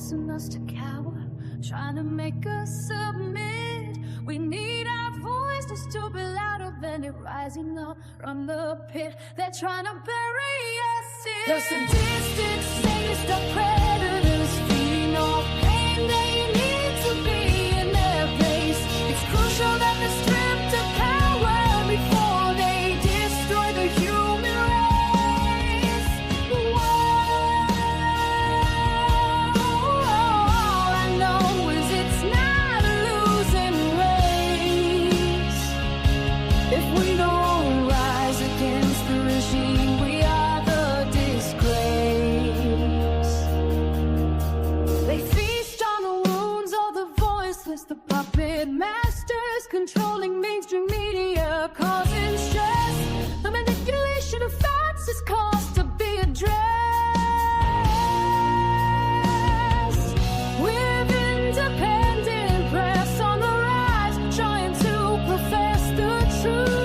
forcing us to cower, trying to make us submit. We need our voices to be louder than it, rising up from the pit. They're trying to bury us in. The statistics say it's the predators feeding off pain. They need to be in their place. It's crucial that they're stripped of power before they destroy the human race. All I know is it's not a losing race. If we don't rise against the regime, we are the disgrace. They feast on the wounds of the voiceless, the puppet masters controlling mainstream media, causing stress. The manipulation of facts is caused to be addressed. With independent press on the rise, trying to profess the truth.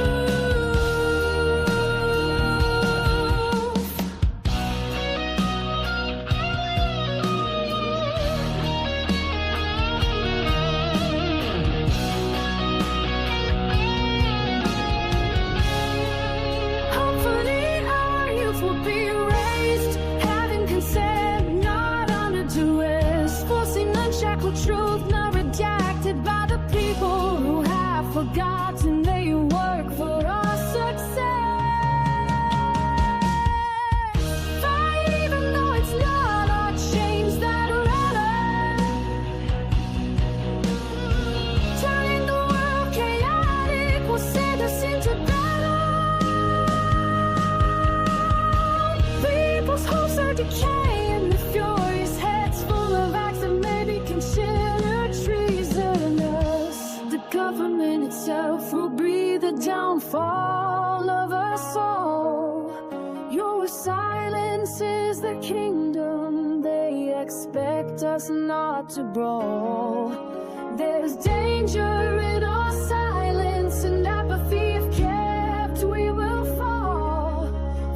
Hopefully our youth will be raised, having consent, not under duress, forcing unshackled truth, not redacted by the people who have forgotten they work for our success. Fight even though it's not our change that matter. Turning the world chaotic will send us into battle. People's hopes are decaying, the furious heads full of acts that may be considered treasonous. The government itself will be the downfall of us all. Your silence is the kingdom, they expect us not to brawl. There's danger in our silence and apathy. If kept, we will fall.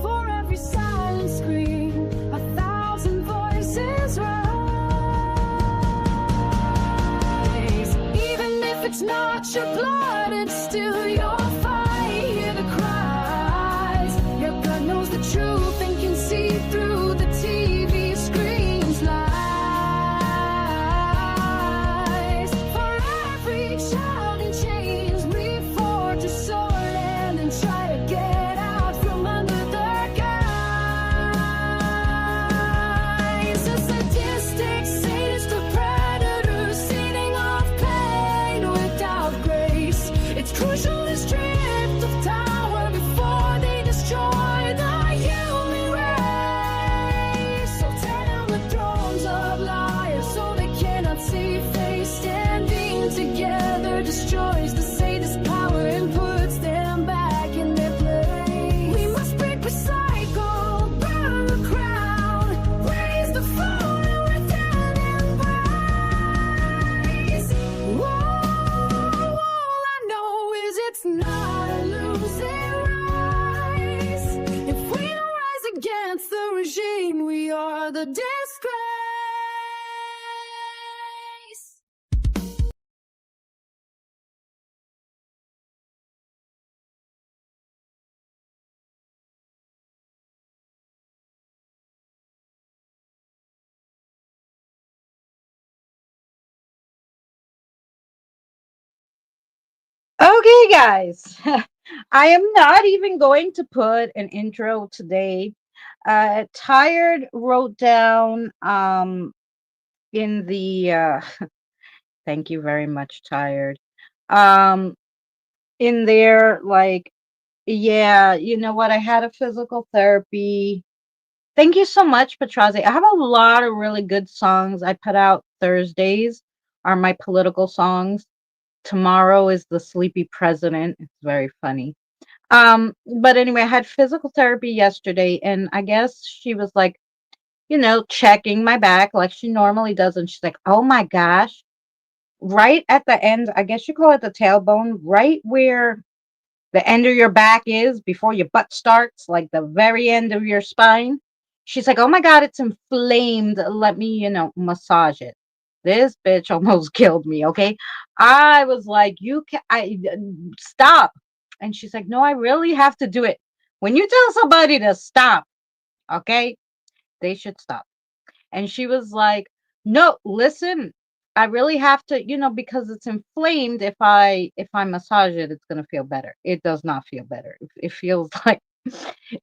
For every silent scream, 1,000 voices rise. Even if it's not your blood, it's still your fight. Hear the cries. Your blood knows the truth and can see through the TV screens lies. For every child in chains, we forge a sword and try to get out from under their guise. The statistics say it's the predators seeding off pain without grace. It's crucial to strip of power before they destroy the human race. So tear down the thrones of liars so they cannot see face. Standing together destroys the sadist power and puts them back in their place. We must break, recycle, burn the crown, raise the phone and return embrace. Whoa, all I know is it's not a losing race. If we don't rise against the regime, we are the disgrace. Okay, guys. I am not even going to put an intro today. Tired wrote down in the thank you very much, Tired. Um in there, like, yeah, you know what? I had a physical therapy. Thank you so much, Petrazi. I have a lot of really good songs. I put out Thursdays are my political songs. Tomorrow is the Sleepy President. It's very funny. But anyway, I had physical therapy yesterday, and I guess she was like, checking my back like she normally does. And she's like, oh my gosh, right at the end, I guess you call it the tailbone, right where the end of your back is before your butt starts, like the very end of your spine. She's like, "Oh my God, it's inflamed. Let me, massage it." This bitch almost killed me. Okay. I was like, "You can, stop." And she's like, "No, I really have to do it." When you tell somebody to stop, okay, they should stop. And she was like, "No, listen, I really have to, because it's inflamed. If I massage it, it's gonna feel better." It does not feel better. It feels like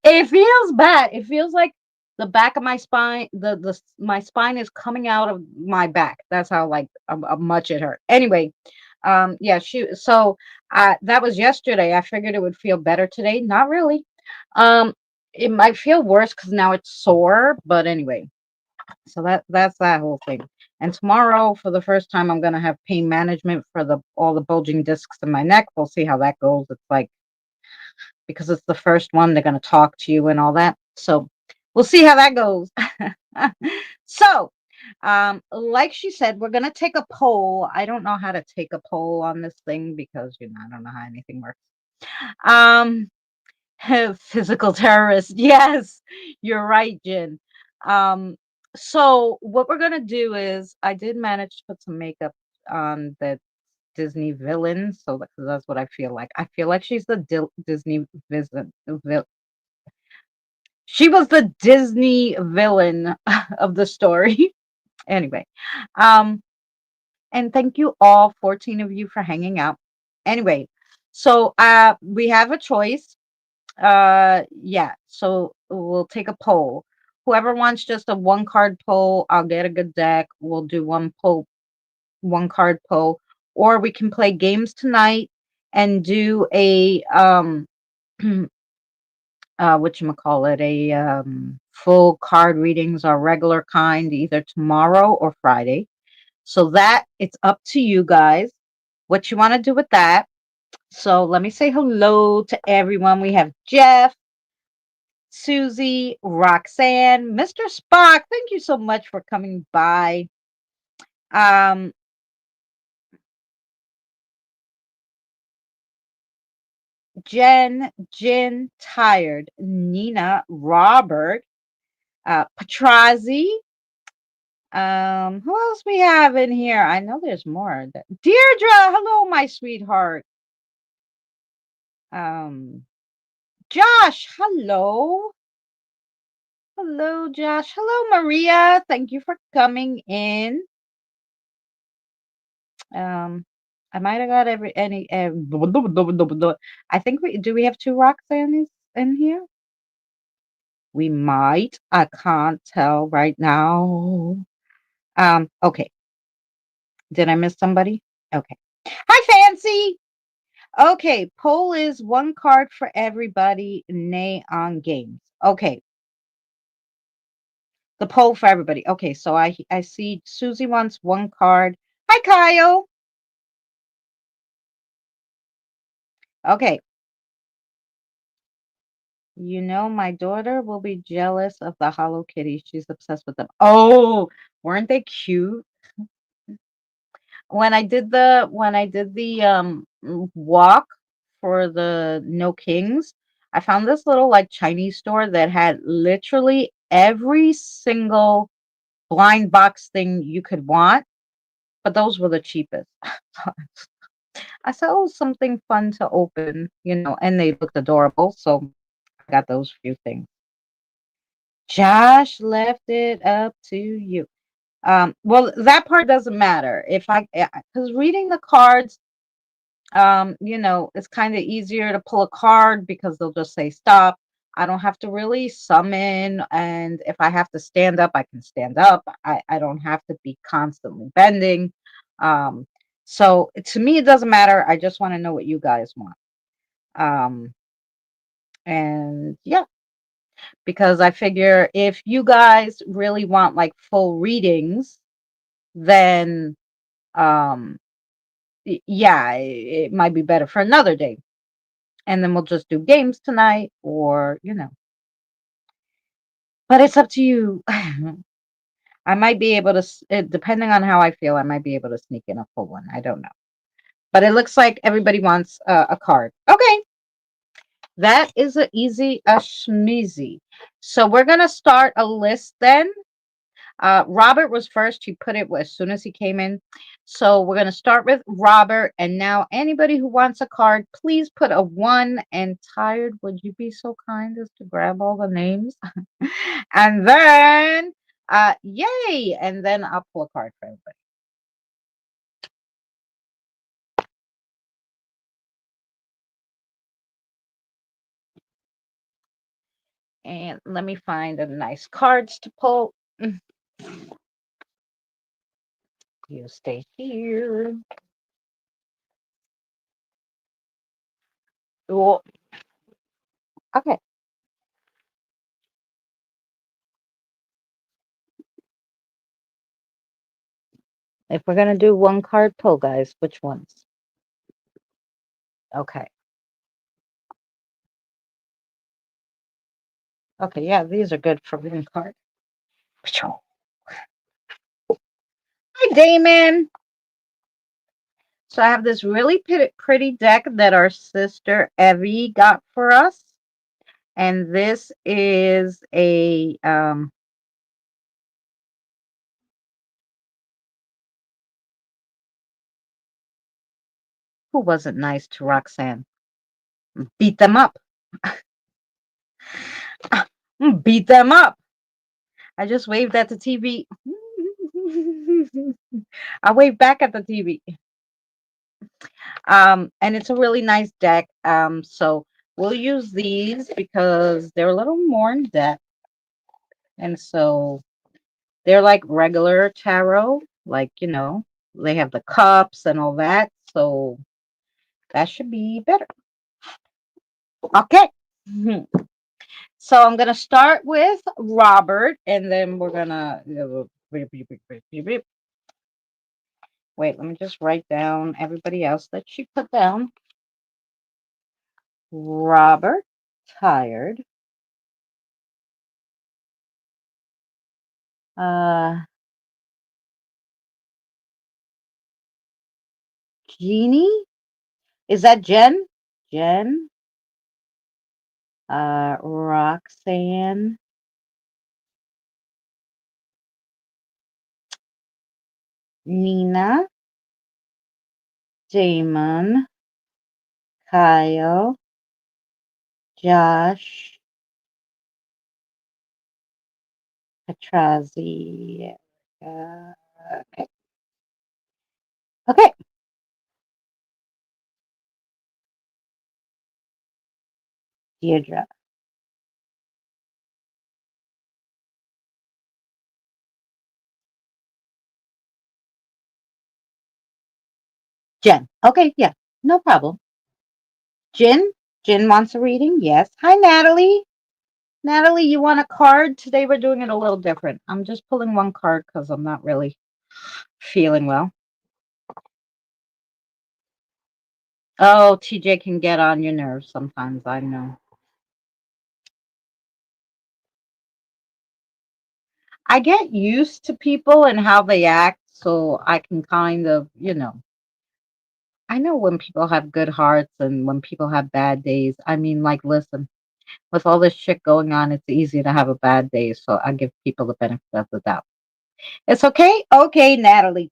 it feels bad. It feels like the back of my spine, my spine is coming out of my back. That's how like much it hurt. Anyway, yeah, that was yesterday. I figured it would feel better today. Not really. Um, it might feel worse because now it's sore, but anyway. So that's that whole thing. And tomorrow, for the first time, I'm gonna have pain management for the all the bulging discs in my neck. We'll see how that goes. It's like because it's the first one, they're gonna talk to you and all that. So we'll see how that goes. So, like she said, we're gonna take a poll. I don't know how to take a poll on this thing because I don't know how anything works. Um, Physical terrorist. Yes, you're right, Jin. Um, so what we're gonna do is I did manage to put some makeup on the Disney villain, so that's what I feel like. I feel like she's the Disney she was the Disney villain of the story. Anyway, um, and thank you all, 14 of you, for hanging out. Anyway, so we have a choice. Yeah, so we'll take a poll. Whoever wants just a one card poll, I'll get a good deck. We'll do one card poll, or we can play games tonight and do a whatchamacallit, a full card readings or regular kind either tomorrow or Friday. So that it's up to you guys what you want to do with that. So let me say hello to everyone. We have Jeff, Susie, Roxanne, Mr. Spock. Thank you so much for coming by. Um, Jen, Jin, Tired, Nina, Robert, Patrazi. Who else we have in here? I know there's more. Deirdre, hello, my sweetheart. Um, Josh, hello. Hello, Josh. Hello, Maria. Thank you for coming in. Um, I might have got every any. I think we do. We have two Roxannes in here. We might. I can't tell right now. Okay. Did I miss somebody? Okay. Hi, Fancy. Okay. Poll is one card for everybody. Nay on games. Okay. The poll for everybody. Okay. So I see Susie wants one card. Hi, Kyle. Okay. My daughter will be jealous of the Hello Kitty. She's obsessed with them. Oh, weren't they cute? When I did the walk for the No Kings, I found this little like Chinese store that had literally every single blind box thing you could want, but those were the cheapest. I said, "Oh, something fun to open, and they looked adorable, so I got those few things." Josh left it up to you. Well, that part doesn't matter because reading the cards, it's kind of easier to pull a card because they'll just say stop. I don't have to really summon, and if I have to stand up, I can stand up. I don't have to be constantly bending. Um, so to me, it doesn't matter. I just want to know what you guys want. Um, and yeah, because I figure if you guys really want like full readings, then um yeah, it might be better for another day. And then we'll just do games tonight or, but it's up to you. I might be able to depending on how I feel, I might be able to sneak in a full one. I don't know. But it looks like everybody wants a card. Okay. That is a easy a schmeezy. So we're gonna start a list then. Robert was first. He put it as soon as he came in. So we're gonna start with Robert, and now anybody who wants a card, please put a one. And tired, would you be so kind as to grab all the names? And then, yay! And then I'll pull a card for everybody. And let me find a nice cards to pull. You stay here. Oh, okay. If we're gonna do one card pull, guys, which ones? Okay. Okay, yeah, these are good for one card. Hi, Damon. So I have this really pretty deck that our sister Evie got for us. And this is a who wasn't nice to Roxanne? Beat them up. Beat them up. I just waved at the TV. I waved back at the TV. And it's a really nice deck. So we'll use these because they're a little more in depth. And so they're like regular tarot, like, they have the cups and all that. So that should be better. Okay. So I'm going to start with Robert and then we're going to. Wait, let me just write down everybody else that she put down. Robert, tired. Uh, Jeannie? Is that Jen? Jen? Roxanne? Nina? Damon? Kyle? Josh? Petrazi? Okay. Okay. Deirdre. Jen. Okay, yeah. No problem. Jen? Jen wants a reading? Yes. Hi, Natalie. Natalie, you want a card? Today we're doing it a little different. I'm just pulling one card because I'm not really feeling well. Oh, TJ can get on your nerves sometimes, I know. I get used to people and how they act, so I can kind of, I know when people have good hearts and when people have bad days. I mean, like, listen, with all this shit going on, it's easy to have a bad day, so I give people the benefit of the doubt. It's okay? Okay, Natalie.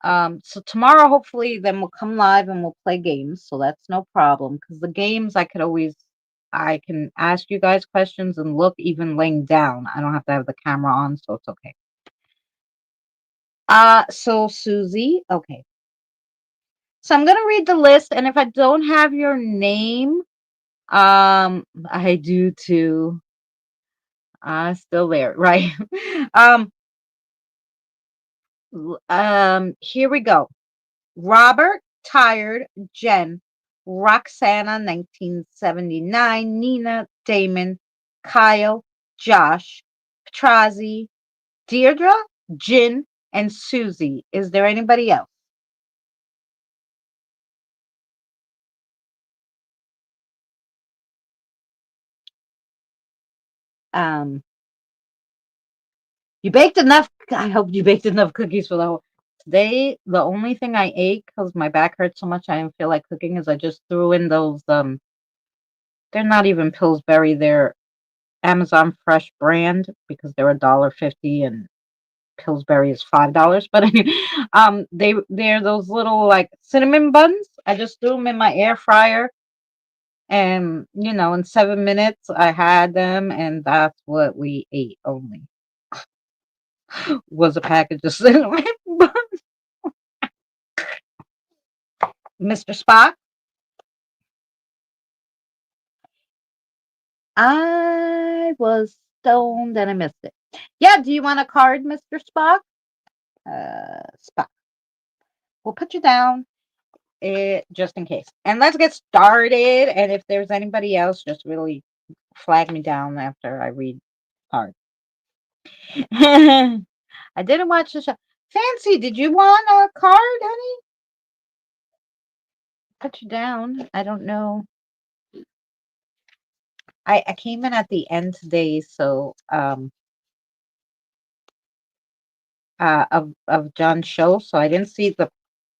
So tomorrow, hopefully, then we'll come live and we'll play games. So that's no problem. Because the games, I can ask you guys questions and look even laying down. I don't have to have the camera on, so it's okay. So Susie, okay. So I'm gonna read the list, and if I don't have your name, I do too. Still there, right? um, here we go. Robert, tired, Jen, Roxana, 1979, Nina, Damon, Kyle, Josh, Petrazi, Deirdre, Jin, and Susie. Is there anybody else? Um, you baked enough. I hope you baked enough cookies for the whole. Today, the only thing I ate because my back hurt so much I didn't feel like cooking is I just threw in those They're not even Pillsbury. They're Amazon Fresh brand because they're $1.50 and Pillsbury is $5. But they're those little like cinnamon buns. I just threw them in my air fryer, and in 7 minutes I had them, and that's what we ate. Only was a package of cinnamon buns. Mr. Spock, I was stoned and I missed it. Yeah, do you want a card, Mr. Spock? Spock. We'll put you down just in case. And let's get started. And if there's anybody else, just really flag me down after I read hard. I didn't watch the show. Fancy, did you want a card, honey? Put you down. I don't know. I came in at the end today, so of John's show, so I didn't see the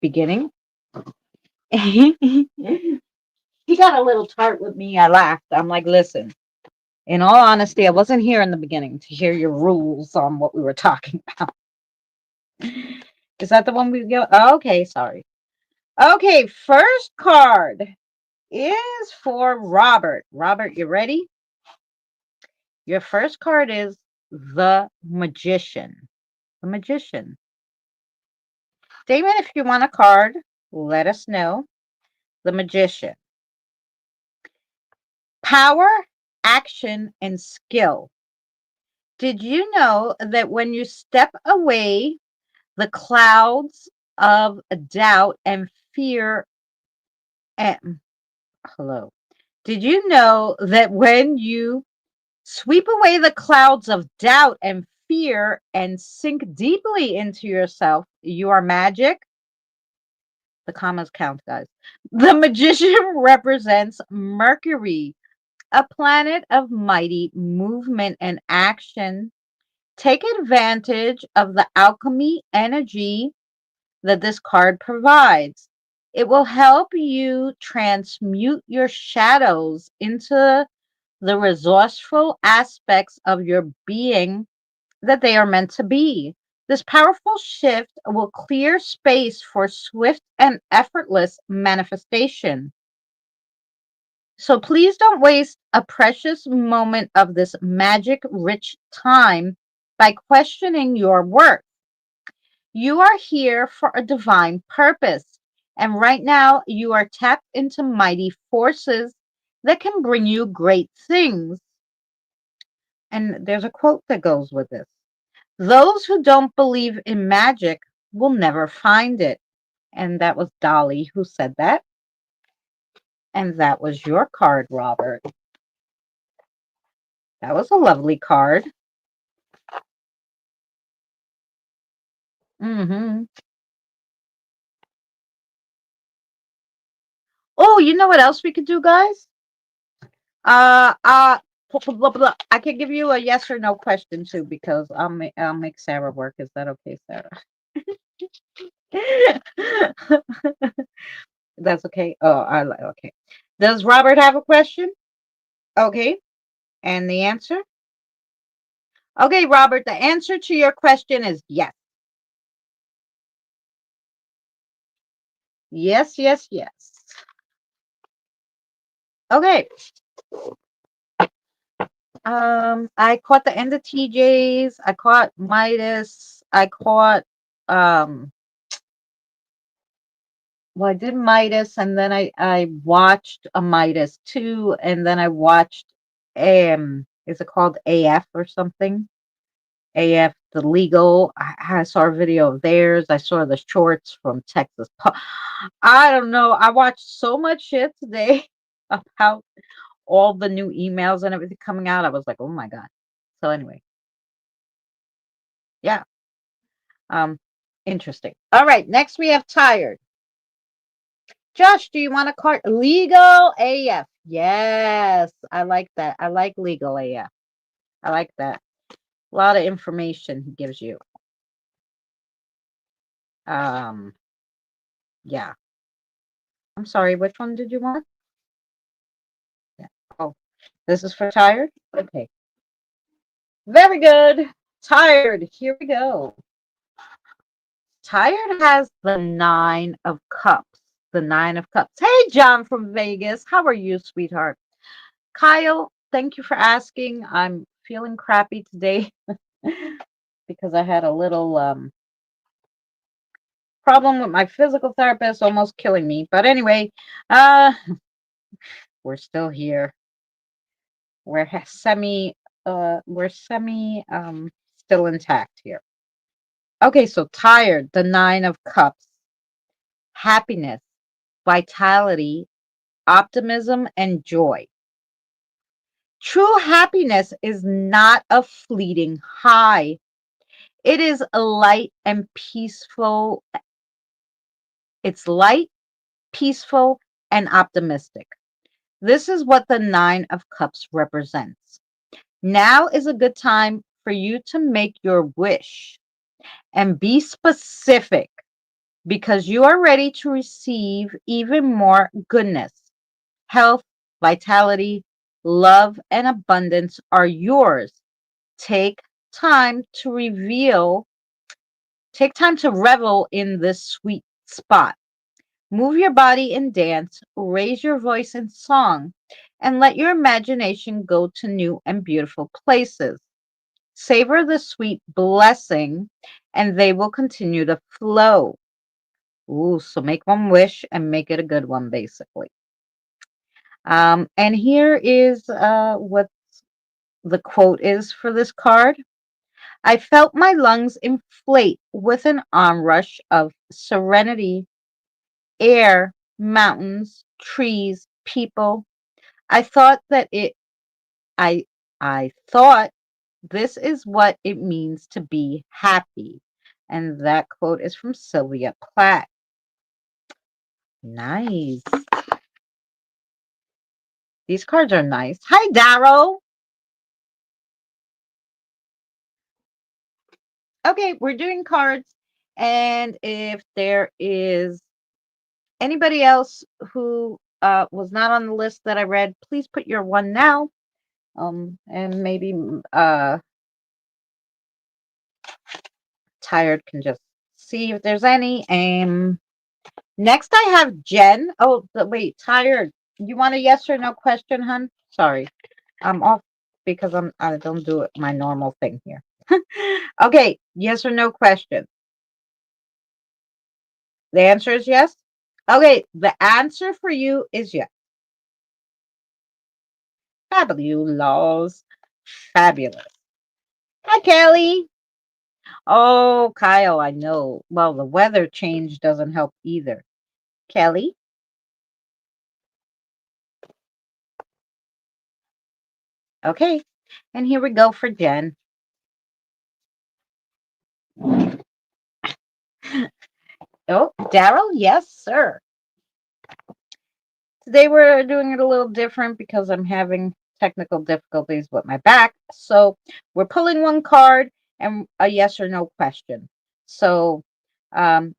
beginning. He got a little tart with me. I laughed. I'm like, listen, in all honesty, I wasn't here in the beginning to hear your rules on what we were talking about. Is that the one we go? Oh, okay, sorry. Okay, first card is for Robert. Robert, you ready? Your first card is the Magician. The Magician. Damon, if you want a card, let us know. The Magician. Power, action, and skill. Did you know that when you step away, the clouds of doubt and fear and hello. Did you know that when you sweep away the clouds of doubt and fear and sink deeply into yourself, you are magic? The commas count, guys. The magician represents Mercury, a planet of mighty movement and action. Take advantage of the alchemy energy that this card provides. It will help you transmute your shadows into the resourceful aspects of your being that they are meant to be. This powerful shift will clear space for swift and effortless manifestation. So please don't waste a precious moment of this magic rich time by questioning your worth. You are here for a divine purpose. And right now, you are tapped into mighty forces that can bring you great things. And there's a quote that goes with this: those who don't believe in magic will never find it. And that was Dolly who said that. And that was your card, Robert. That was a lovely card. Hmm. Oh, you know what else we could do, guys? Uh, uh, blah, blah. I can give you a yes or no question too, because I'll make Sarah work. Is that okay, Sarah? That's okay. Oh, I like. Okay. Does Robert have a question? Okay. And the answer? Okay, Robert. The answer to your question is yes. Yes. Yes. Yes. Okay. I caught the end of TJ's. I caught Midas. I caught um well, I did Midas, and then I watched a Midas too, and then I watched is it called AF or something? AF the legal. I saw a video of theirs. I saw the shorts from Texas. I don't know. I watched so much shit today about all the new emails and everything coming out. I was like, oh my god. So anyway, yeah. Um, interesting. All right, next we have tired. Josh, do you want a card? Legal AF. Yes, I like that. I like legal AF. I like that. A lot of information he gives you. Um, yeah. I'm sorry, which one did you want? Yeah. Oh, This is for tired? Okay. Very good. Tired. Here we go. Tired has the Nine of Cups. The Nine of Cups. Hey, John from Vegas. How are you, sweetheart? Kyle, thank you for asking. I'm feeling crappy today because I had a little problem with my physical therapist almost killing me. But anyway, uh, we're still here. We're semi still intact here. Okay, so tired, the Nine of Cups, happiness, vitality, optimism, and joy. True happiness is not a fleeting high. It is a light and peaceful. It's light, peaceful, and optimistic. This is what the Nine of Cups represents. Now is a good time for you to make your wish and be specific because you are ready to receive even more goodness. Health, vitality, love, and abundance are yours. Take time to reveal, take time to revel in this sweet spot. Move your body and dance, raise your voice in song, and let your imagination go to new and beautiful places. Savor the sweet blessing, and they will continue to flow. Ooh, so make one wish and make it a good one, basically. And here is what the quote is for this card. I felt my lungs inflate with an onrush of serenity, air, mountains, trees, people. I thought that it I I thought this is what it means to be happy. And that quote is from Sylvia Plath. Nice. These cards are nice. Hi, Daryl. Okay, we're doing cards. And if there is anybody else who was not on the list that I read, please put your one now. And maybe Tired can just see if there's any. Next I have Jen. Oh, wait, Tired. You want a yes or no question, hun? Sorry, I'm off because I don't do it my normal thing here. Okay, yes or no question. The answer is yes. Okay, the answer for you is yes. Fabulous. Fabulous. Hi, Kelly. Oh, Kyle, I know. Well, the weather change doesn't help either. Kelly? Okay. And here we go for Jen. Oh, Daryl? Yes, sir. Today we're doing it a little different because I'm having technical difficulties with my back. So we're pulling one card and a yes or no question. So um,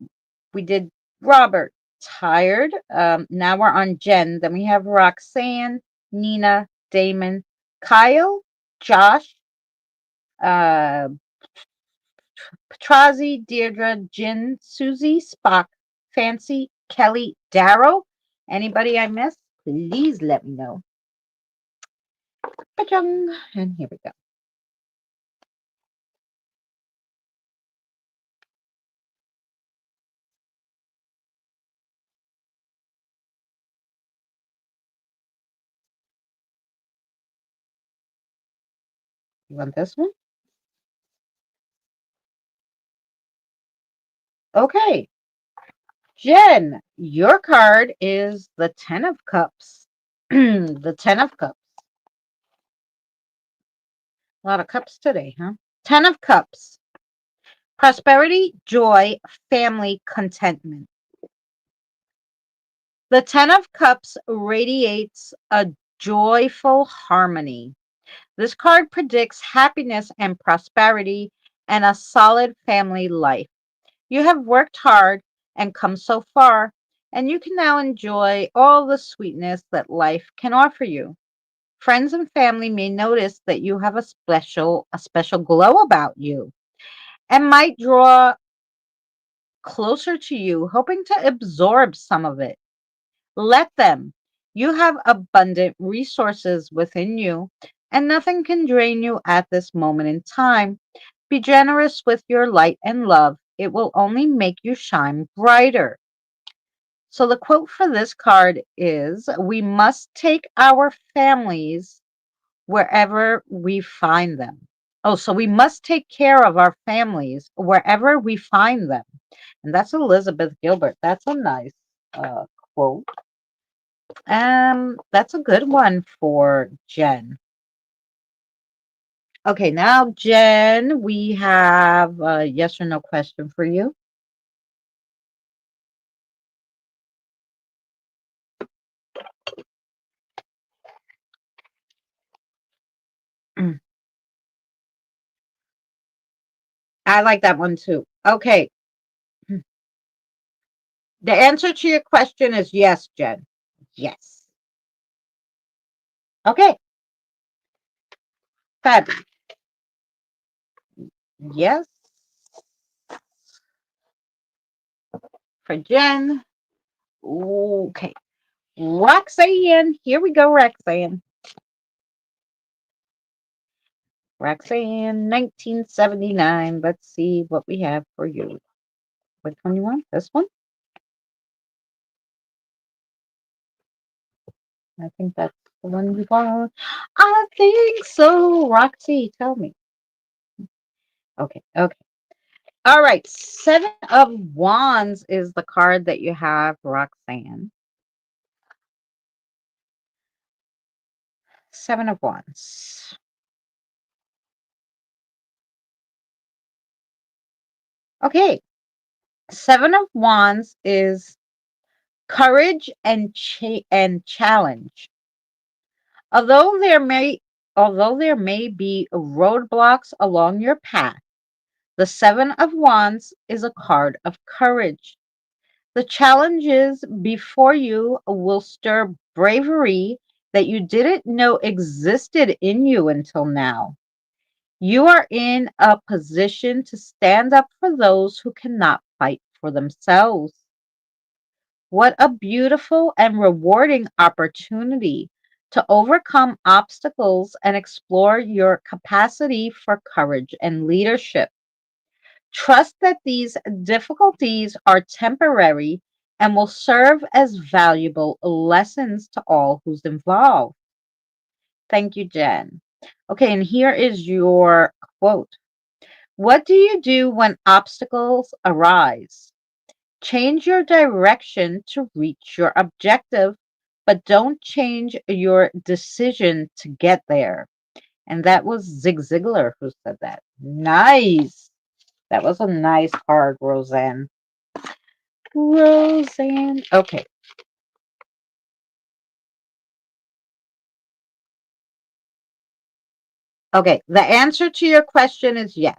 we did Robert, tired. Now we're on Jen. Then we have Roxanne, Nina, Damon, Kyle, Josh, uh, Patrazi, Deirdre, Jin, Susie, Spock, Fancy, Kelly, Darrow. Anybody I missed? Please let me know. Ba-chung. And here we go. You want this one? Okay. Jen, your card is the Ten of Cups. The Ten of Cups. A lot of cups today, huh? Ten of Cups. Prosperity, joy, family, contentment. The Ten of Cups radiates a joyful harmony. This card predicts happiness and prosperity and a solid family life. You have worked hard and come so far, and you can now enjoy all the sweetness that life can offer you. Friends and family may notice that you have a special glow about you and might draw closer to you, hoping to absorb some of it. Let them. You have abundant resources within you, and nothing can drain you at this moment in time. Be generous with your light and love. It will only make you shine brighter. So, the quote for this card is: we must take our families wherever we find them. Oh, so we must take care of our families wherever we find them. And that's Elizabeth Gilbert. That's a nice uh, quote. That's a good one for Jen. Okay, now Jen, we have a yes or no question for you. I like that one too. Okay, the answer to your question is yes, Jen. Yes. Okay, fab. Yes for Jen. Okay, Roxanne. Here we go, Roxanne. Roxanne, 1979. Let's see what we have for you. Which one you want? This one? I think that's the one you want. I think so. Roxy, tell me. Okay, okay. All right. Seven of Wands is the card that you have, Roxanne. Seven of Wands. Okay. Seven of Wands is courage and challenge. Although there may although there may be roadblocks along your path, the Seven of Wands is a card of courage. The challenges before you will stir bravery that you didn't know existed in you until now. You are in a position to stand up for those who cannot fight for themselves. What a beautiful and rewarding opportunity to overcome obstacles and explore your capacity for courage and leadership. Trust that these difficulties are temporary and will serve as valuable lessons to all who's involved. Thank you, Jen. Okay, and here is your quote. What do you do when obstacles arise? Change your direction to reach your objective, but don't change your decision to get there. And that was Zig Ziglar who said that. Nice. That was a nice card, Roseanne. Roseanne. Okay. Okay. The answer to your question is yes.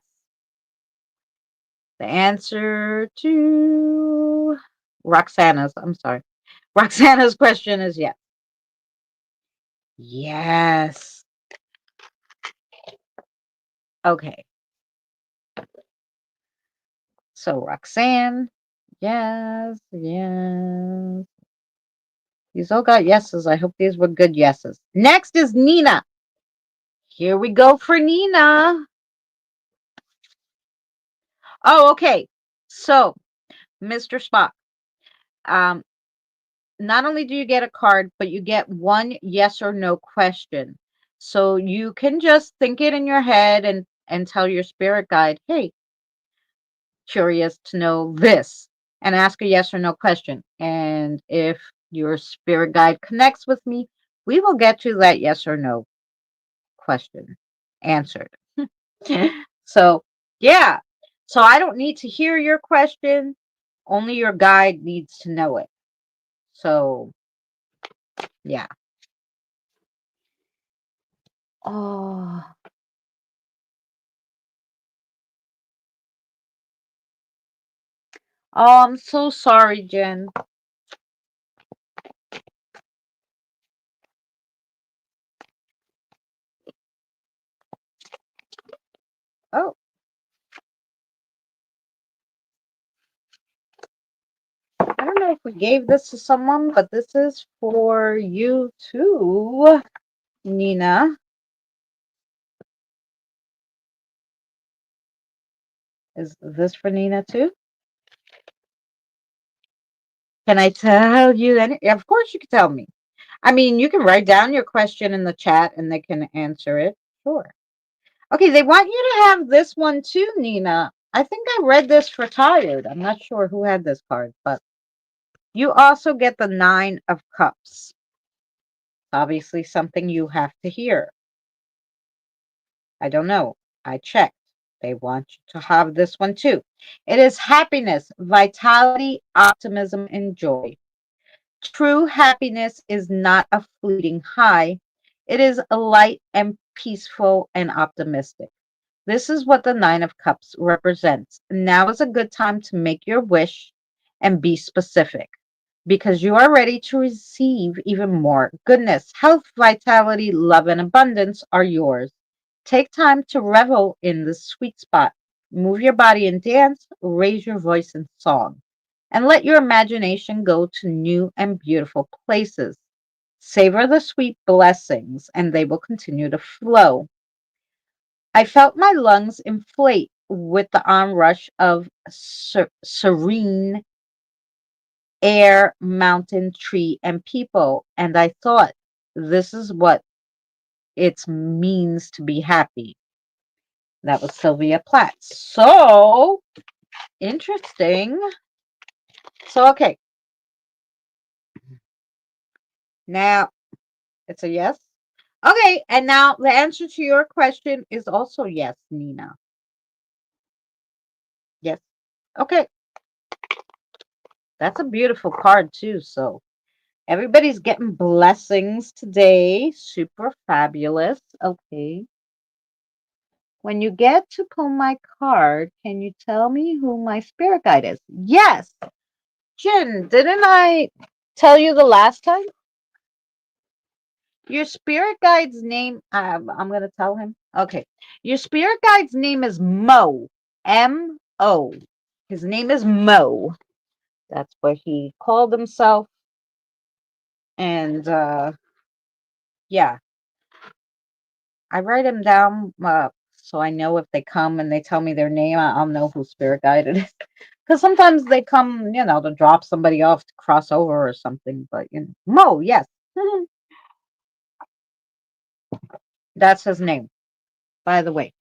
The answer to I'm sorry. Roxana's question is yes. Yes. Okay. So Roxanne, yes, yes. These all got yeses. I hope these were good yeses. Next is Nina. Here we go for Nina. Oh, okay. So, Mr. Spock, um, not only do you get a card, but you get one yes or no question. So you can just think it in your head and tell your spirit guide, hey, curious to know this, and ask a yes or no question. And if your spirit guide connects with me, we will get to that yes or no question answered. So, yeah. So I don't need to hear your question. Only your guide needs to know it. So, yeah. Oh, oh, I'm so sorry, Jen. Oh, I don't know if we gave this to someone, but this is for you too, Nina. Is this for Nina too? Can I tell you any? Of course, you can tell me. I mean, you can write down your question in the chat and they can answer it. Sure. Okay, they want you to have this one too, Nina. I think I read this for Tired. I'm not sure who had this card, but you also get the Nine of Cups. Obviously, something you have to hear. I don't know. I checked. They want you to have this one too. It is happiness, vitality, optimism, and joy. True happiness is not a fleeting high. It is a light and peaceful and optimistic. This is what the Nine of Cups represents. Now is a good time to make your wish and be specific because you are ready to receive even more. Goodness, health, vitality, love, and abundance are yours. Take time to revel in the sweet spot. Move your body and dance, raise your voice in song, and let your imagination go to new and beautiful places. Savor the sweet blessings, and they will continue to flow. I felt my lungs inflate with the onrush of serene air, mountain, tree, and people. And I thought, this is what it means to be happy. That was Sylvia Plath. So interesting. So, okay. Now it's a yes. Okay. And now the answer to your question is also yes, Nina. Yes. Okay. That's a beautiful card, too. So everybody's getting blessings today. Super fabulous. Okay. When you get to pull my card, can you tell me who my spirit guide is? Yes. Jen, didn't I tell you the last time? Your spirit guide's name, I'm going to tell him. Okay. Your spirit guide's name is Mo. M-O. His name is Mo. That's what he called himself. And yeah, I write them down so I know if they come and they tell me their name, I'll know who spirit guide it is. Because sometimes they come, to drop somebody off to cross over or something. But Mo, yes, that's his name. By the way,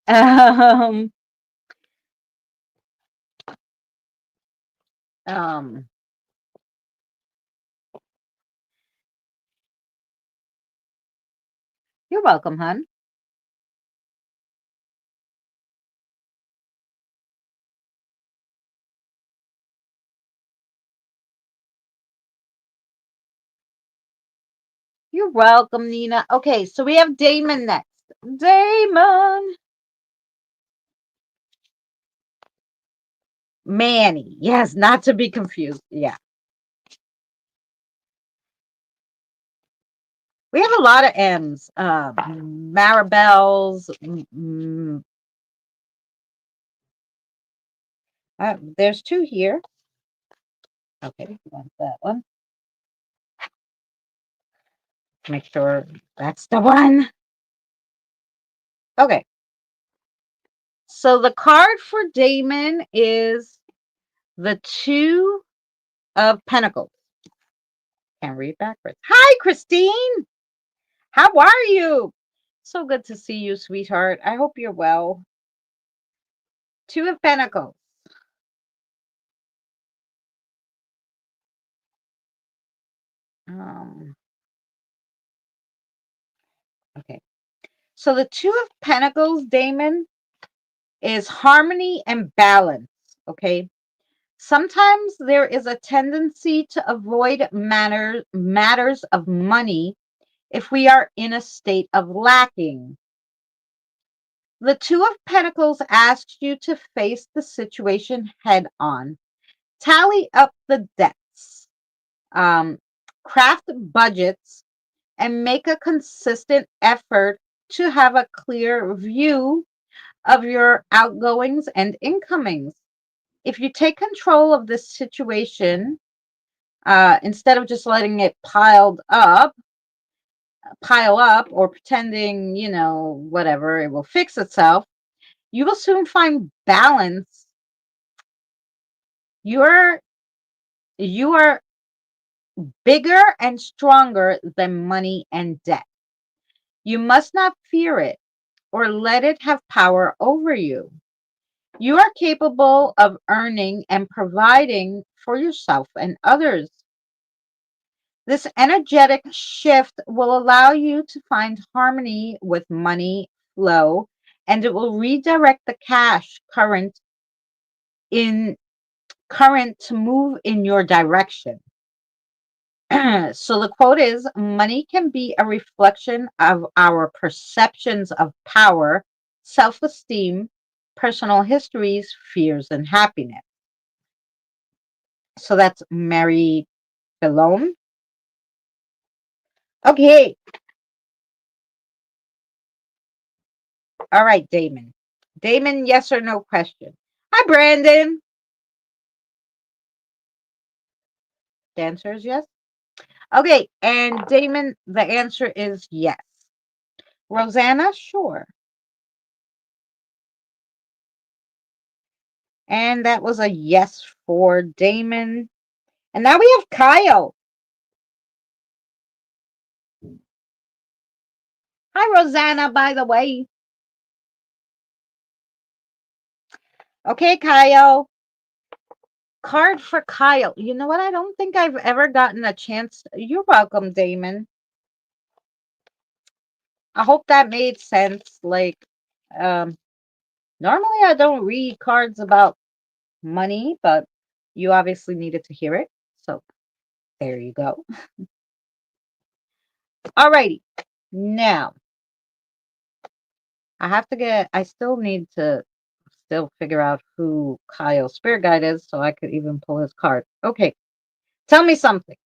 um, um, you're welcome, hon. You're welcome, Nina. Okay, so we have Damon next. Damon, Manny. Yes, not to be confused. Yeah. We have a lot of M's. Maribel's. There's two here. Okay, we want that one. Make sure that's the one. Okay. So the card for Damon is the Two of Pentacles. Can't read backwards. Hi, Christine. How are you? So good to see you, sweetheart. I hope you're well. Two of Pentacles. Um, okay. So the Two of Pentacles, Damon, is harmony and balance. Okay. Sometimes there is a tendency to avoid matters of money if we are in a state of lacking. The Two of Pentacles asks you to face the situation head on, tally up the debts, um, craft budgets, and make a consistent effort to have a clear view of your outgoings and incomings. If you take control of this situation, instead of just letting it pile up, or pretending, whatever, it will fix itself, you will soon find balance. You are you are bigger and stronger than money and debt. You must not fear it or let it have power over you. You are capable of earning and providing for yourself and others. This energetic shift will allow you to find harmony with money flow, and it will redirect the cash in current to move in your direction. So the quote is, money can be a reflection of our perceptions of power, self-esteem, personal histories, fears, and happiness. So that's Mary Belone. Okay. All right, Damon. Damon, yes or no question. Hi, Brandon. The answer is yes. Okay, and Damon, the answer is yes. Rosanna, sure. And that was a yes for Damon. And now we have Kyle. Hi, Rosanna, by the way. Okay, Kyle. Card for Kyle. You know what? I don't think I've ever gotten a chance. You're welcome, Damon. I hope that made sense. Like, um, normally I don't read cards about money, but you obviously needed to hear it. So there you go. Alrighty. Now, I still need to still figure out who Kyle's spirit guide is so I could even pull his card. Okay. Tell me something.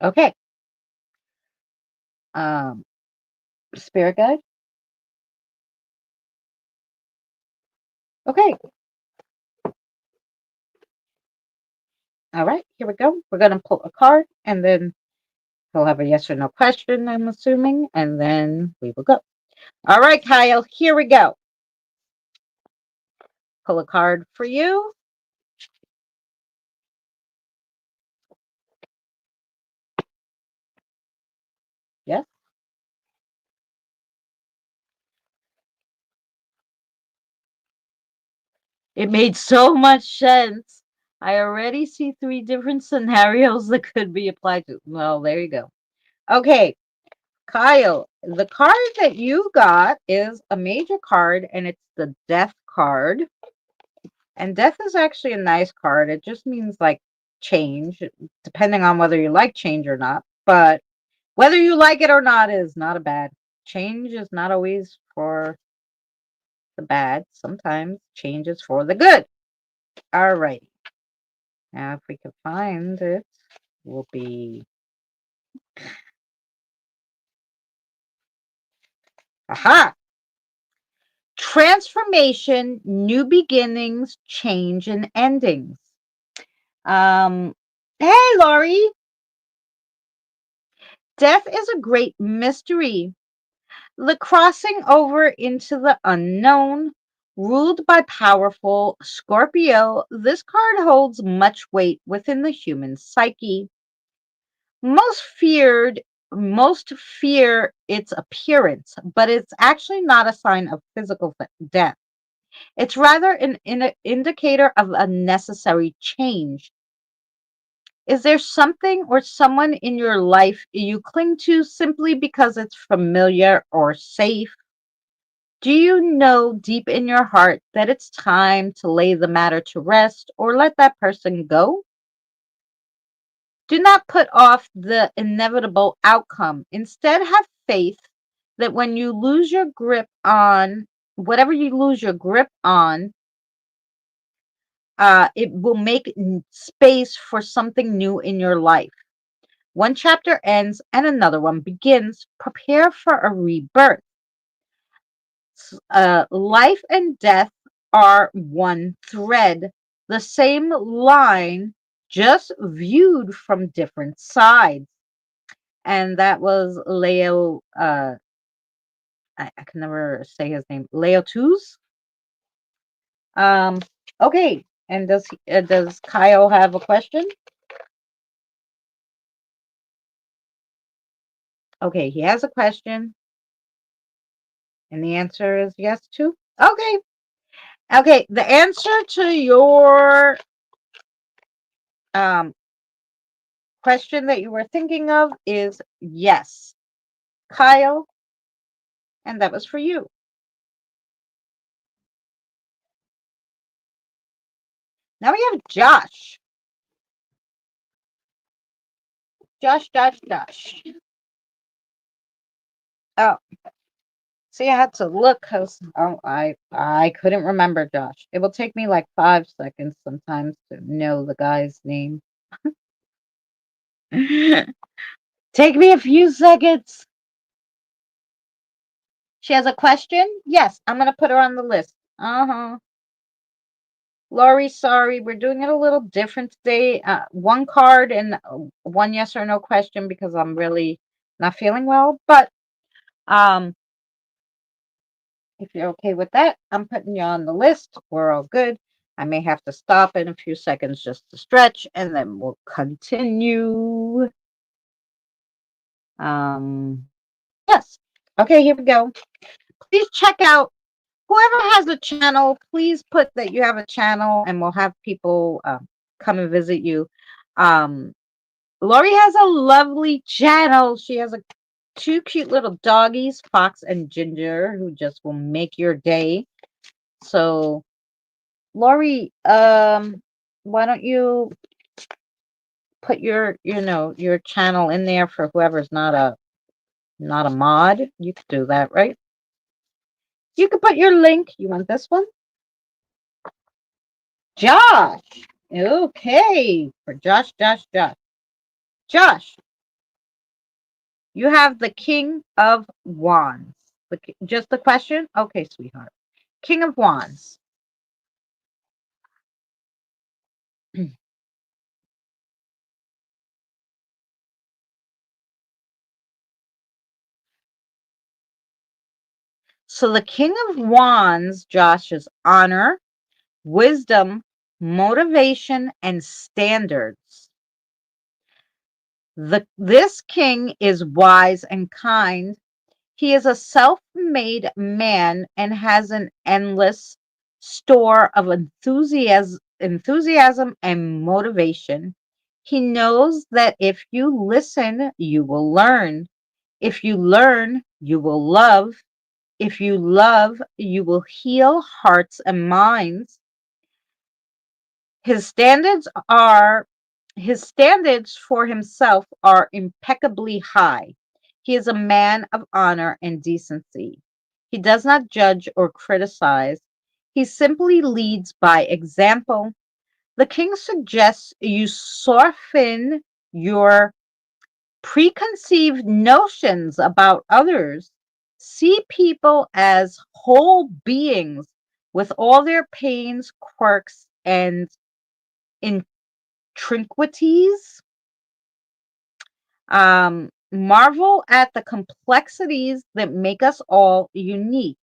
Okay. Um, spirit guide. Okay. All right. Here we go. We're going to pull a card and then he'll have a yes or no question, I'm assuming, and then we will go. All right, Kyle. Here we go. Pull a card for you. Yes. It made so much sense. I already see three different scenarios that could be applied to. Well, there you go. Okay, Kyle, the card that you got is a major card and it's the death card. And death is actually a nice card. It just means like change, depending on whether you like change or not. But whether you like it or not is not a bad. Change is not always for the bad. Sometimes change is for the good. All right. Now, if we can find it, will be. Aha! Transformation, new beginnings, change, and endings. Um, hey, Laurie. Death is a great mystery. The crossing over into the unknown, ruled by powerful Scorpio, this card holds much weight within the human psyche. Most feared, most fear its appearance, but it's actually not a sign of physical death. It's rather an indicator of a necessary change. Is there something or someone in your life you cling to simply because it's familiar or safe? Do you know deep in your heart that it's time to lay the matter to rest or let that person go? Do not put off the inevitable outcome. Instead, have faith that when you lose your grip on whatever you lose your grip on, It will make space for something new in your life. One chapter ends and another one begins. Prepare for a rebirth. Life and death are one thread, the same line, just viewed from different sides. And that was Leo. I can never say his name. Leo Tuz. Um. Okay. And does Kyle have a question? Okay, he has a question, and the answer is yes too. Okay. Okay. The answer to your um question that you were thinking of is yes, Kyle, and that was for you. Now we have Josh. Josh. Oh, see, I had to look because I couldn't remember Josh. It will take me like 5 seconds sometimes to know the guy's name. Take me a few seconds. She has a question? Yes, I'm gonna put her on the list. Uh-huh. Lori, sorry, we're doing it a little different today. One card and one yes or no question because I'm really not feeling well. But um, if you're okay with that, I'm putting you on the list. We're all good. I may have to stop in a few seconds just to stretch, and then we'll continue. Um, yes. Okay, here we go. Please check out whoever has a channel. Please put that you have a channel, and we'll have people come and visit you. Um, Lori has a lovely channel. She has two cute little doggies, Fox and Ginger, who just will make your day. So, Lori, why don't you put your channel in there for whoever's not a mod? You could do that, right? You could put your link. You want this one? Josh. Okay, for Josh. Josh, you have the King of Wands. Just the question? Okay, sweetheart. King of Wands. So the King of Wands, Josh, is honor, wisdom, motivation, and standards. This king is wise and kind. He is a self-made man and has an endless store of enthusiasm and motivation. He knows that if you listen, you will learn. If you learn, you will love. If you love, you will heal hearts and minds. His standards are his standards for himself are impeccably high. He is a man of honor and decency. He does not judge or criticize. He simply leads by example. The king suggests you soften your preconceived notions about others. See people as whole beings with all their pains, quirks, and intricacies. Marvel at the complexities that make us all unique.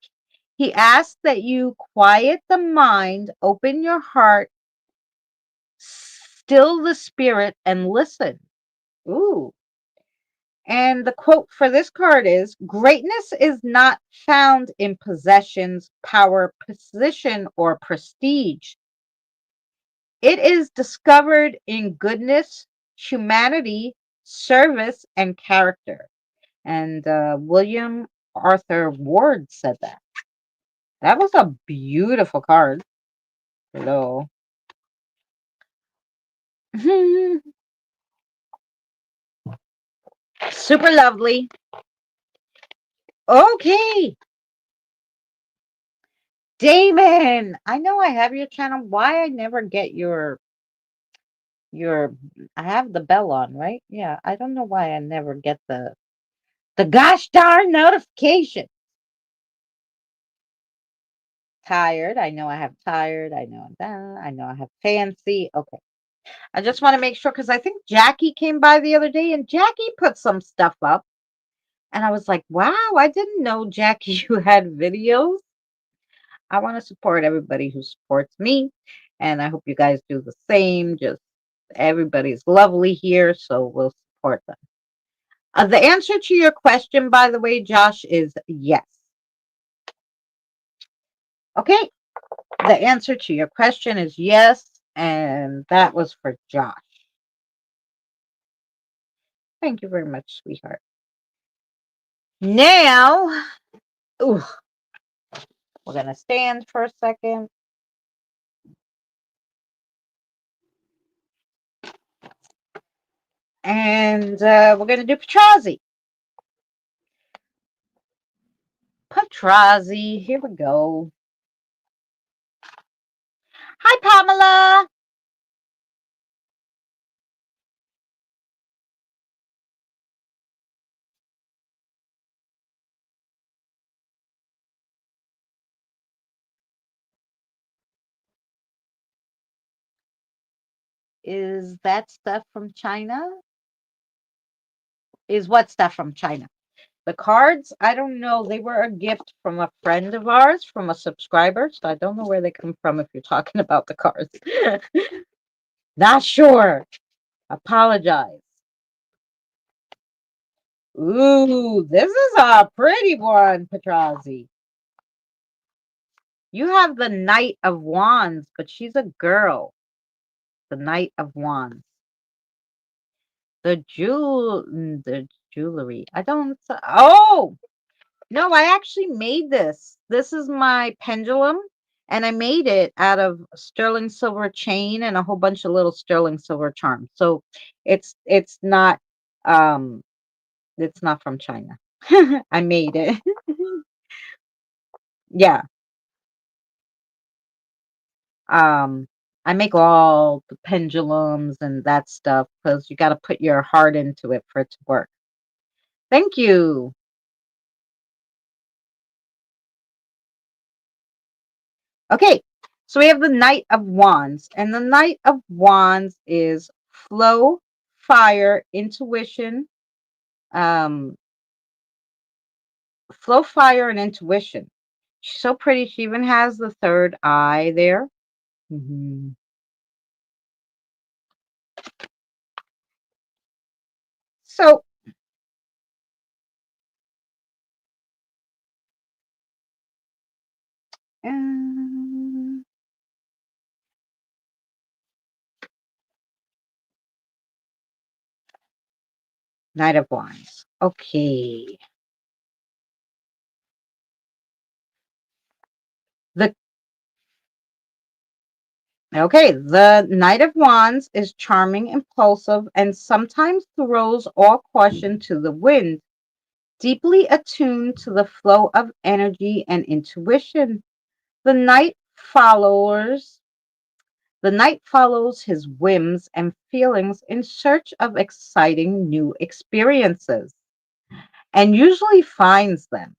He asks that you quiet the mind, open your heart, still the spirit, and listen. Ooh. And the quote for this card is greatness is not found in possessions, power, position, or prestige. It is discovered in goodness, humanity, service, and character. And William Arthur Ward said that. That was a beautiful card. Hello. Super lovely. Okay. Damon, I know I have your channel. Why I never get your I have the bell on, right? Yeah, I don't know why I never get the gosh darn notification. Tired. I know I have tired. I know that. I know I have fancy. Okay. I just want to make sure because I think Jackie came by the other day and Jackie put some stuff up. And I was like, wow, I didn't know, Jackie, you had videos. I want to support everybody who supports me. And I hope you guys do the same. Just everybody's lovely here. So we'll support them. The answer to your question, by the way, Josh, is yes. Okay. The answer to your question is yes. And that was for Josh. Thank you very much, sweetheart. Now, ooh, we're going to stand for a second. And we're going to do Patrazi. Patrazi, here we go. Hi, Pamela. Is that stuff from China? Is what stuff from China? The cards, I don't know. They were a gift from a friend of ours, from a subscriber. So I don't know where they come from if you're talking about the cards. Not sure. Apologize. Ooh, this is a pretty one, Patrazi. You have the Knight of Wands, but she's a girl. The Knight of Wands. The jewelry. I don't. Oh no! I actually made this. This is my pendulum, and I made it out of sterling silver chain and a whole bunch of little sterling silver charms. So it's not um it's not from China. I made it. Yeah. Um, I make all the pendulums and that stuff because you got to put your heart into it for it to work. Thank you. Okay, so we have the Knight of Wands, and the Knight of Wands is flow, fire, intuition, um, flow, fire, and intuition. She's so pretty. She even has the third eye there. Mhm. So, um, Knight of Wands. Okay. The the Knight of Wands is charming, impulsive, and sometimes throws all caution to the wind, deeply attuned to the flow of energy and intuition. The knight follows the knight follows his whims and feelings in search of exciting new experiences and usually finds them.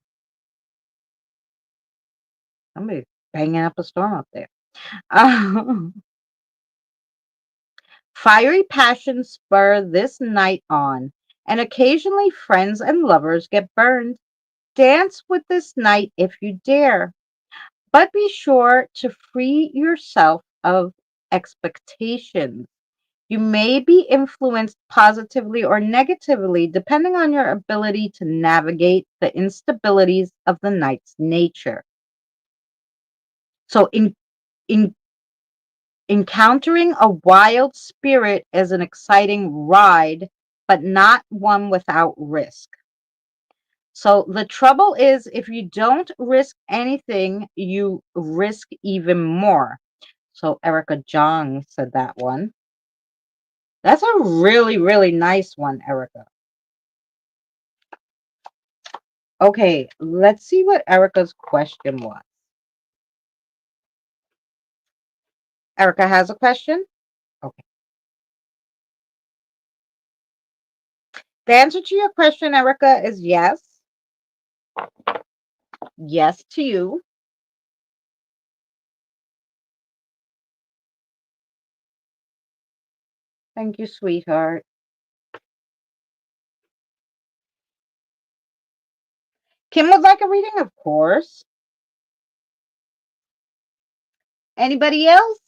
Somebody's banging up a storm up there. Fiery passions spur this knight on, and occasionally friends and lovers get burned. Dance with this knight if you dare, but be sure to free yourself of expectations. You may be influenced positively or negatively depending on your ability to navigate the instabilities of the knight's nature. So, in encountering a wild spirit is an exciting ride, but not one without risk. So the trouble is, if you don't risk anything, you risk even more. So Erica Jong said that one. That's a really, really nice one, Erica. Okay, let's see what Erica's question was. Erica has a question. Okay. The answer to your question, Erica, is yes. Yes to you. Thank you, sweetheart. Kim would like a reading, of course. Anybody else?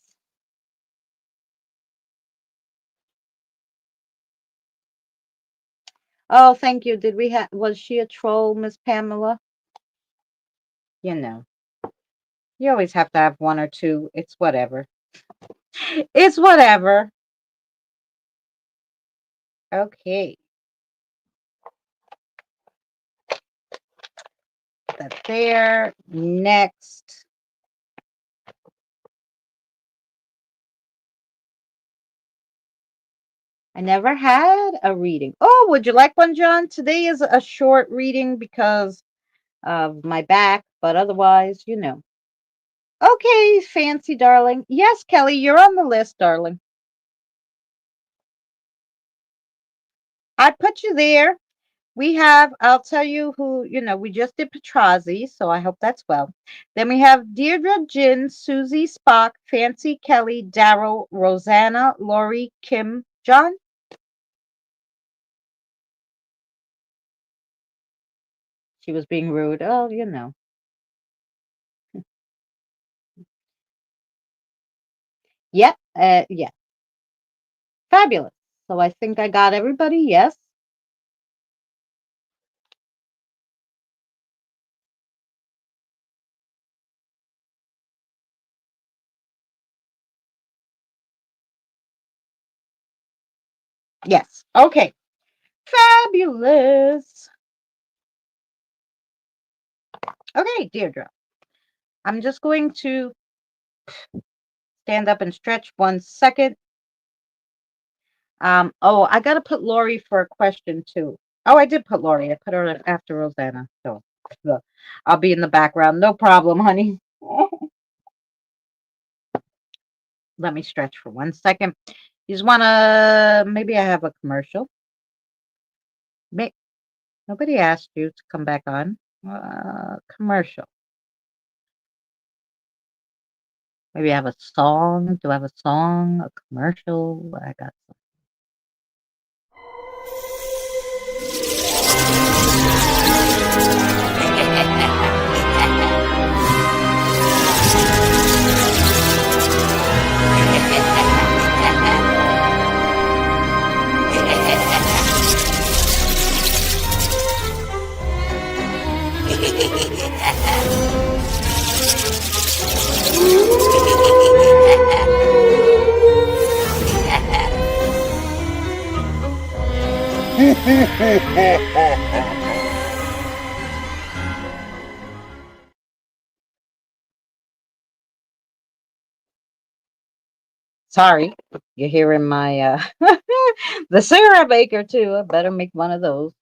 Oh, thank you. Did we have, was she a troll, Miss Pamela? You know, you always have to have one or two. It's whatever. It's whatever. Okay, that's there. Next. I never had a reading. Oh, would you like one, John? Today is a short reading because of my back, but otherwise, you know. Okay, fancy darling. Yes, Kelly, you're on the list, darling. I put you there. We have, I'll tell you who, we just did Petrazi, so I hope that's well. Then we have Deirdre, Jin, Susie, Spock, Fancy, Kelly, Daryl, Rosanna, Lori, Kim, John. She was being rude. Oh, you know. Yep. Yeah. Fabulous. So I think I got everybody. Yes. Yes. Okay. Fabulous. Okay, Deirdre. I'm just going to stand up and stretch 1 second. Oh, I gotta put Lori for a question too. Oh, I did put Lori. I put her after Rosanna. So I'll be in the background. No problem, honey. Let me stretch for 1 second. You just wanna maybe I have a commercial. May, nobody asked you to come back on. Commercial. Maybe I have a song. Do I have a song? A commercial? I got Sorry, you're hearing my the Sarah Baker too. I better make one of those.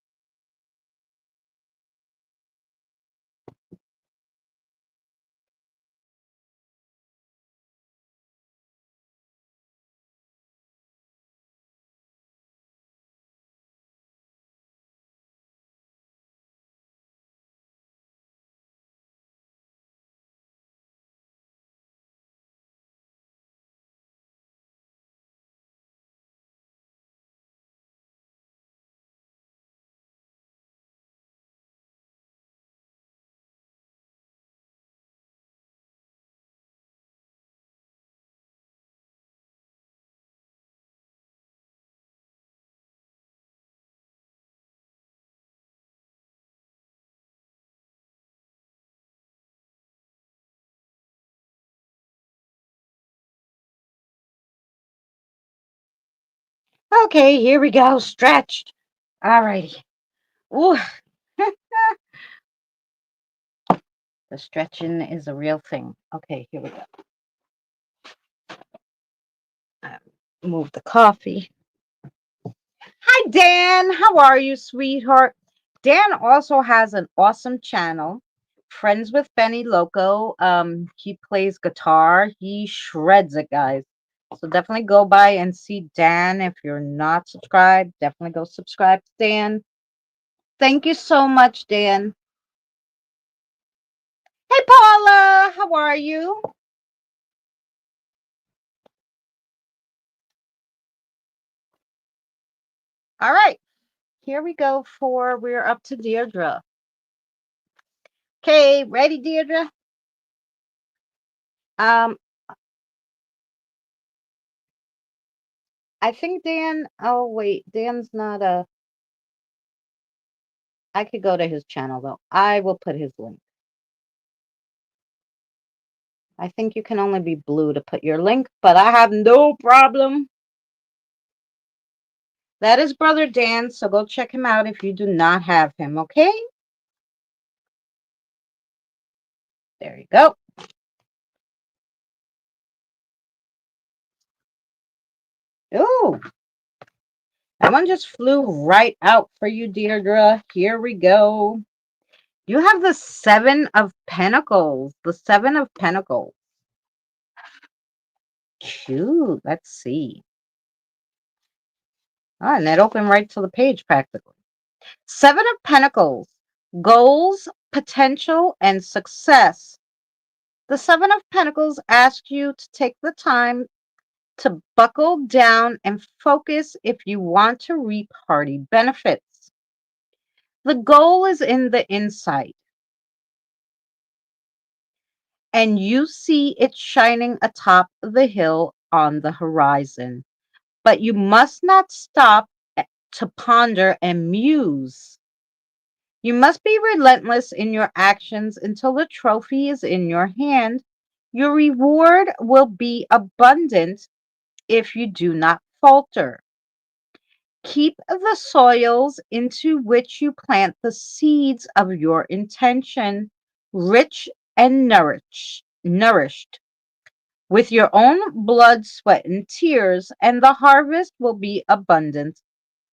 Okay, here we go. Stretched. Alrighty. Ooh, the stretching is a real thing. Okay, here we go. Um, Move the coffee. Hi, Dan. How are you, sweetheart? Dan also has an awesome channel friends with Benny Loco. He plays guitar. He shreds it, guys. So definitely go by and see Dan. If you're not subscribed, definitely go subscribe to Dan. Thank you so much, Dan. Hey, Paula, how are you? All right, here we go for we're up to Deirdre. Okay, ready, Deirdre? Um, I think Dan. Oh wait, Dan's not a. I could go to his channel though. I will put his link. I think you can only be blue to put your link, but I have no problem. That is Brother Dan, so go check him out if you do not have him, okay? There you go. Ooh, that one just flew right out for you, Deirdre. Here we go. You have the Seven of Pentacles. The Seven of Pentacles. Cute. Let's see. Ah, and that opened right to the page practically. Seven of Pentacles. Goals, potential, and success. The Seven of Pentacles asks you to take the time to buckle down and focus if you want to reap hearty benefits. The goal is in the insight, and you see it shining atop the hill on the horizon. But you must not stop to ponder and muse. You must be relentless in your actions until the trophy is in your hand. Your reward will be abundant if you do not falter. Keep the soils into which you plant the seeds of your intention rich and nourished with your own blood, sweat, and tears, and the harvest will be abundant.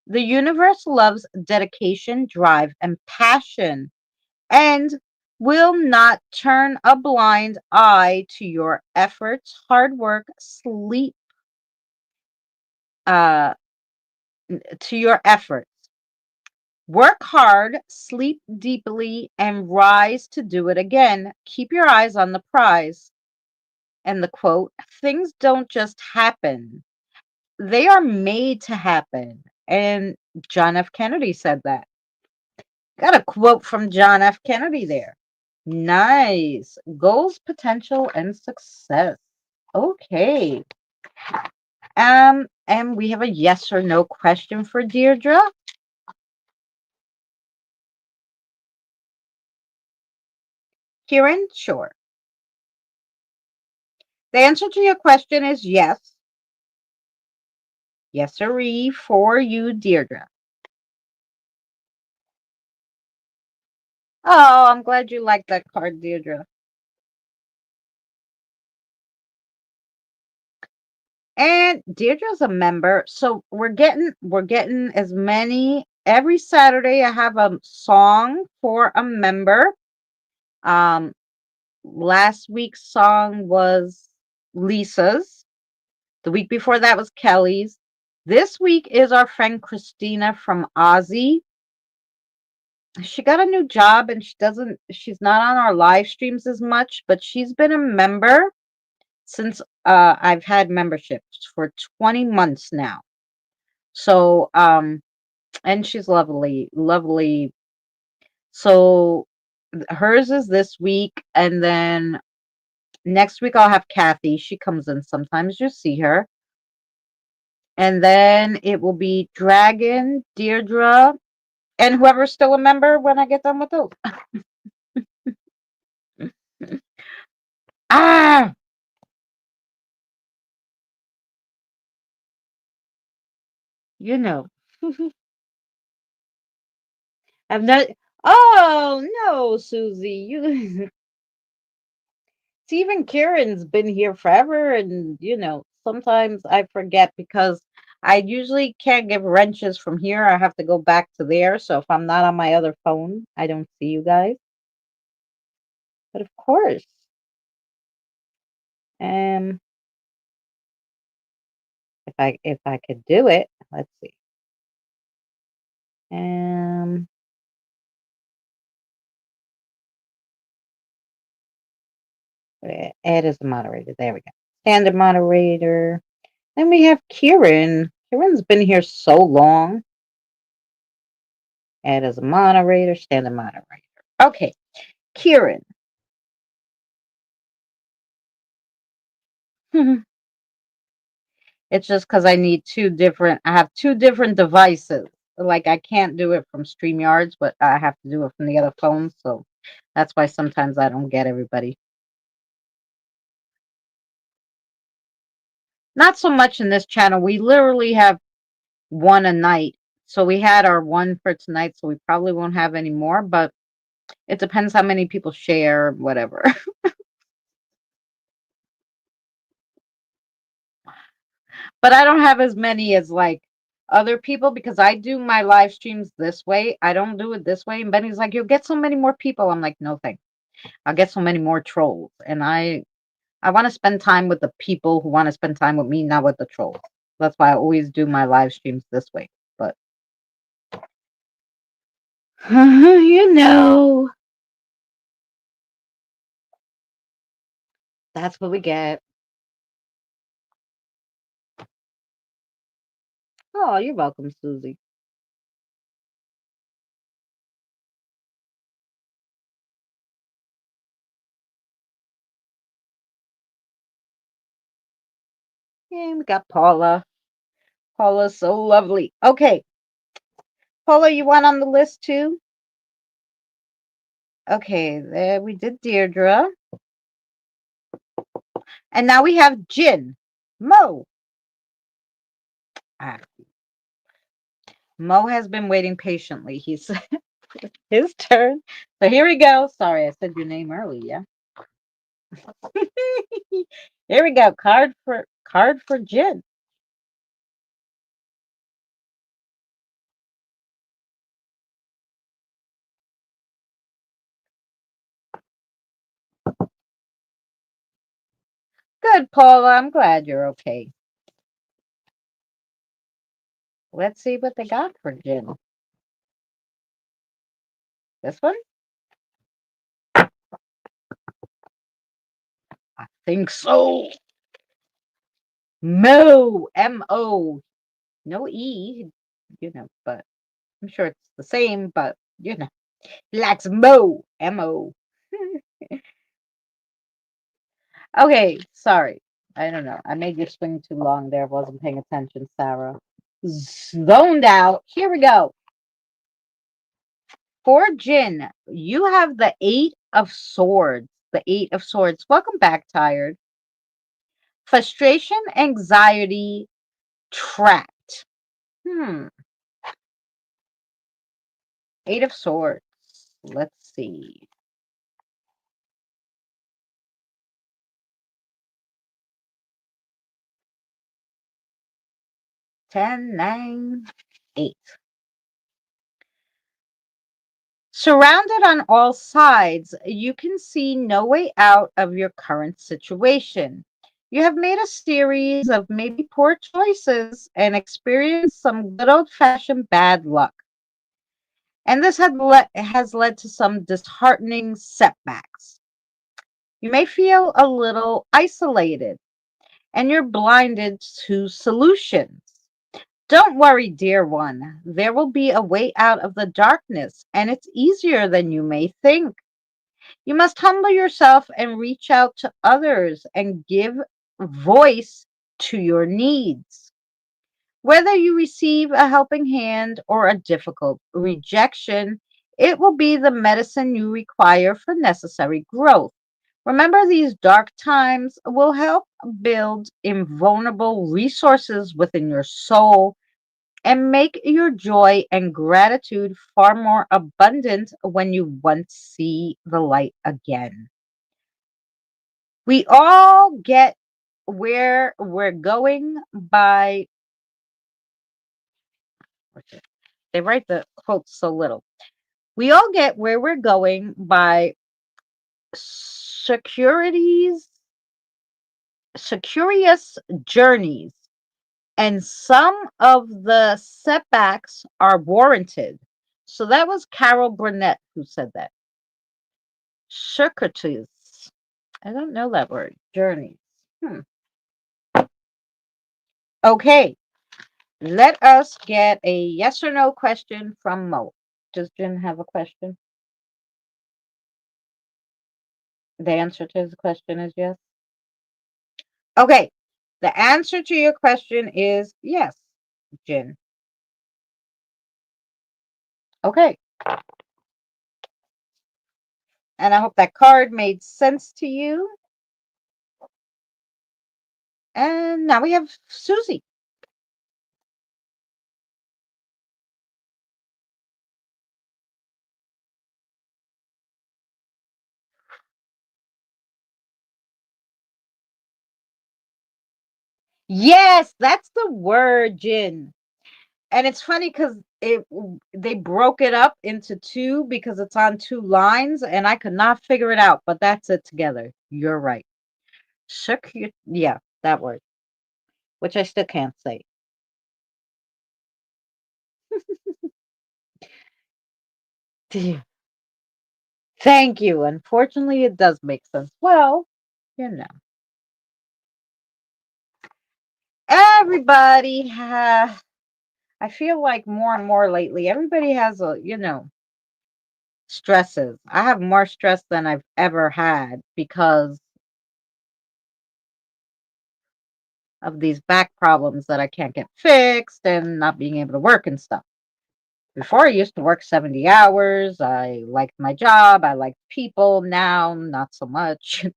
The universe loves dedication, drive, and passion, and will not turn a blind eye to your efforts, hard work, sleep, uh, to your efforts. Work hard, sleep deeply, and rise to do it again. Keep your eyes on the prize. And the quote, things don't just happen, they are made to happen. And John F. Kennedy said that. Got a quote from John F. Kennedy there. Nice. Goals, potential, and success. Okay. And we have a yes or no question for Deirdre. Kieran, sure. The answer to your question is yes. Yes, sirree, for you, Deirdre. Oh, I'm glad you like that card, Deirdre. And Deirdre's a member, so we're getting as many every Saturday. I have a song for a member. Um, Last week's song was Lisa's. The week before that was Kelly's. This week is our friend Christina from Aussie. She got a new job and she's not on our live streams as much, but she's been a member since I've had memberships for 20 months now. So and she's lovely, lovely. So hers is this week, and then next week I'll have Kathy. She comes in sometimes, you see her. And then it will be Dragon, Deirdre, and whoever's still a member when I get done with those. Ah, you know. I'm not. Oh no, Susie, you. Even Kieran's been here forever, and sometimes I forget because I usually can't give wrenches from here. I have to go back to there. So if I'm not on my other phone, I don't see you guys. But of course, um, if I could do it, let's see. Um, Add as a moderator. There we go. Standard moderator. Then we have Kieran. Kieran's been here so long. Add as a moderator. Standard moderator. Okay, Kieran. It's just because I have two different devices. Like I can't do it from StreamYards, but I have to do it from the other phone. So that's why sometimes I don't get everybody. Not so much in this channel. We literally have one a night. So we had our one for tonight, so we probably won't have any more, but it depends how many people share, whatever. But I don't have as many as like other people because I do my live streams this way. I don't do it this way. And Benny's like, you'll get so many more people. I'm like, no thanks. I'll get so many more trolls. And I want to spend time with the people who want to spend time with me, not with the trolls. That's why I always do my live streams this way. But you know, that's what we get. Oh, you're welcome, Susie. And we got Paula. Paula's so lovely. Okay, Paula, you want on the list too? Okay, there we did Deirdre. And now we have Jin. Mo. Ah, Mo has been waiting patiently. He's his turn. So here we go. Sorry, I said your name early, yeah. Here we go. Card for Jin. Good, Paula. I'm glad you're okay. Let's see what they got for Jin. This one? I think so. Mo. M-O. No E, but I'm sure it's the same, but likes Mo. M-O. Okay, sorry. I don't know. I made you swing too long there. Wasn't paying attention, Sarah. Zoned out. Here we go. For Jin, you have the Eight of Swords. The Eight of Swords. Welcome back, Tired. Frustration, anxiety, trapped. Hmm. Eight of Swords. Let's see. 10, 9, 8. Surrounded on all sides, you can see no way out of your current situation. You have made a series of maybe poor choices and experienced some good old fashioned bad luck. And this has led to some disheartening setbacks. You may feel a little isolated and you're blinded to solutions. Don't worry, dear one. There will be a way out of the darkness, and it's easier than you may think. You must humble yourself and reach out to others and give voice to your needs. Whether you receive a helping hand or a difficult rejection, it will be the medicine you require for necessary growth. Remember, these dark times will help build invulnerable resources within your soul and make your joy and gratitude far more abundant when you once see the light again. We all get where we're going by, they write the quotes so little. We all get where we're going by securities, Securious journeys, and some of the setbacks are warranted. So that was Carol Burnett who said that. Circuitous. I don't know that word. Journeys. Hmm. Okay, let us get a yes or no question from Mo. Does Jen have a question? The answer to his question is yes. Okay, the answer to your question is yes, Jen. Okay, and I hope that card made sense to you. And now we have Susie. Yes, that's the word, Jen. And it's funny because they broke it up into two because it's on two lines, and I could not figure it out. But that's it together. You're right. Shook your yeah, that word, which I still can't say. Thank you. Unfortunately, it does make sense. Well, you know, everybody. I feel like more and more lately, everybody has stresses. I have more stress than I've ever had because of these back problems that I can't get fixed and not being able to work and stuff. Before I used to work 70 hours. I liked my job. I liked people. Now, not so much.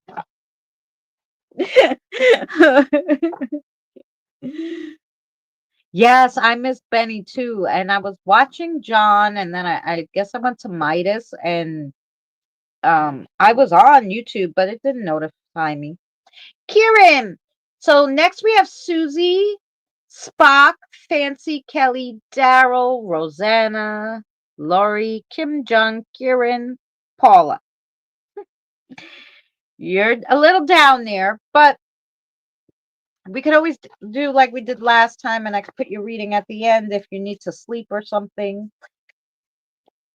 Yes, I miss Benny too. And I was watching John, and then I guess I went to Midas, and I was on YouTube, but it didn't notify me. Kieran. So next we have Susie, Spock, Fancy, Kelly, Daryl, Rosanna, Lori, Kim Jong, Kieran, Paula. You're a little down there, but we could always do like we did last time, and I could put your reading at the end if you need to sleep or something.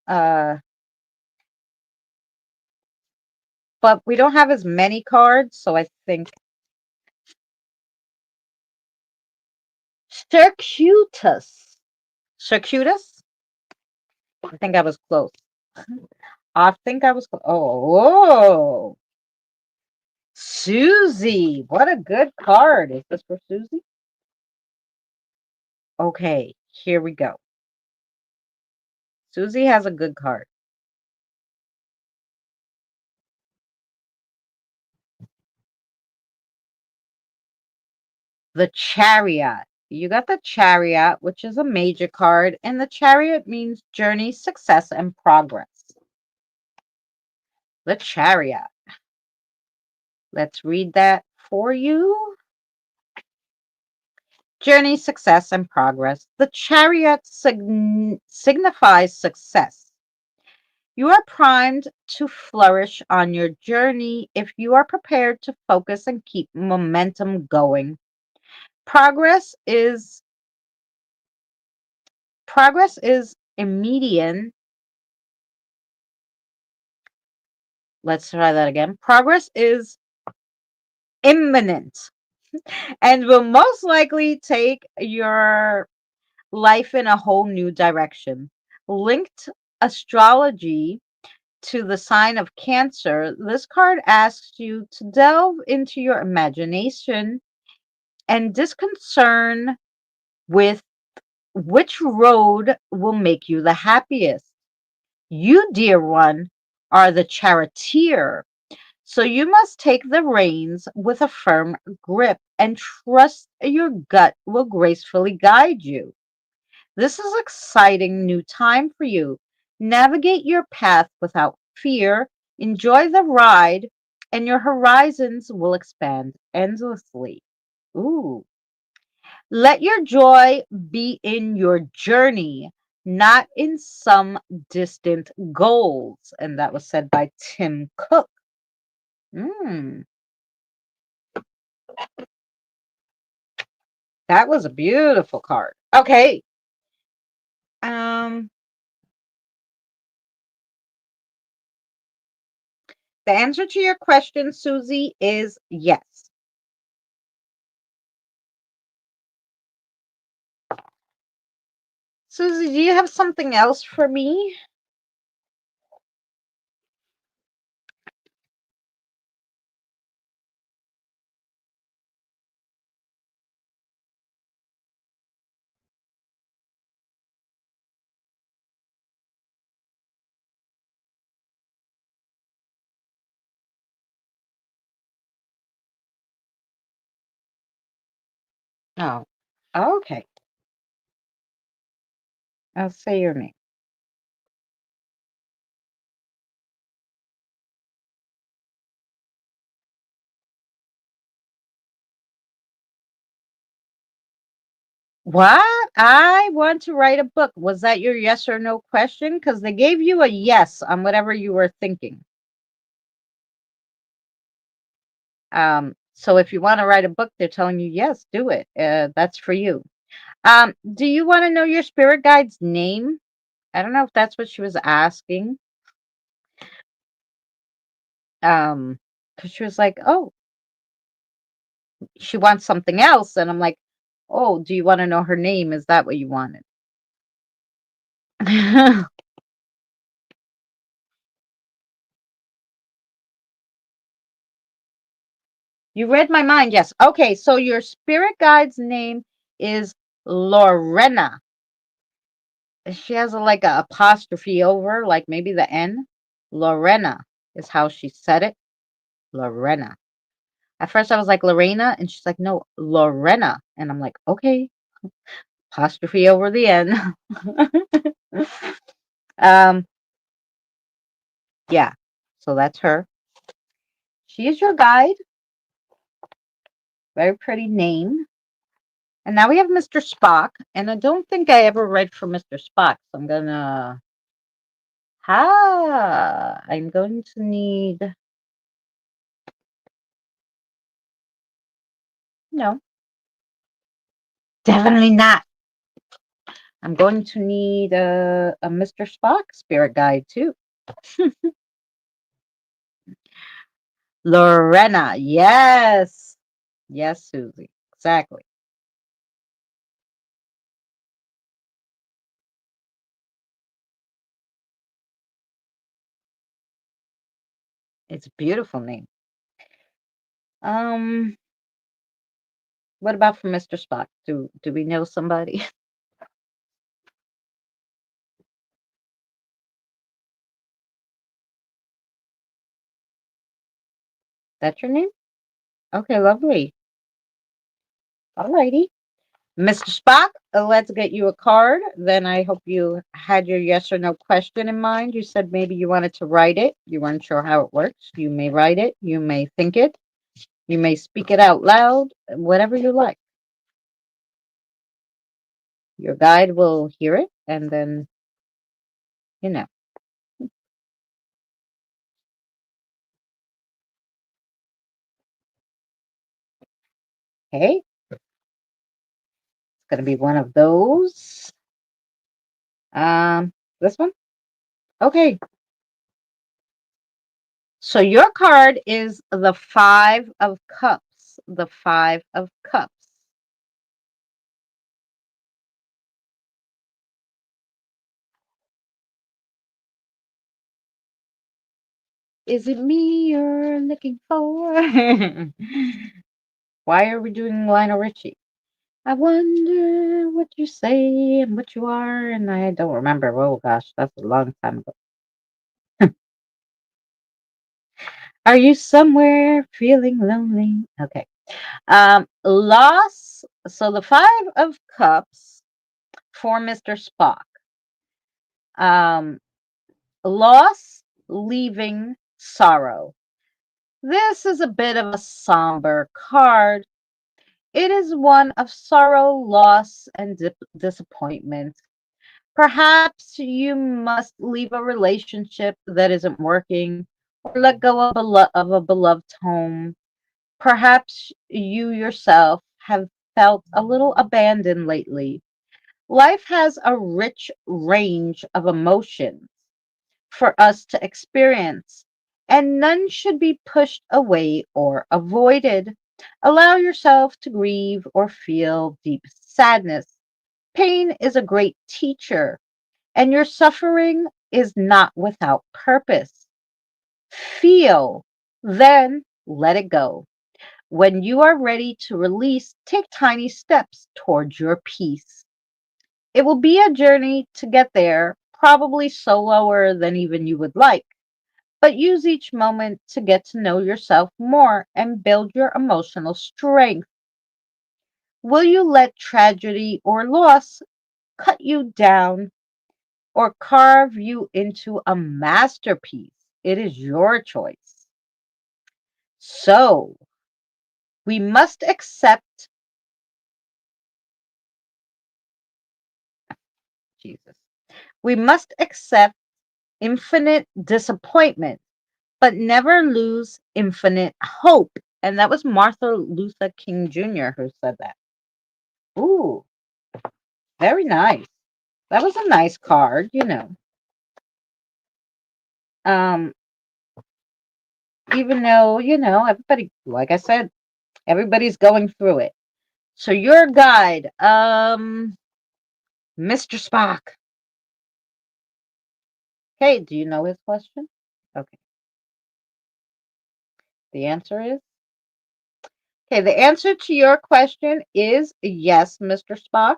Uh, but we don't have as many cards, so I think Circuitous. Circuitous? I think I was close. I think I was. Oh, Susie. What a good card. Is this for Susie? Okay, here we go. Susie has a good card. The Chariot. You got the Chariot, which is a major card, and the Chariot means journey, success, and progress. The Chariot. Let's read that for you. Journey, success, and progress. The Chariot signifies success. You are primed to flourish on your journey if you are prepared to focus and keep momentum going. Progress is immediate. Let's try that again. Progress is imminent and will most likely take your life in a whole new direction. Linked astrology to the sign of Cancer, this card asks you to delve into your imagination and disconcern with which road will make you the happiest. You, dear one, are the charioteer, so you must take the reins with a firm grip and trust your gut will gracefully guide you. This is exciting new time for you. Navigate your path without fear, enjoy the ride, and your horizons will expand endlessly. Ooh. Let your joy be in your journey, not in some distant goals. And that was said by Tim Cook. Mm, that was a beautiful card. Okay. Um, the answer to your question, Susie, is yes. Susie, do you have something else for me? Oh, okay. I'll say your name. What? I want to write a book. Was that your yes or no question? Because they gave you a yes on whatever you were thinking. So if you want to write a book, they're telling you yes, do it. That's for you. Do you want to know your spirit guide's name? I don't know if that's what she was asking. Because she was like, "Oh, she wants something else," and I'm like, "Oh, do you want to know her name? Is that what you wanted?" You read my mind. Yes. Okay. So your spirit guide's name is Lorena. She has a, like a apostrophe over, like maybe the N. Lorena is how she said it. Lorena. At first, I was like Lorena, and she's like, no, Lorena, and I'm like, okay, apostrophe over the N. um, yeah. So that's her. She is your guide. Very pretty name. And now we have Mr. Spock, and I don't think I ever read for Mr. Spock, so I'm gonna. I'm going to need. No, definitely not. I'm going to need a Mr. Spock spirit guide too. Lorena, yes. Yes, Susie. Exactly. It's a beautiful name. Um, what about for Mr. Spock? Do we know somebody? That's your name? Okay, lovely. Alrighty. Mr. Spock, let's get you a card. Then I hope you had your yes or no question in mind. You said maybe you wanted to write it. You weren't sure how it works. You may write it. You may think it. You may speak it out loud. Whatever you like. Your guide will hear it and then, you know, hey, it's going to be one of those. This one? Okay. So your card is the Five of Cups. The Five of Cups. Is it me you're looking for? Why are we doing Lionel Richie? I wonder what you say and what you are, and I don't remember. Oh gosh, that's a long time ago. Are you somewhere feeling lonely? Okay. Loss. So the Five of Cups for Mr. Spock. Um, loss, leaving, sorrow. This is a bit of a somber card. It is one of sorrow, loss, and disappointment. Perhaps you must leave a relationship that isn't working, or let go of a beloved home. Perhaps you yourself have felt a little abandoned lately. Life has a rich range of emotions for us to experience, and none should be pushed away or avoided. Allow yourself to grieve or feel deep sadness. Pain is a great teacher, and your suffering is not without purpose. Feel, then let it go. When you are ready to release, take tiny steps towards your peace. It will be a journey to get there, probably slower than even you would like, but use each moment to get to know yourself more and build your emotional strength. Will you let tragedy or loss cut you down or carve you into a masterpiece? It is your choice. So, we must accept Jesus. We must accept infinite disappointment, but never lose infinite hope. And that was Martha Luther King Jr. who said that. Ooh, very nice. That was a nice card. Um, even though, everybody, like I said, everybody's going through it. So your guide, Mr. Spock. Okay, do you know his question? Okay. The answer is okay. The answer to your question is yes, Mr. Spock.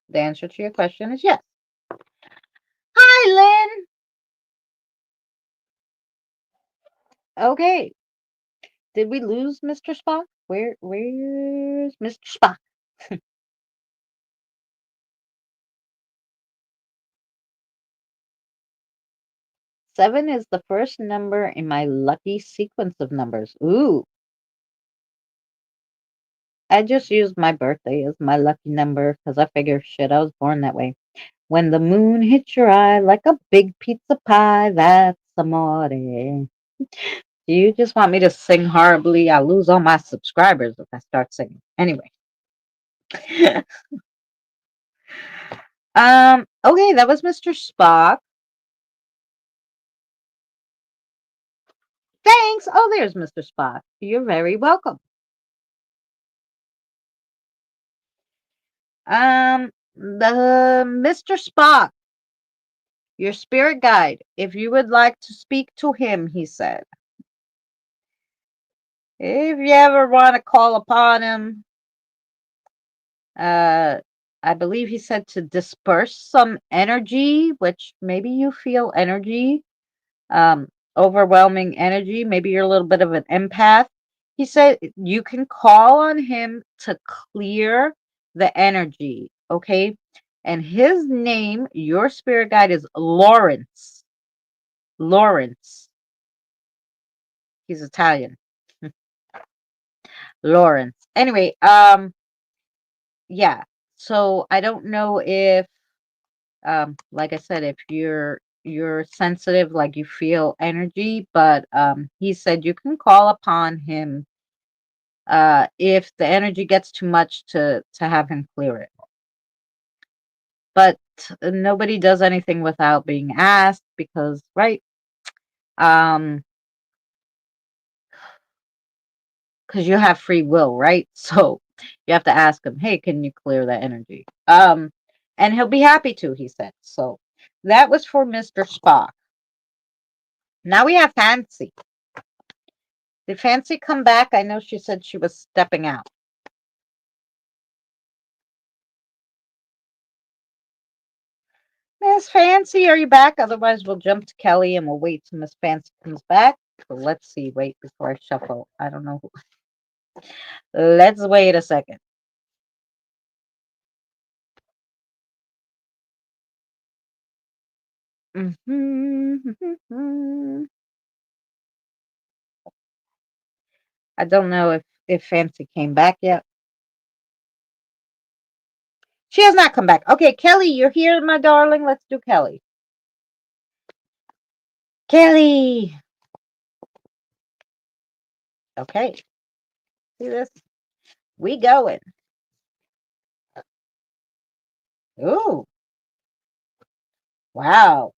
The answer to your question is yes. Hi, Lynn. Okay. Did we lose Mr. Spock? Where's Mr. Spock? 7 is the first number in my lucky sequence of numbers. Ooh, I just used my birthday as my lucky number because I figure shit, I was born that way. When the moon hits your eye like a big pizza pie, that's amore. Do you just want me to sing horribly? I'll lose all my subscribers if I start singing. Anyway. Okay, that was Mr. Spock. Thanks. Oh, there's Mr. Spock. You're very welcome. The Mr. Spock, your spirit guide. If you would like to speak to him, he said. If you ever want to call upon him, uh, I believe he said to disperse some energy, which maybe you feel energy, um, overwhelming energy. Maybe you're a little bit of an empath. He said you can call on him to clear the energy, okay? And his name, your spirit guide, is Lawrence. Lawrence. He's Italian. Lawrence. Anyway, yeah. So I don't know if like I said, if you're sensitive, like you feel energy, but he said you can call upon him if the energy gets too much to have him clear it. But nobody does anything without being asked because, right? Um, because you have free will, right? So you have to ask him, hey, can you clear that energy? And he'll be happy to, he said. So that was for Mr. Spock. Now we have Fancy. Did Fancy come back? I know she said she was stepping out. Miss Fancy, are you back? Otherwise, we'll jump to Kelly and we'll wait till Miss Fancy comes back. So let's see. Wait before I shuffle. I don't know. Let's wait a second. I don't know if Fancy came back yet. She has not come back. Okay, Kelly, you're here, my darling. Let's do Kelly. Kelly. Okay. See this? We going. Ooh. Wow.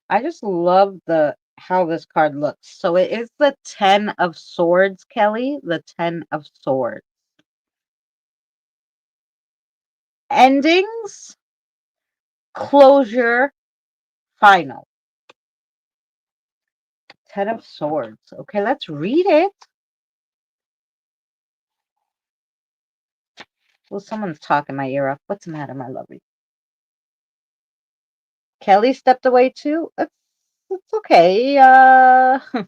I just love the how this card looks. So it is the 10 of swords, Kelly. The 10 of swords. Endings, closure, final. 10 of swords. Okay, let's read it. Well, someone's talking my ear off. What's the matter, my lovely? Kelly stepped away too. It's okay. The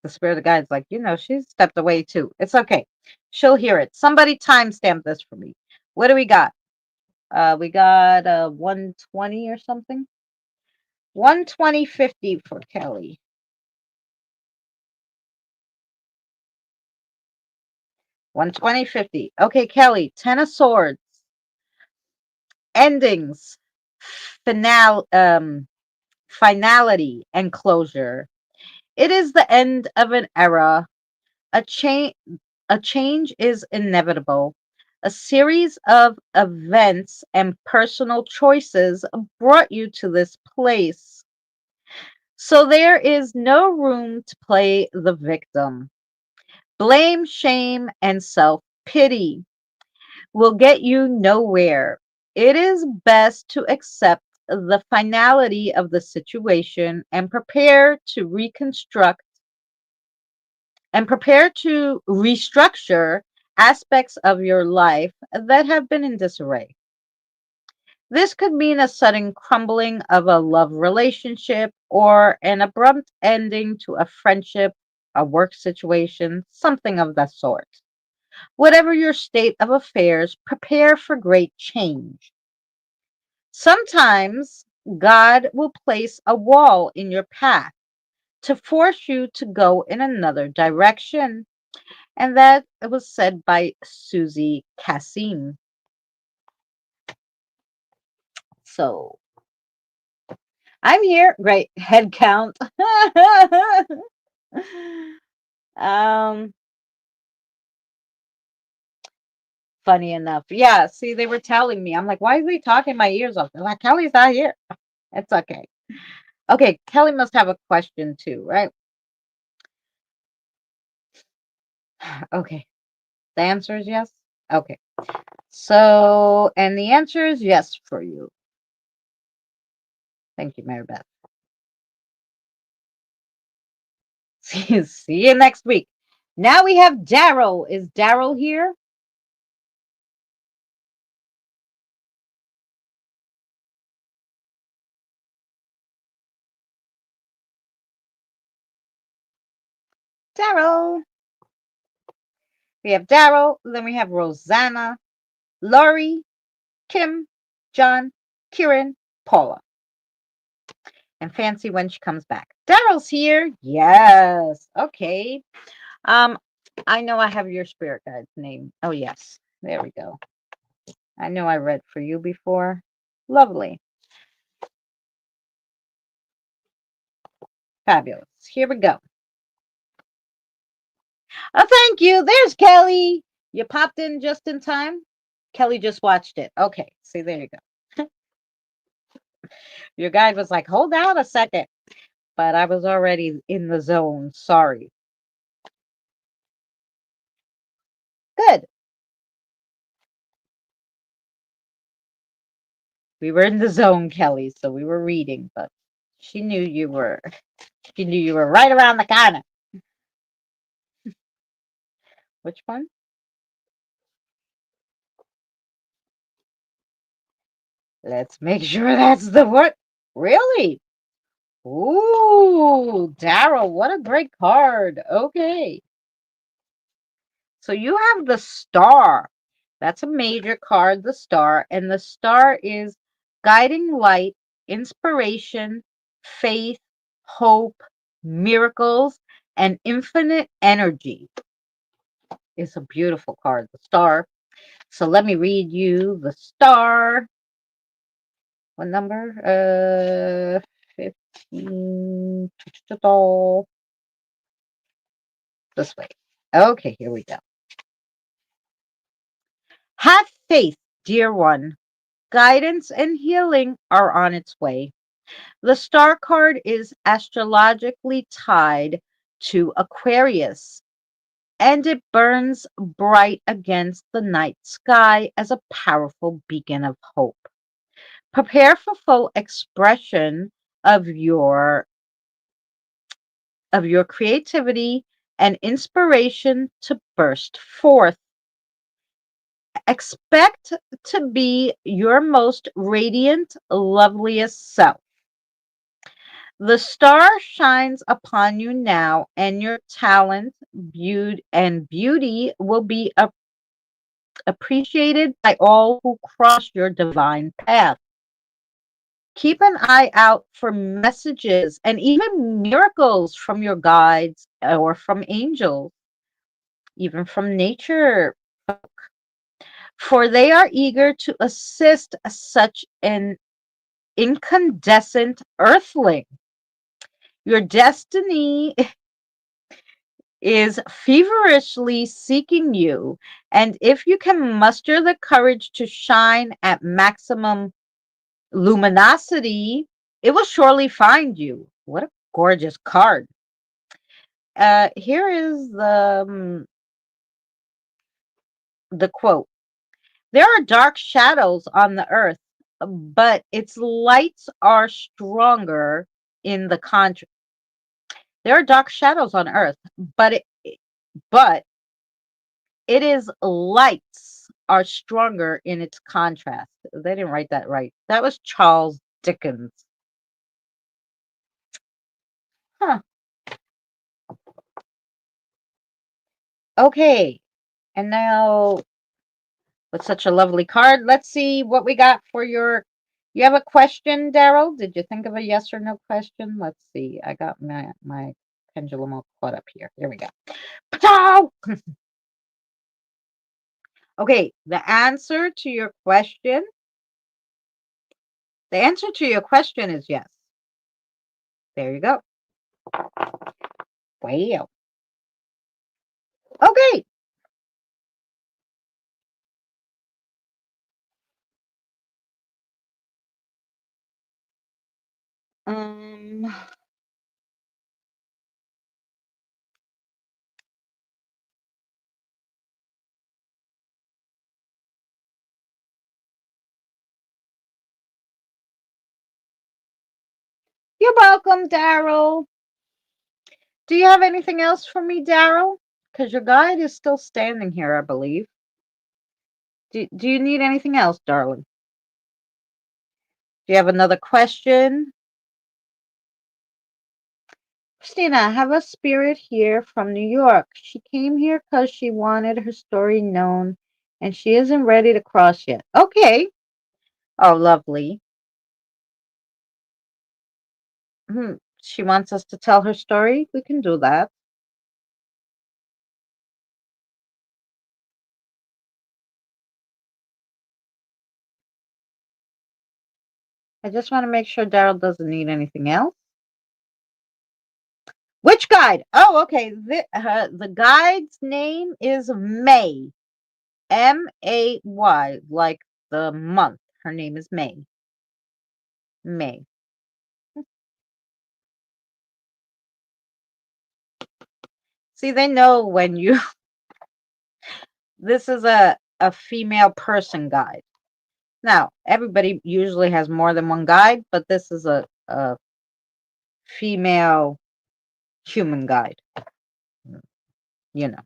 spirit of guide's like, she stepped away too. It's okay. She'll hear it. Somebody timestamp this for me. What do we got? We got 120 or something. 120.50 for Kelly. 120.50. Okay, Kelly. 10 of swords. Endings. Finality and closure. It is the end of an era. A change a change is inevitable. A series of events and personal choices brought you to this place. So there is no room to play the victim. Blame, shame, and self pity will get you nowhere. It is best to accept the finality of the situation and prepare to restructure aspects of your life that have been in disarray. This could mean a sudden crumbling of a love relationship or an abrupt ending to a friendship, a work situation, something of that sort. Whatever your state of affairs, prepare for great change. Sometimes God will place a wall in your path to force you to go in another direction. And that was said by Susie Cassim. So I'm here. Great head count. um, Funny enough. Yeah, see, they were telling me. I'm like, why is he talking my ears off? They're like, Kelly's not here. It's okay. Okay, Kelly must have a question too, right? Okay. The answer is yes. Okay. So, and the answer is yes for you. Thank you, Mary Beth. See you next week. Now we have Daryl. Is Daryl here? Daryl. We have Daryl. Then we have Rosanna, Laurie, Kim, John, Kieran, Paula, and Fancy when she comes back. Daryl's here. Yes. Okay. Um, I know I have your spirit guide's name. Oh yes. There we go. I know I read for you before. Lovely. Fabulous. Here we go. Oh, thank you. There's Kelly. You popped in just in time. Kelly just watched it. Okay. See, there you go. Your guide was like, hold on a second. But I was already in the zone. Sorry. Good. We were in the zone, Kelly, so we were reading, but she knew you were she knew you were right around the corner. Which one? Let's make sure that's the one. Really? Ooh, Daryl, what a great card. Okay. So you have the star. That's a major card, the star. And the star is guiding light, inspiration, faith, hope, miracles, and infinite energy. It's a beautiful card, the star. So let me read you the star. What number? Mm, This way. Okay, here we go. Have faith, dear one. Guidance and healing are on its way. The star card is astrologically tied to Aquarius, and it burns bright against the night sky as a powerful beacon of hope. Prepare for full expression of your creativity and inspiration to burst forth. Expect to be your most radiant, loveliest self. The star shines upon you now, and your talent, beauty will be appreciated by all who cross your divine path. Keep an eye out for messages and even miracles from your guides or from angels, even from nature, for they are eager to assist such an incandescent earthling. Your destiny is feverishly seeking you, and if you can muster the courage to shine at maximum luminosity, it will surely find you. What a gorgeous card. Here is the quote. There are dark shadows on the earth, but its lights are stronger in the contrast. There are dark shadows on earth, but it is lights are stronger in its contrast. They didn't write that right. That was Charles Dickens. Huh. Okay. And now, with such a lovely card, let's see what we got for your. You have a question, Daryl? Did you think of a yes or no question? Let's see. I got my pendulum all caught up here. Here we go. Pow! Okay, the answer to your question is yes. There you go. Wow. Okay. Um, you're welcome, Daryl. Do you have anything else for me, Daryl? Because your guide is still standing here, I believe. Do you need anything else, darling? Do you have another question? Christina, I have a spirit here from New York. She came here because she wanted her story known and she isn't ready to cross yet. Okay. Oh, lovely. She wants us to tell her story. We can do that. I just want to make sure Daryl doesn't need anything else. Which guide? Oh, okay. The guide's name is May. May, like the month. Her name is May. May. See, they know when you. This is a female person guide. Now, everybody usually has more than one guide, but this is a female human guide. You know.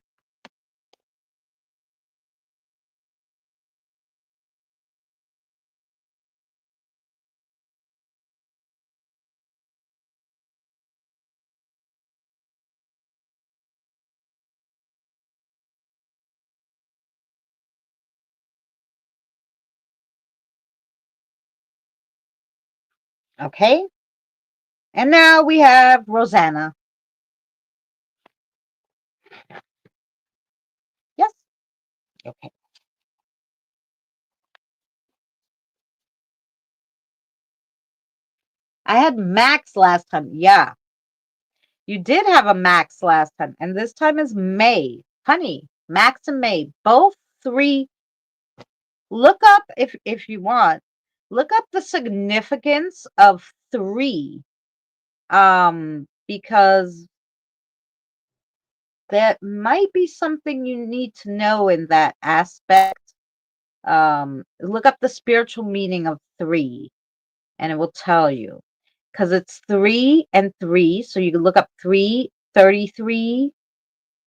Okay. And now we have Rosanna. Yes. Okay. I had Max last time. Yeah, you did have a Max last time, and this time is May. Honey, Max and May, both three. Look up if you want. Look up the significance of three. Because that might be something you need to know in that aspect. Look up the spiritual meaning of three, and it will tell you. Because it's three and three, so you can look up 333.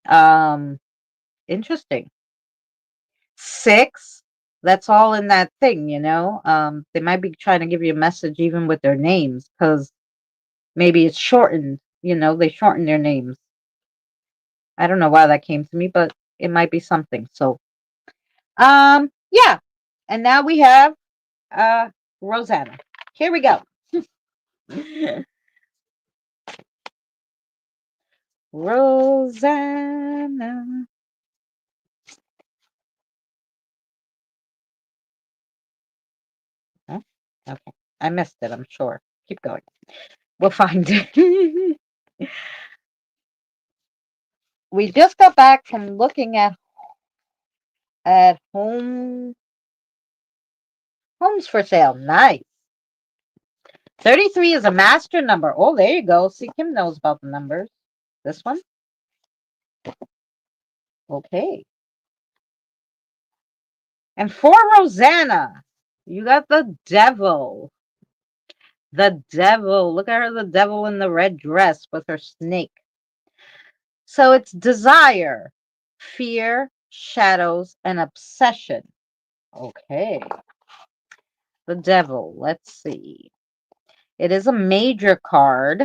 Um, Interesting. Six. That's all in that thing, you know. They might be trying to give you a message even with their names, because maybe it's shortened. You know, they shorten their names. I don't know why that came to me, but it might be something. So, yeah. And now we have uh Rosanna. Here we go. Rosanna. Huh? Okay. I missed it, I'm sure. Keep going. We'll find it. We just got back from looking at homes for sale. Nice. 33 is a master number. Oh, there you go. See, Kim knows about the numbers. This one? Okay. And for Rosanna, you got the devil. The devil. Look at her, the devil in the red dress with her snake. So it's desire, fear, shadows, and obsession. Okay. The devil. Let's see. It is a major card.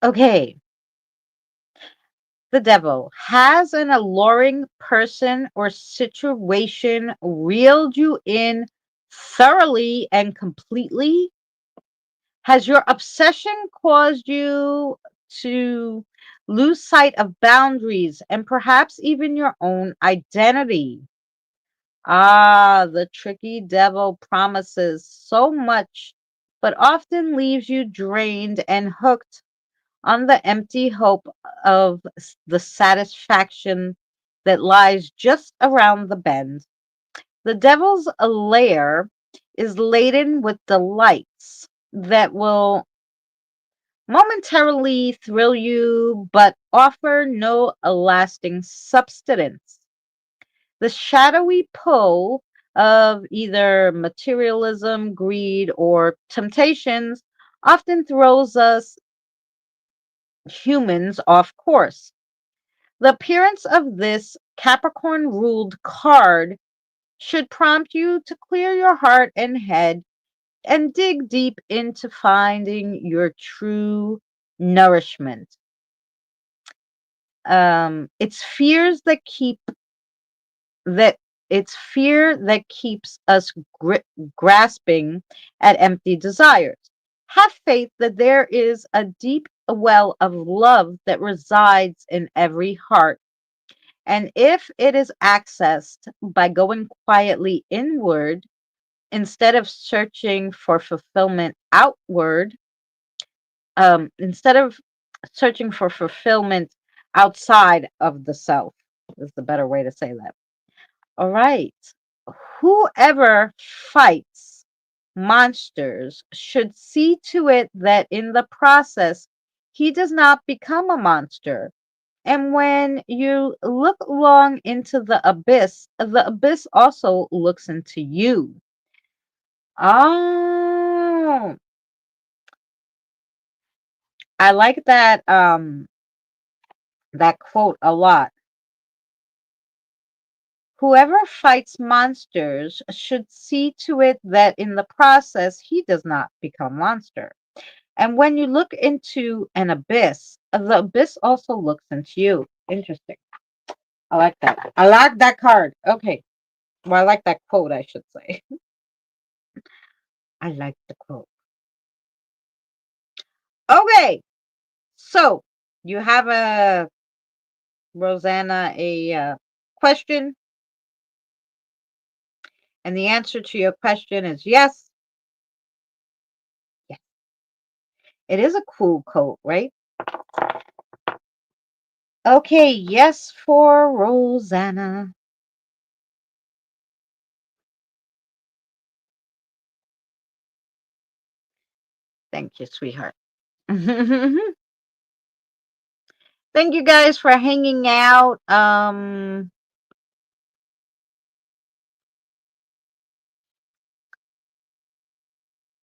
Okay. The devil. Has an alluring person or situation reeled you in thoroughly and completely? Has your obsession caused you to lose sight of boundaries and perhaps even your own identity? Ah, the tricky devil promises so much, but often leaves you drained and hooked on the empty hope of the satisfaction that lies just around the bend. The devil's lair is laden with delights that will momentarily thrill you but offer no lasting substance. The shadowy pull of either materialism, greed, or temptations often throws us humans off course. The appearance of this Capricorn ruled card should prompt you to clear your heart and head and dig deep into finding your true nourishment. It's fears that keep that it's fear that keeps us grasping at empty desires. Have faith that there is a deep well of love that resides in every heart. And if it is accessed by going quietly inward instead of searching for fulfillment outward, instead of searching for fulfillment outside of the self, is the better way to say that. All right. Whoever fights monsters should see to it that in the process he does not become a monster. And when you look long into the abyss also looks into you. Oh, I like that quote a lot. Whoever fights monsters should see to it that in the process he does not become monster. And when you look into an abyss, the abyss also looks into you. Interesting. I like that. I like that card. Okay. Well, I like that quote, I should say. I like the quote. Okay. So you have a Rosanna a question. And the answer to your question is yes. Yes. It is a cool coat, right? Okay, yes for Rosanna. Thank you, sweetheart. Thank you guys for hanging out.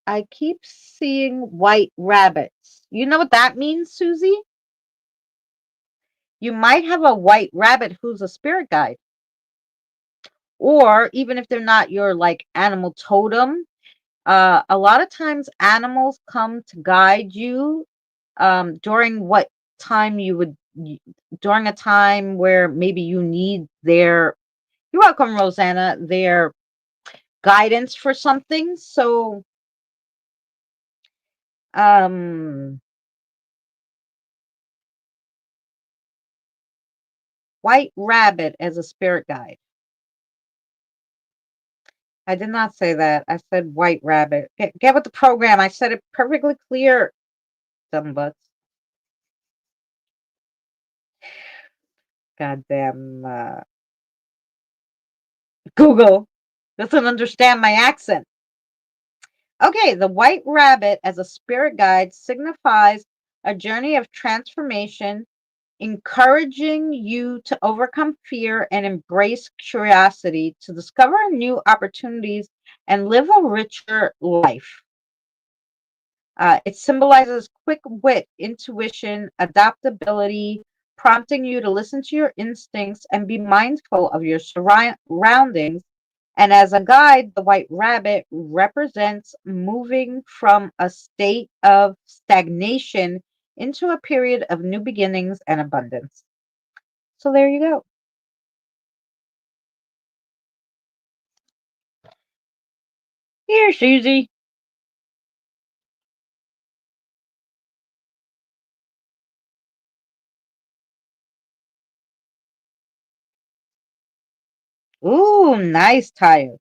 I keep seeing white rabbits. You know what that means, Susie? You might have a white rabbit who's a spirit guide. Or even if they're not your like animal totem, a lot of times animals come to guide you during what time you would during a time where maybe you need their you're welcome, Rosanna, their guidance for something. So um white rabbit as a spirit guide. I did not say that. I said white rabbit. Get with the program. I said it perfectly clear, dumb butts. Goddamn Google doesn't understand my accent. Okay, the white rabbit as a spirit guide signifies a journey of transformation, encouraging you to overcome fear and embrace curiosity to discover new opportunities and live a richer life. It symbolizes quick wit, intuition, adaptability, prompting you to listen to your instincts and be mindful of your surroundings. And as a guide, the white rabbit represents moving from a state of stagnation into a period of new beginnings and abundance. So there you go. Here, Susie. Ooh, nice tire.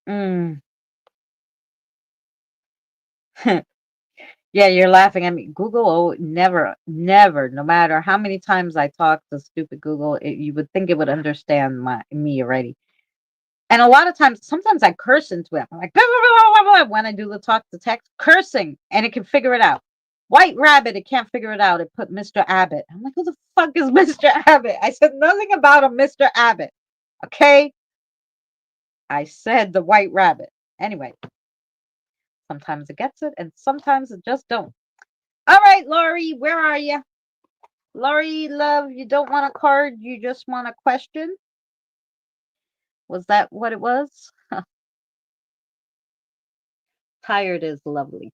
Mm. Yeah, you're laughing at me. Google, oh, never, never, no matter how many times I talk to stupid Google, you would think it would understand me already. And a lot of times, sometimes I curse into it. I'm like, "Blah, blah, blah, blah, blah," when I do the talk to text, cursing, and it can figure it out. White Rabbit, it can't figure it out. It put Mr. Abbott. I'm like, who the fuck is Mr. Abbott? I said nothing about a Mr. Abbott. Okay? I said the White Rabbit. Anyway, sometimes it gets it, and sometimes it just don't. All right, Lori, where are you? Lori, love, you don't want a card, you just want a question? Was that what it was? Tired is lovely.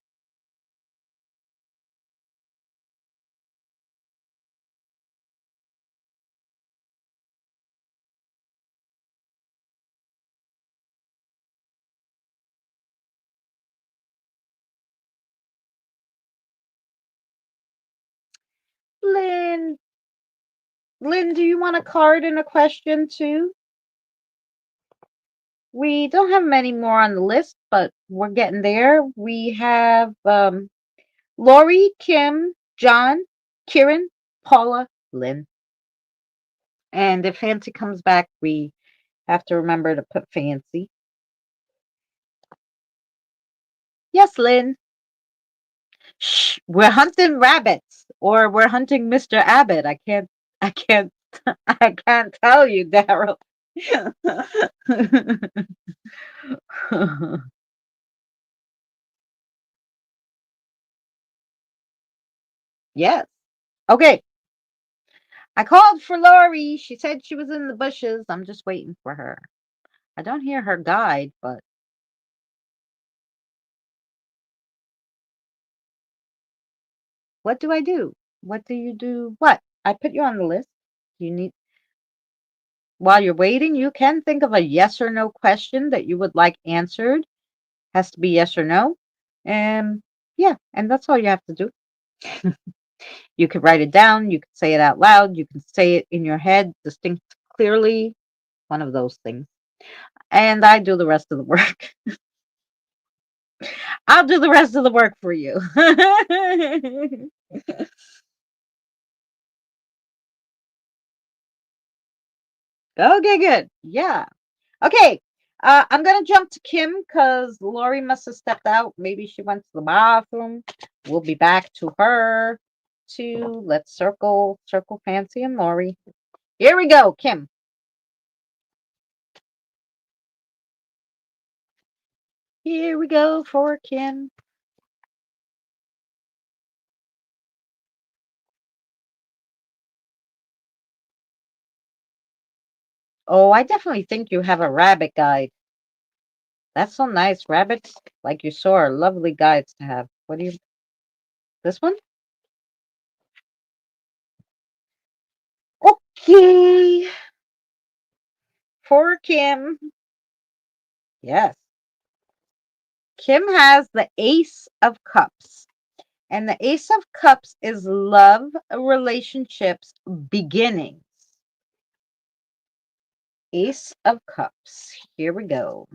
Lynn, Lynn, do you want a card and a question too? We don't have many more on the list, but we're getting there. We have Lori, Kim, John, Kieran, Paula, Lynn. And if Fancy comes back, we have to remember to put Fancy. Yes, Lynn. Shh, we're hunting rabbits or we're hunting Mr. Abbott. I can't I can't tell you, Daryl. Yes. Okay. I called for Lori. She said she was in the bushes. I'm just waiting for her. I don't hear her guide, but what do I do? What do you do? What? I put you on the list. You need while you're waiting, you can think of a yes or no question that you would like answered. Has to be yes or no. And yeah, and that's all you have to do. You could write it down, you could say it out loud, you can say it in your head, distinct Clearly, one of those things. And I do the rest of the work. I'll do the rest of the work for you. Okay, good. Yeah. Okay. I'm gonna jump to Kim because Lori must have stepped out. Maybe she went to the bathroom. We'll be back to her. To let's circle Fancy and Lori. Here we go, Kim. Here we go for Kim. Oh, I definitely think you have a rabbit guide. That's so nice. Rabbits, like you saw, are lovely guides to have. What do you? This one? Okay, for Kim. Yes. Kim has the Ace of Cups. And the Ace of Cups is love, relationships, beginnings. Ace of Cups. Here we go.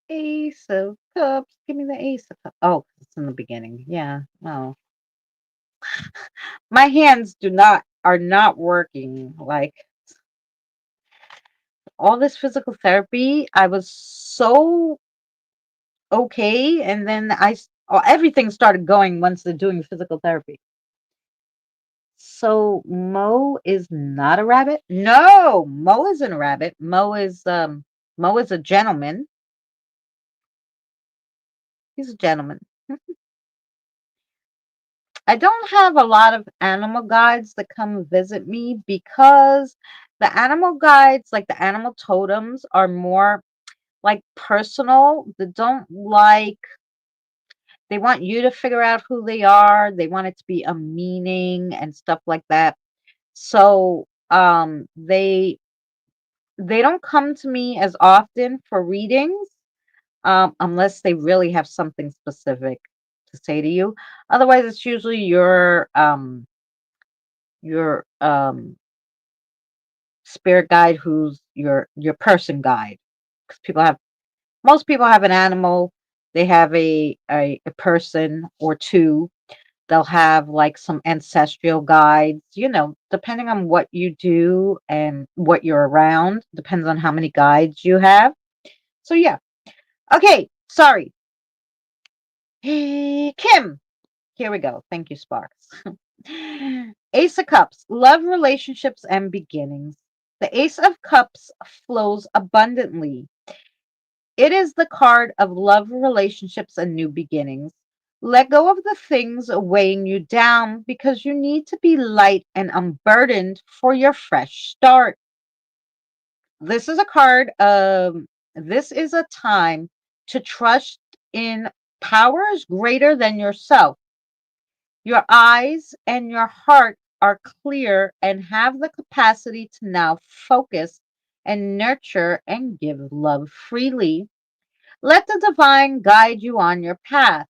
Ace of Cups. Give me the Ace of Cups. Oh, it's in the beginning. Yeah. Oh, my hands are not working. Like all this physical therapy, I was so okay, and then everything started going once they're doing physical therapy. So Mo is not a rabbit? No, Mo isn't a rabbit. Mo is a gentleman. He's a gentleman. I don't have a lot of animal guides that come visit me because the animal guides, like the animal totems, are more like personal. They want you to figure out who they are. They want it to be a meaning and stuff like that. So they don't come to me as often for readings, unless they really have something specific to say to you. Otherwise, it's usually your spirit guide, who's your person guide. Because most people have an animal, they have a person or two. They'll have like some ancestral guides, depending on what you do and what you're around, depends on how many guides you have. So yeah. Okay, sorry. Hey, Kim. Here we go. Thank you, Sparks. Ace of Cups, love, relationships, and beginnings. The Ace of Cups flows abundantly. It is the card of love, relationships, and new beginnings. Let go of the things weighing you down because you need to be light and unburdened for your fresh start. This is a card of this is a time to trust in powers greater than yourself. Your eyes and your heart are clear and have the capacity to now focus and nurture and give love freely. Let the divine guide you on your path.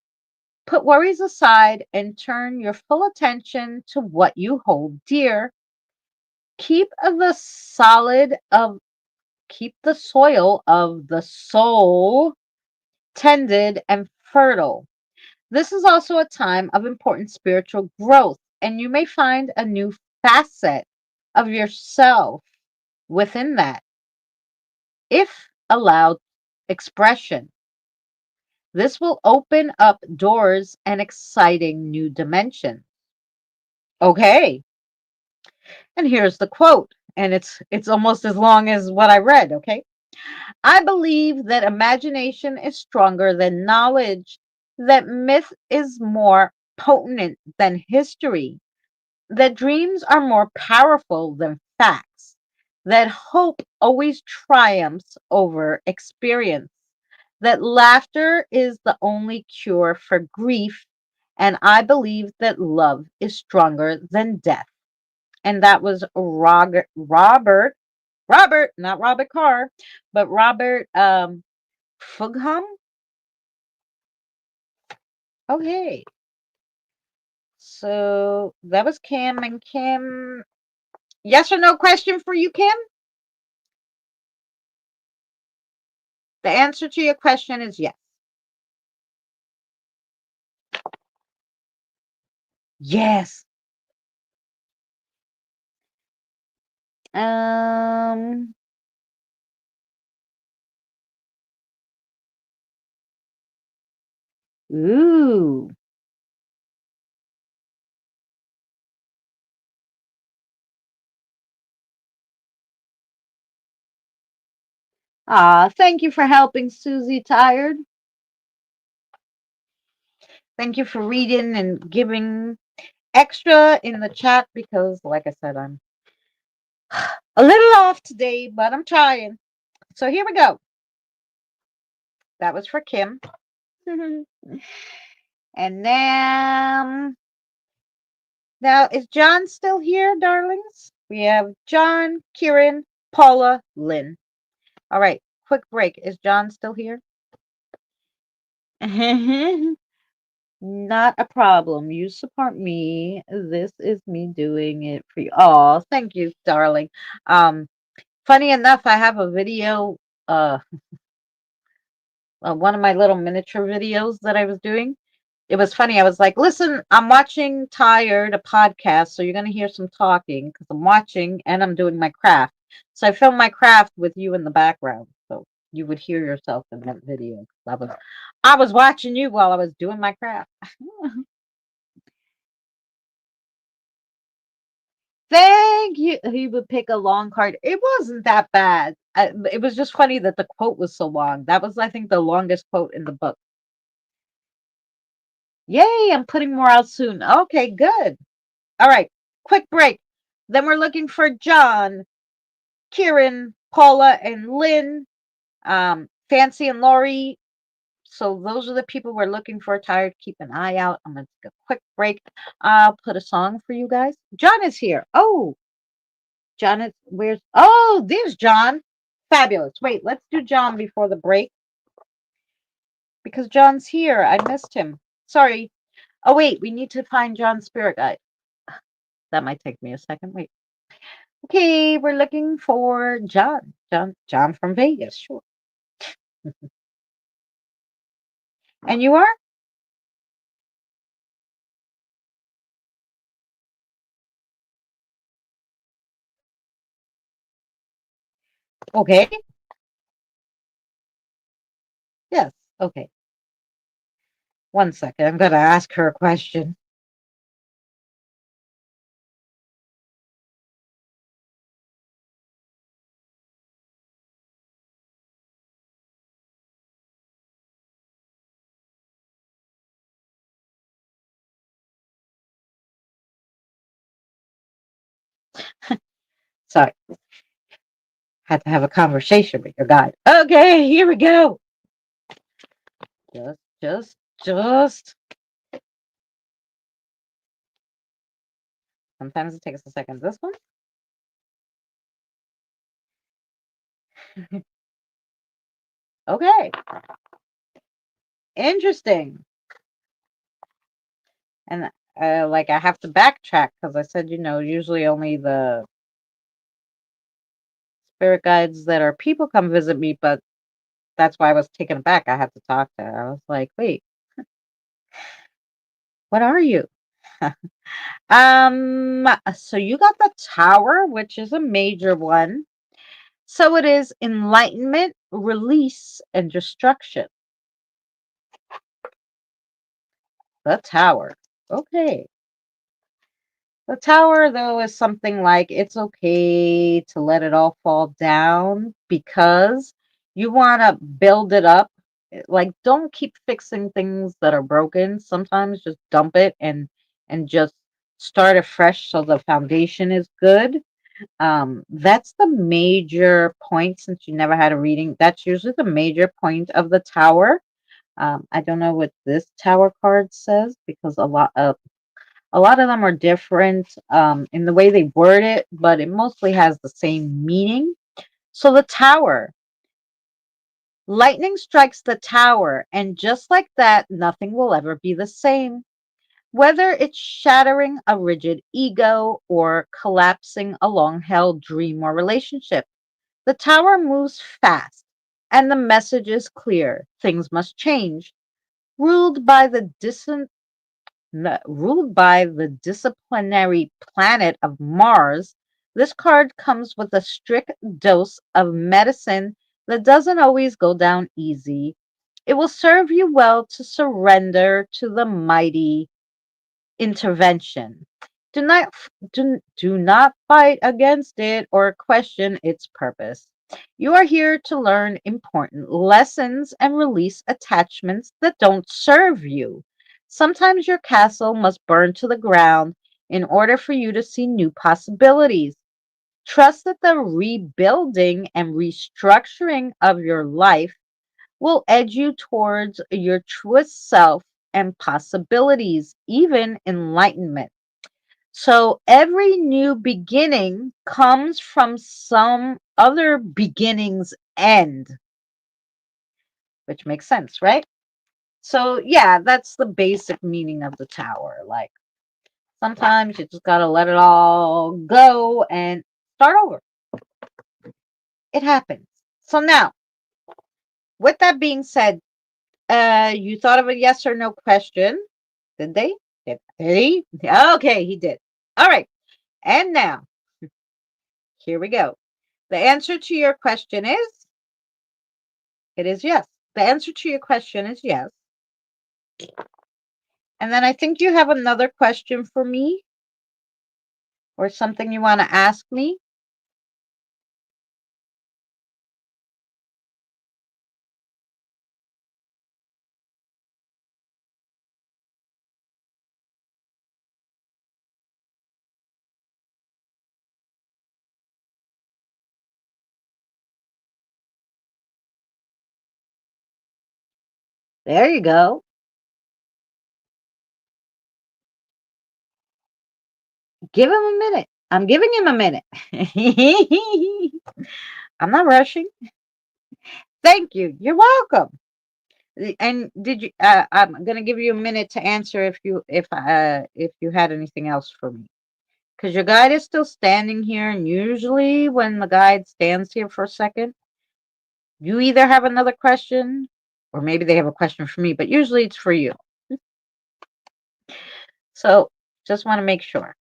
Put worries aside and turn your full attention to what you hold dear. Keep the solid of Keep the soil of the soul tended and fertile. This is also a time of important spiritual growth, and you may find a new facet of yourself within that, if allowed expression. This will open up doors and exciting new dimensions. Okay, and here's the quote, and it's almost as long as what I read. Okay. I believe that imagination is stronger than knowledge, that myth is more potent than history, that dreams are more powerful than facts, that hope always triumphs over experience, that laughter is the only cure for grief, and I believe that love is stronger than death. And that was Robert, not Robert Carr, but Robert Fugham. Okay. So that was Kim. And Kim, yes or no question for you, Kim? The answer to your question is yes. Yes. Um, ooh. Thank you for helping Susie Tired. Thank you for reading and giving extra in the chat because, like I said, I'm a little off today, but I'm trying. So here we go. That was for Kim. And now is John still here, darlings? We have John, Kieran, Paula, Lynn. All right, quick break. Is John still here? Not a problem. You support me. This is me doing it for you. Oh, thank you, darling. Um, Funny enough, I have a video, uh, one of my little miniature videos that I was doing. It was funny. I was like, listen, I'm watching Tired, a podcast, so you're going to hear some talking because I'm watching and I'm doing my craft. So I filmed my craft with you in the background. So you would hear yourself in that video. I was watching you while I was doing my craft. Thank you. He would pick a long card. It wasn't that bad. It was just funny that the quote was so long. That was, I think, the longest quote in the book. Yay, I'm putting more out soon. Okay, good. All right, quick break. Then we're looking for John, Kieran, Paula, and Lynn, Fancy and Laurie. So those are the people we're looking for. Tired, keep an eye out. I'm going to take a quick break. I'll put a song for you guys. John is here. Oh, John is, where's, oh, there's John. Fabulous. Wait, let's do John before the break because John's here. I missed him. Sorry. Oh, wait, we need to find John's spirit guide. That might take me a second. Wait. Okay, we're looking for John. John from Vegas, sure. And you are? Okay. Yes. Okay. One second. I'm gonna ask her a question. Sorry. Had to have a conversation with your guide. Okay, here we go. Just, just. Sometimes it takes a second. This one? Okay. Interesting. And like I have to backtrack because I said, usually only the spirit guides that are people come visit me, but that's why I was taken aback. I had to talk to her. I was like, wait, what are you? So you got the tower, which is a major one. So it is enlightenment, release, and destruction. The tower. Okay. The tower, though, is something like it's okay to let it all fall down because you want to build it up. Like, don't keep fixing things that are broken. Sometimes just dump it and just start afresh so the foundation is good. That's the major point since you never had a reading. That's usually the major point of the tower. I don't know what this tower card says because a lot of them are different in the way they word it, but it mostly has the same meaning. So the tower, lightning strikes the tower, and just like that, nothing will ever be the same. Whether it's shattering a rigid ego or collapsing a long held dream or relationship, the tower moves fast and the message is clear. Things must change. Ruled by the ruled by the disciplinary planet of Mars, this card comes with a strict dose of medicine that doesn't always go down easy. It will serve you well to surrender to the mighty intervention. Do not fight against it or question its purpose. You are here to learn important lessons and release attachments that don't serve you. Sometimes your castle must burn to the ground in order for you to see new possibilities. Trust that the rebuilding and restructuring of your life will edge you towards your truest self and possibilities, even enlightenment. So every new beginning comes from some other beginning's end, which makes sense, right? So yeah, that's the basic meaning of the tower. Like sometimes you just gotta let it all go and start over. It happens. So now, with that being said, you thought of a yes or no question. Did they? Did he? Okay, he did. All right. And now, here we go. The answer to your question is it is yes. The answer to your question is yes. And then I think you have another question for me or something you want to ask me. There you go. Give him a minute. I'm giving him a minute. I'm not rushing. Thank you. You're welcome. And did you I'm going to give you a minute to answer if you had anything else for me. Cuz your guide is still standing here and usually when the guide stands here for a second, you either have another question or maybe they have a question for me, but usually it's for you. So, just want to make sure.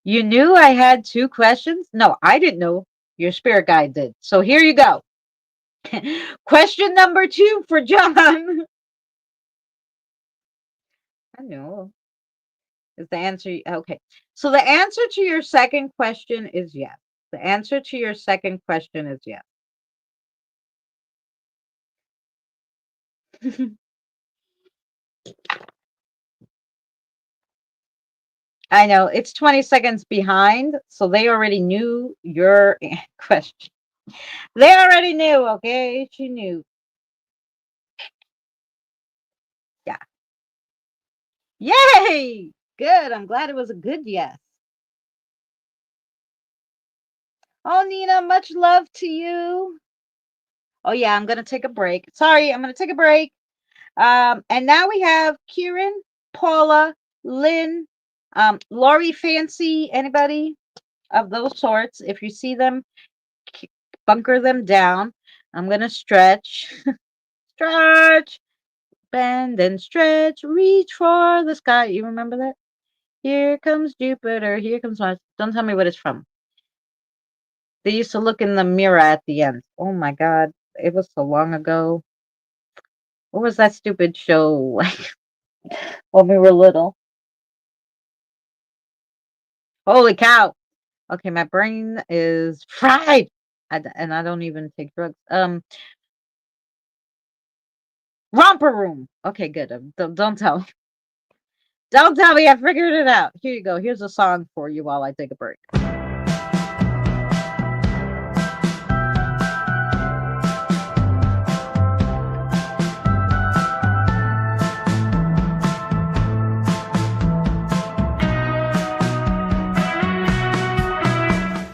You knew I had two questions? No, I didn't know. Your spirit guide did. So here you go. Question number 2 for John. I know. Is the answer okay? So the answer to your second question is yes. The answer to your second question is yes. I know it's 20 seconds behind, so they already knew your question. They already knew, okay? She knew. Yeah. Yay! Good. I'm glad it was a good yes. Oh, Nina, much love to you. Oh, yeah, I'm going to take a break. Sorry, I'm going to take a break. And now we have Kieran, Paula, Lynn, Lori Fancy, anybody of those sorts. If you see them, bunker them down. I'm going to stretch, stretch, bend and stretch, reach for the sky. You remember that? Here comes Jupiter, here comes Mars. Don't tell me what it's from. They used to look in the mirror at the end. Oh my God, it was so long ago. What was that stupid show like when we were little? Holy cow. Okay, my brain is fried. And I don't even take drugs. Romper Room. Okay, good. Don't tell me. Don't tell me I figured it out. Here you go. Here's a song for you while I take a break.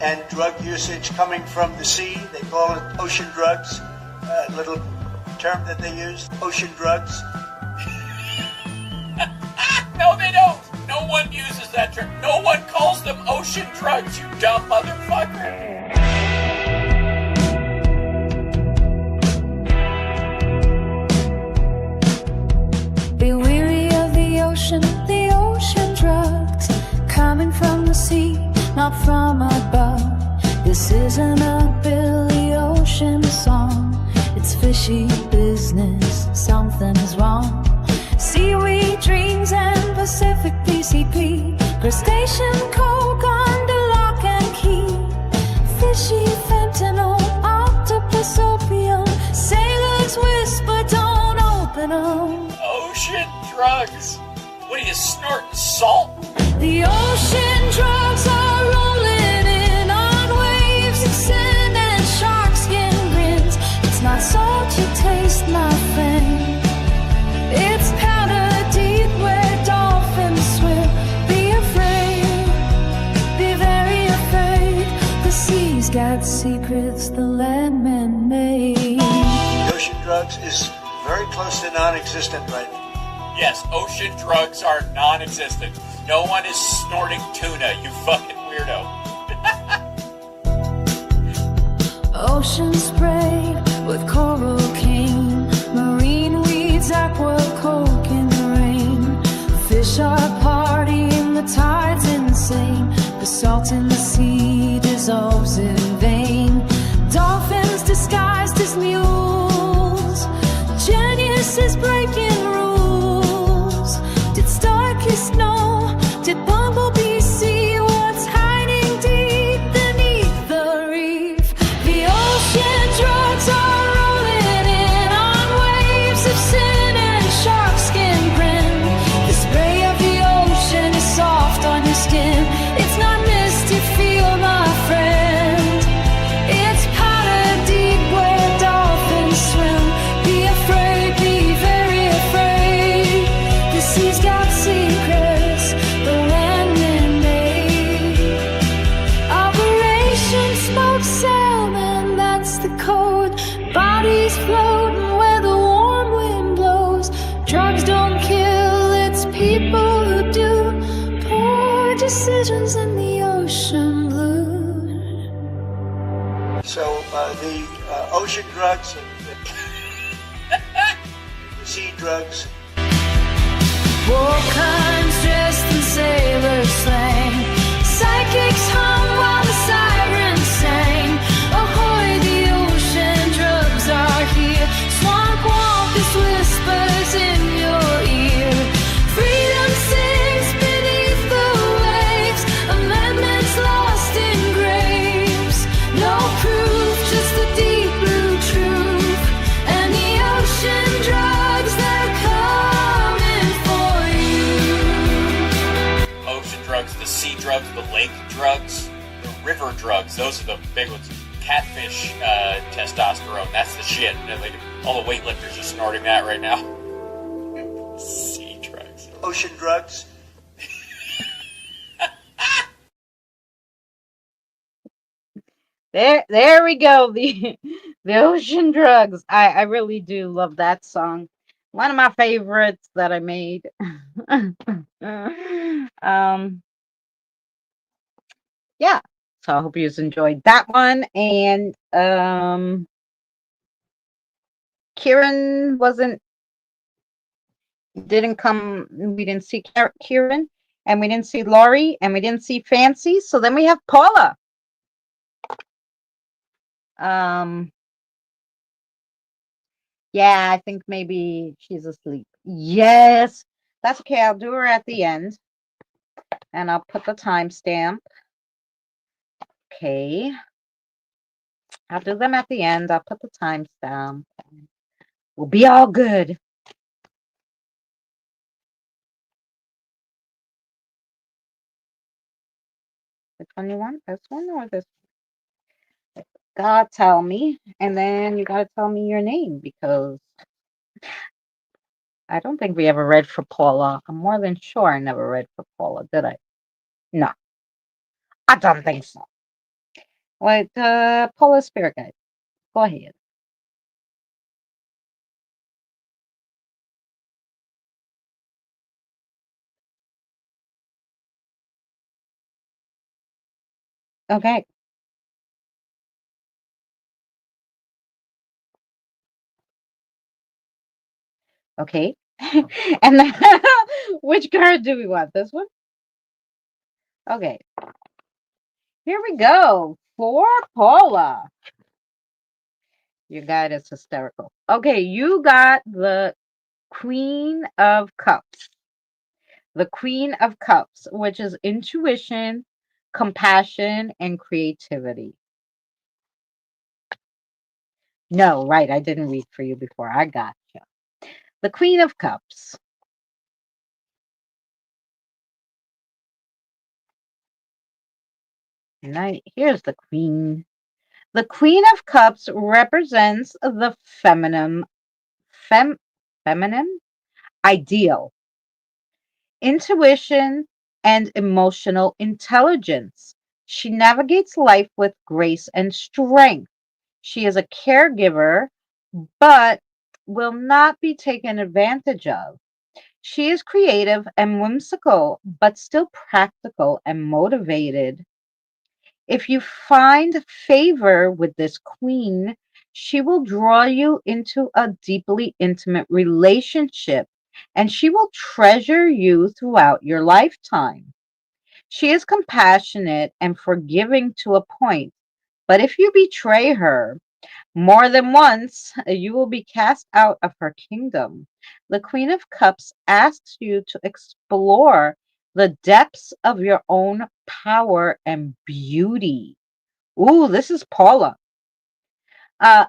And drug usage coming from the sea, they call it ocean drugs. Little term that they use, ocean drugs. one uses that term. No one calls them ocean drugs, you dumb motherfucker. Be weary of the ocean drugs coming from the sea, not from above. This isn't a Billy Ocean song, it's fishy business, something's wrong. Seaweed dreams and Pacific PCP, crustacean coke under lock and key. Fishy fentanyl, octopus opium, sailors whisper don't open them. Ocean drugs? What are you snorting, salt? The ocean drugs are rolling in on waves of sand and shark skin grins. It's not salt you taste, my friend, it's powder deep where dolphins swim. Be afraid, be very afraid. The sea's got secrets the landmen made. The ocean drugs is very close to non-existent right now. Yes, ocean drugs are non-existent. No one is snorting tuna, you fucking weirdo. Ocean sprayed with coral cane, marine weeds, aqua coke in the rain. Fish are partying, the tide's insane. The salt in the sea dissolves in vain. Dolphins disguised as mules, genius is breaking rules. Did Starkist know? Did Bumblebee see what's hiding deep beneath the reef? The ocean drugs are rolling in on waves of sin and shark skin grin. The spray of the ocean is soft on your skin. It's not misty feel, my friend, it's powder deep where dolphins swim. Be afraid, be very afraid. The sea's got secrets the landmen made. Operation Smoked Salmon, that's the code. Bodies floating where the warm wind blows. Drugs don't kill, it's people who do. Poor decisions in the ocean blue. So the ocean drugs and the sea drugs. War crimes dressed in sailor slang. Psychics hung while the sirens sang. Ahoy, the ocean drugs are here. Swamp wampus whispers in your ear. Freedom sings beneath the waves. Amendments lost in graves. No proof, just the deep blue truth. And the ocean drugs, they're coming for you. Ocean drugs, the sea drugs, the lake drugs, the river drugs. Those are the big ones. Catfish testosterone. That's the shit. Like, all the weightlifters are snorting that right now. Sea drugs. Ocean drugs. There we go. The ocean drugs. I really do love that song. One of my favorites that I made. Yeah. So I hope you enjoyed that one. And Kieran didn't come. We didn't see Kieran, and we didn't see Laurie, and we didn't see Fancy. So then we have Paula. Yeah, I think maybe she's asleep. Yes, that's okay. I'll do her at the end, and I'll put the timestamp. Okay, I'll do them at the end. I'll put the timestamp. We'll be all good. Which one you want? This one or this? God, tell me, and then you gotta tell me your name, because I don't think we ever read for Paula. I'm more than sure I never read for Paula, did I? No, I don't think so. Wait, Paula Spirit Guide, go ahead. Okay. Okay. And then, which card do we want? This one? Okay. Here we go. For Paula. Your guide is hysterical. Okay, you got the Queen of Cups. The Queen of Cups, which is intuition, compassion, and creativity. No, right. I didn't read for you before. I got you. The Queen of Cups. Now, here's the Queen. The Queen of Cups represents the feminine ideal, intuition, and emotional intelligence. She navigates life with grace and strength. She is a caregiver, but will not be taken advantage of. She is creative and whimsical, but still practical and motivated. If you find favor with this queen, she will draw you into a deeply intimate relationship and she will treasure you throughout your lifetime. She is compassionate and forgiving to a point, but if you betray her, more than once, you will be cast out of her kingdom. The Queen of Cups asks you to explore the depths of your own power and beauty. Ooh, this is Paula.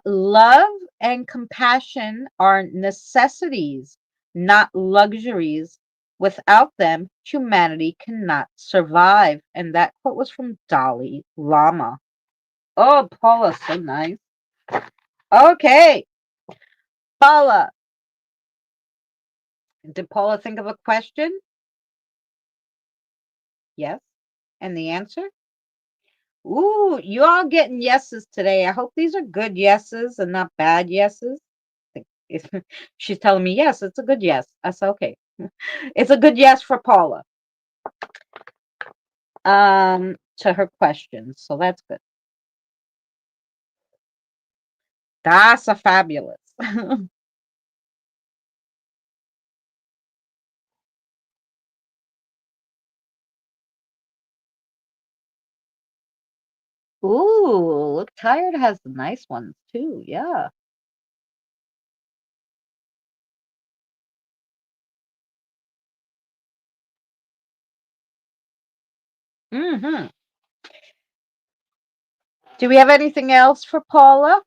Love and compassion are necessities, not luxuries. Without them, humanity cannot survive. And that quote was from Dalai Lama. Oh, Paula, so nice. Okay, Paula. Did Paula think of a question? Yes. And the answer? Ooh, you all getting yeses today. I hope these are good yeses and not bad yeses. If she's telling me yes, it's a good yes. I said okay. It's a good yes for Paula. To her questions. So that's good. That's a fabulous. Ooh, look tired has the nice ones too. Yeah. Mm-hmm. Do we have anything else for Paula?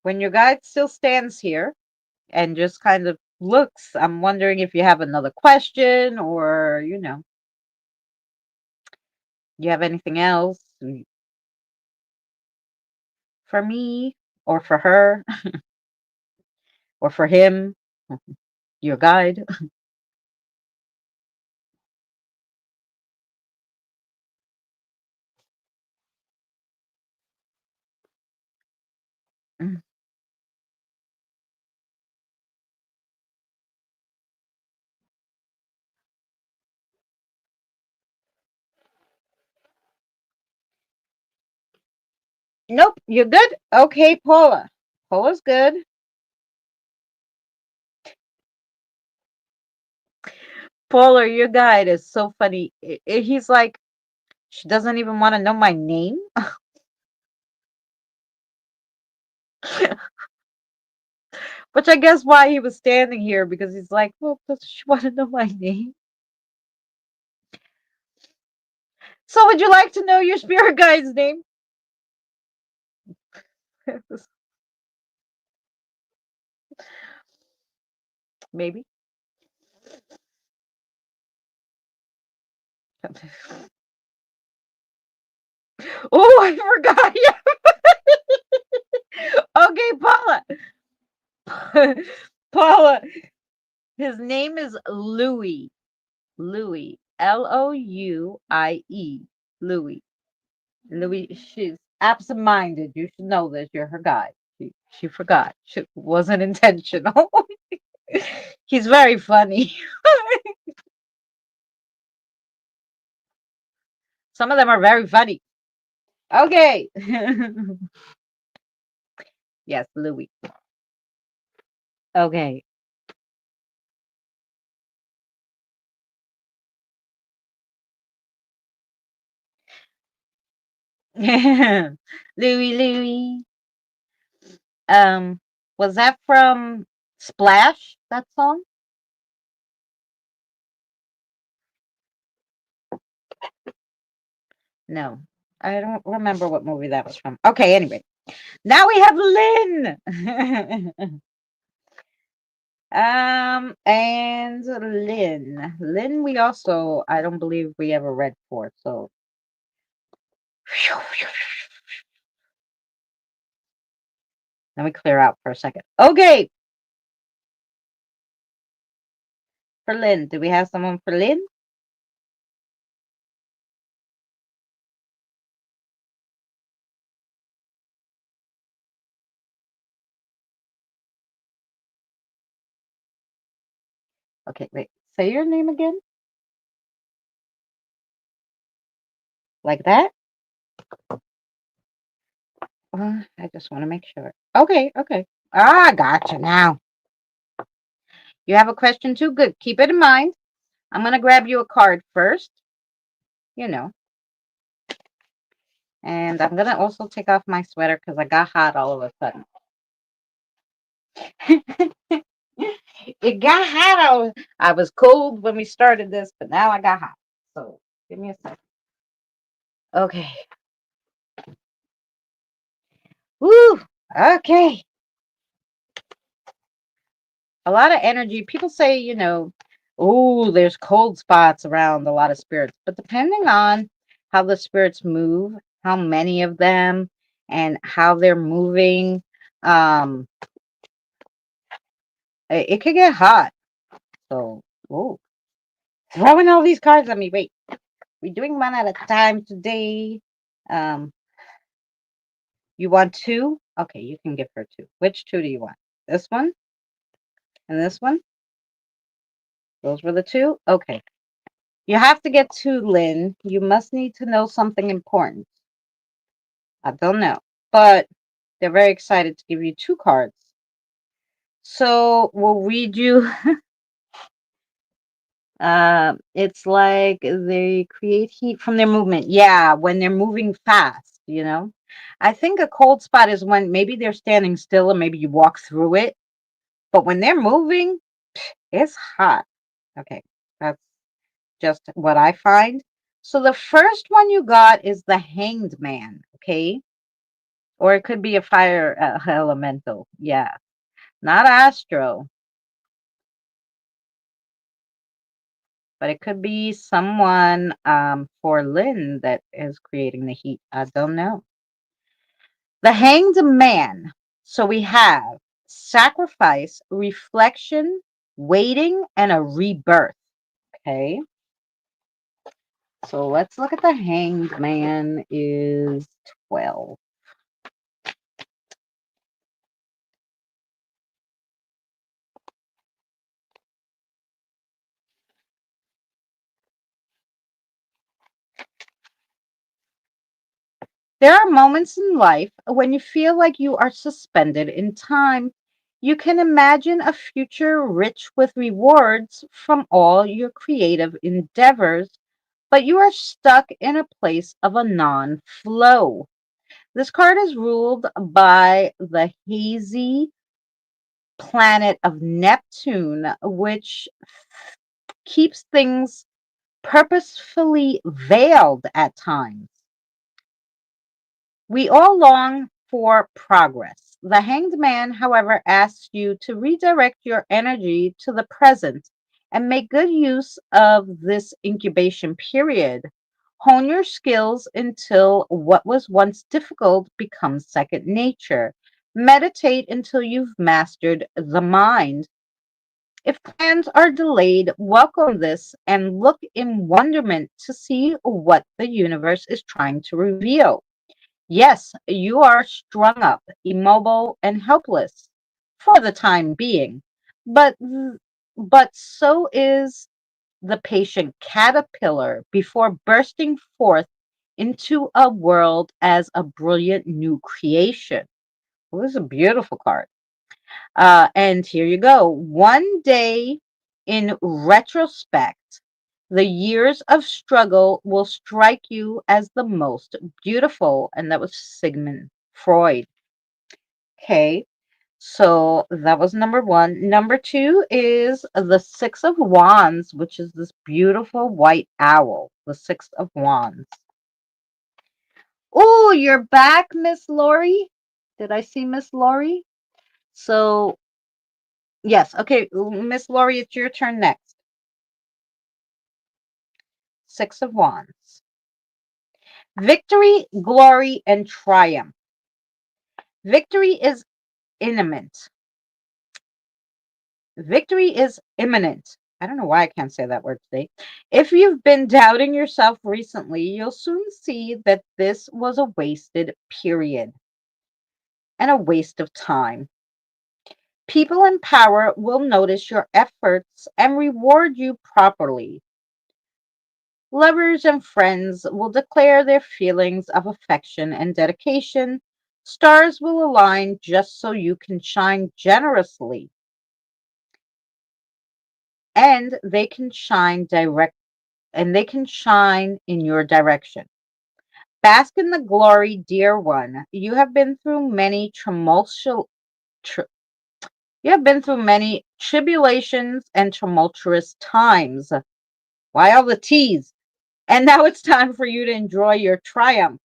When your guide still stands here and just kind of looks, I'm wondering if you have another question or, you have anything else for me or for her or for him, your guide. Mm. Nope, you're good. Okay, Paula. Paula's good. Paula, your guide is so funny. He's like, she doesn't even want to know my name. Which I guess why he was standing here because he's like, well, does she want to know my name? So would you like to know your spirit guide's name? Maybe. Oh, I forgot. Okay, Paula. Paula. His name is Louis. Louis. Louie. Louis. Louis. She's absent-minded. You should know this. You're her guide. She forgot. She wasn't intentional. He's very funny. Some of them are very funny. Okay. Yes, Louis. Okay. Louis, Louis. Um, was that from Splash, that song? No. I don't remember what movie that was from. Okay, anyway. Now we have Lynn. And Lynn. Lynn, we also, I don't believe we ever read for, so. Let me clear out for a second. Okay, for Lynn. Do we have someone for Lynn? Okay, wait. Say your name again. Like that? I just want to make sure. Okay, okay. Ah, gotcha now. You have a question too? Good. Keep it in mind. I'm going to grab you a card first, you know, and I'm going to also take off my sweater because I got hot all of a sudden. It got hot. I was cold when we started this, but now I got hot. So give me a second. Okay. Woo. Okay. A lot of energy. People say, oh, there's cold spots around a lot of spirits, but depending on how the spirits move, how many of them, and how they're moving, um, it could get hot. So, oh, throwing all these cards at me. Wait, we're doing one at a time today. Um, you want two? Okay, you can give her two. Which two do you want? This one and this one? Those were the two? Okay. You have to get to Lynn. You must need to know something important. I don't know, but they're very excited to give you two cards. So we'll read you. It's like they create heat from their movement. Yeah, when they're moving fast. I think a cold spot is when maybe they're standing still and maybe you walk through it. But when they're moving, it's hot. Okay, that's just what I find. So the first one you got is the Hanged Man, okay? Or it could be a fire elemental. Yeah, not Astro, but it could be someone for Lynn that is creating the heat. I don't know. The Hanged Man. So we have sacrifice, reflection, waiting, and a rebirth. Okay. So let's look at the Hanged Man is 12. There are moments in life when you feel like you are suspended in time. You can imagine a future rich with rewards from all your creative endeavors, but you are stuck in a place of a non flow. This card is ruled by the hazy planet of Neptune, which keeps things purposefully veiled at times. We all long for progress. The Hanged Man, however, asks you to redirect your energy to the present and make good use of this incubation period. Hone your skills until what was once difficult becomes second nature. Meditate until you've mastered the mind. If plans are delayed, welcome this and look in wonderment to see what the universe is trying to reveal. Yes, you are strung up, immobile, and helpless for the time being, but so is the patient caterpillar before bursting forth into a world as a brilliant new creation. Well, this is a beautiful card. And here you go. One day, in retrospect, the years of struggle will strike you as the most beautiful. And that was Sigmund Freud. Okay. So that was number one. Number two is the Six of Wands, which is this beautiful white owl. The Six of Wands. Oh, you're back, Miss Lori. Did I see Miss Lori? So, yes. Okay, Miss Lori, it's your turn next. Six of Wands. Victory, glory, and triumph. Victory is imminent. Victory is imminent. I don't know why I can't say that word today. If you've been doubting yourself recently, you'll soon see that this was a wasted period and a waste of time. People in power will notice your efforts and reward you properly. Lovers and friends will declare their feelings of affection and dedication. Stars will align just so you can shine generously, and they can shine in your direction. Bask in the glory, dear one. Tr- you have been through many tribulations and tumultuous times. Why all the T's? And now it's time for you to enjoy your triumph.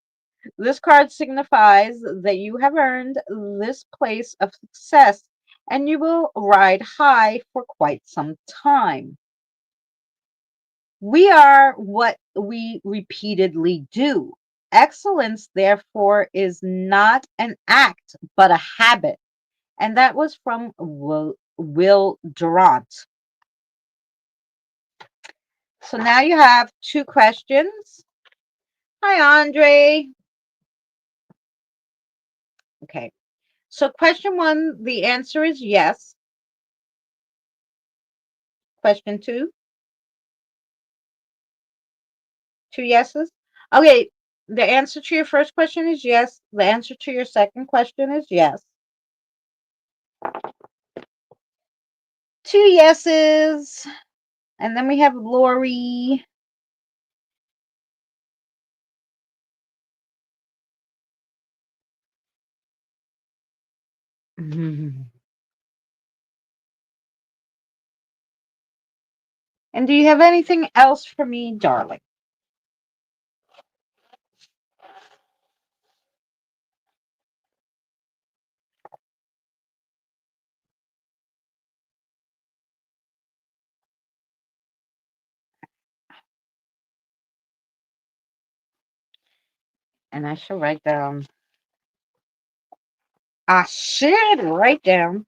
This card signifies that you have earned this place of success and you will ride high for quite some time. We are what we repeatedly do. Excellence, therefore, is not an act, but a habit. And that was from Will Durant. So now you have two questions. Hi, Andre. Okay. So question one, the answer is yes. Question two, two yeses. Okay. The answer to your first question is yes. The answer to your second question is yes. Two yeses. And then we have Lori. And do you have anything else for me, darling? And I shall write down. I should write down.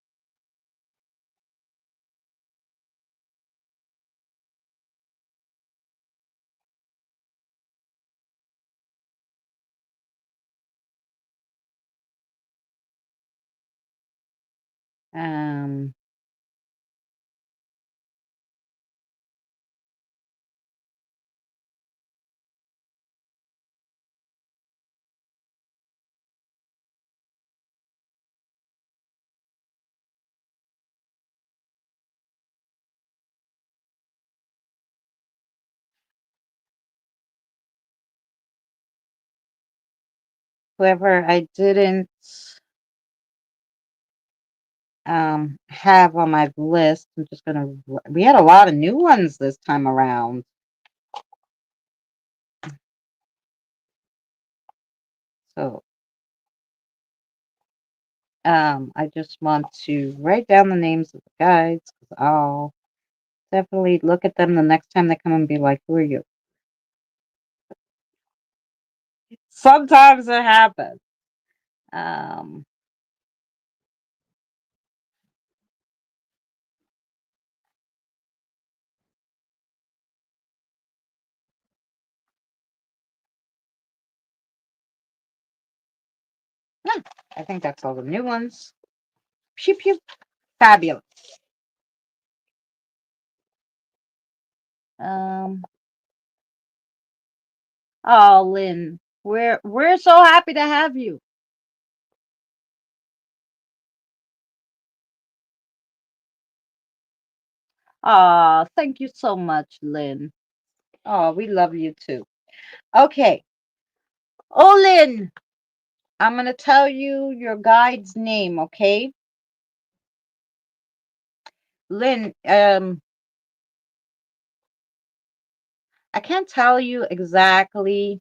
Um, Whoever I didn't have on my list, I'm just gonna. We had a lot of new ones this time around. So I just want to write down the names of the guides because I'll definitely look at them the next time they come and be like, "Who are you?" Sometimes it happens. Um, yeah, I think that's all the new ones. Pew pew, fabulous. Um, Oh, Lynn, we're so happy to have you. Oh, thank you so much, Lynn. Oh, we love you too. Okay. Oh, Lynn, I'm gonna tell you your guide's name, okay? Lynn, I can't tell you exactly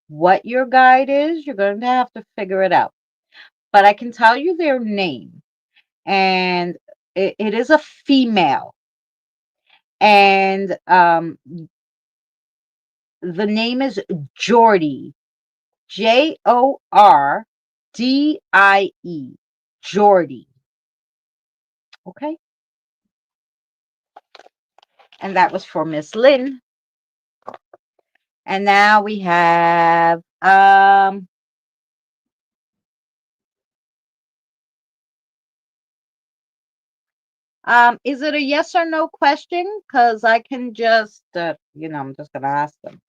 what your guide is. You're going to have to figure it out. But I can tell you their name, and it is a female. And the name is Jordy. Jordie. Jordy. Okay. And that was for Miss Lynn. And now we have is it a yes or no question? Because I can just I'm just gonna ask them.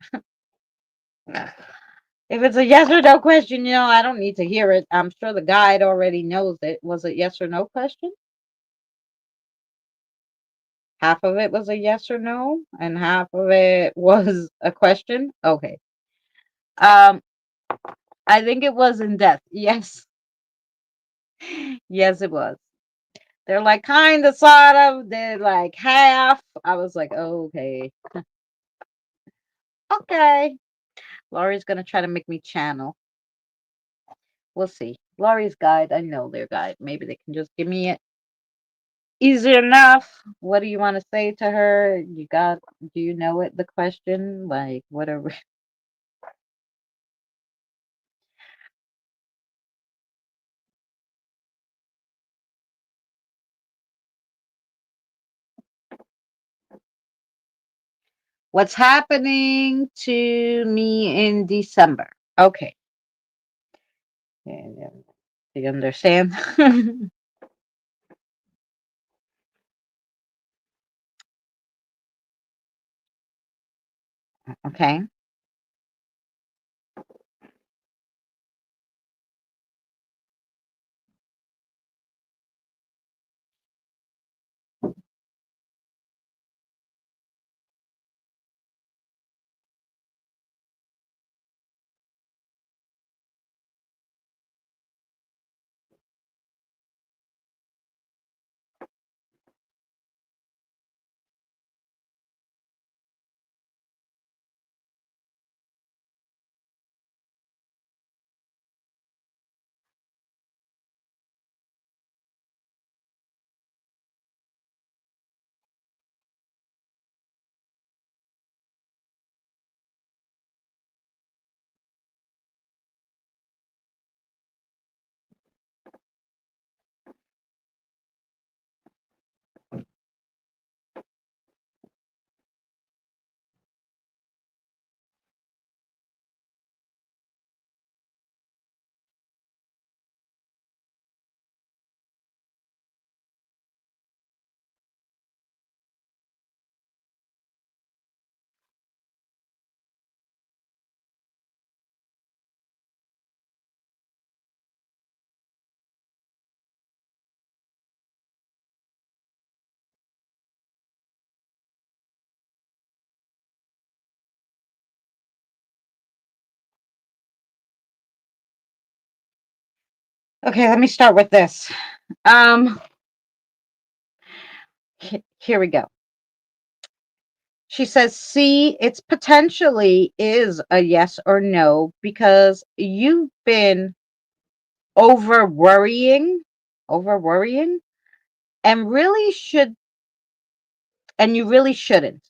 If it's a yes or no question, I don't need to hear it. I'm sure the guide already knows it. Was it yes or no question? Half of it was a yes or no, and half of it was a question. Okay. Um, I think it was in depth. Yes. Yes, it was. They're like kind of, sort of. They're like half. I was like, okay, okay. Laurie's gonna try to make me channel. We'll see. Laurie's guide. I know their guide. Maybe they can just give me it easy enough. What do you want to say to her? Do you know it? The question, like whatever. What's happening to me in December? Okay. Yeah, do you understand? Okay. Okay, let me start with this. Um, Here we go. She says, see, it's potentially is a yes or no because you've been over worrying, and you really shouldn't.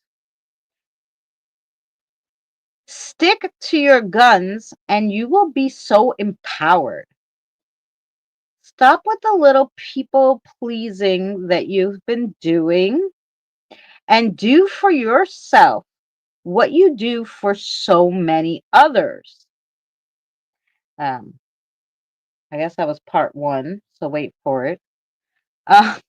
Stick to your guns and you will be so empowered. Stop with the little people pleasing that you've been doing and do for yourself what you do for so many others. Um, I guess that was part one, so wait for it. Uh,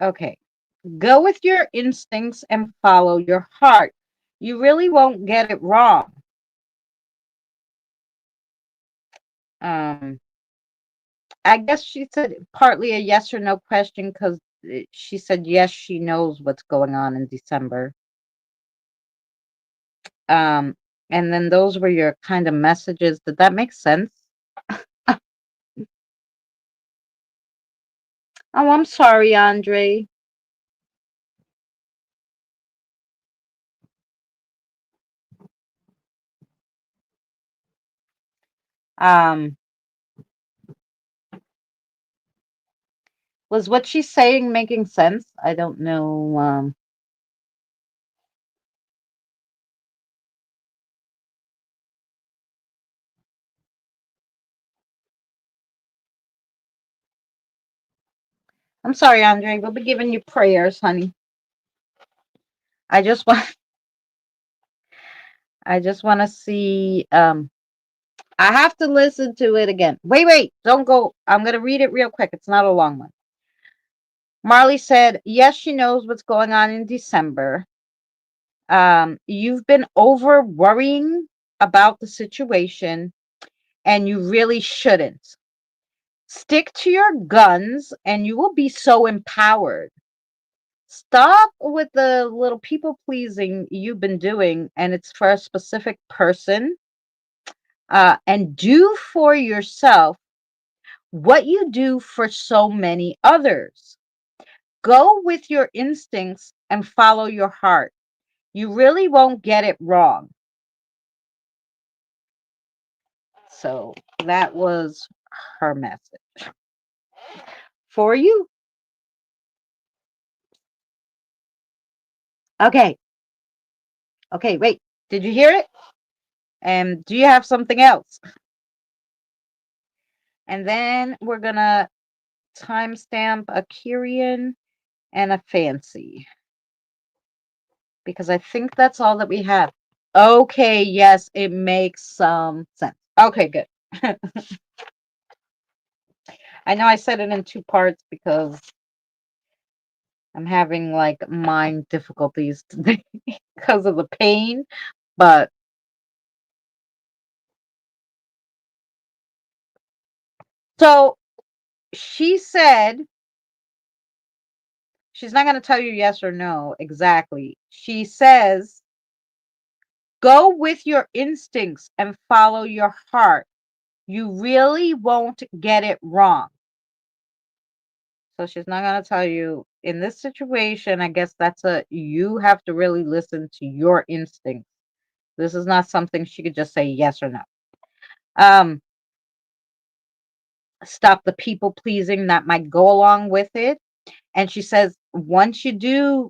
Okay. Go with your instincts and follow your heart. You really won't get it wrong. Um, I guess she said partly a yes or no question because she said yes, she knows what's going on in December. Um, and then those were your kind of messages. Did that make sense? Oh, I'm sorry, Andre. Um, was what she's saying making sense? I don't know. I'm sorry, Andre. We'll be giving you prayers, honey. I just want I just want to see I have to listen to it again. Wait, don't go. I'm going to read it real quick. It's not a long one. Marley said, "Yes, she knows what's going on in December. You've been over worrying about the situation and you really shouldn't. Stick to your guns and you will be so empowered. Stop with the little people pleasing you've been doing, and it's for a specific person. And do for yourself what you do for so many others. Go with your instincts and follow your heart. You really won't get it wrong." So that was her message for you. Okay. Okay, wait. Did you hear it? And do you have something else? And then we're going to timestamp a Kyrian and a fancy because I think that's all that we have. Okay, yes, it makes some sense. Okay, good. I know I said it in two parts because I'm having like mind difficulties today because of the pain, but so she said she's not going to tell you yes or no exactly. She says, "Go with your instincts and follow your heart. You really won't get it wrong." So she's not going to tell you in this situation. I guess you have to really listen to your instincts. This is not something she could just say yes or no. Um, Stop the people pleasing that might go along with it. And she says, once you do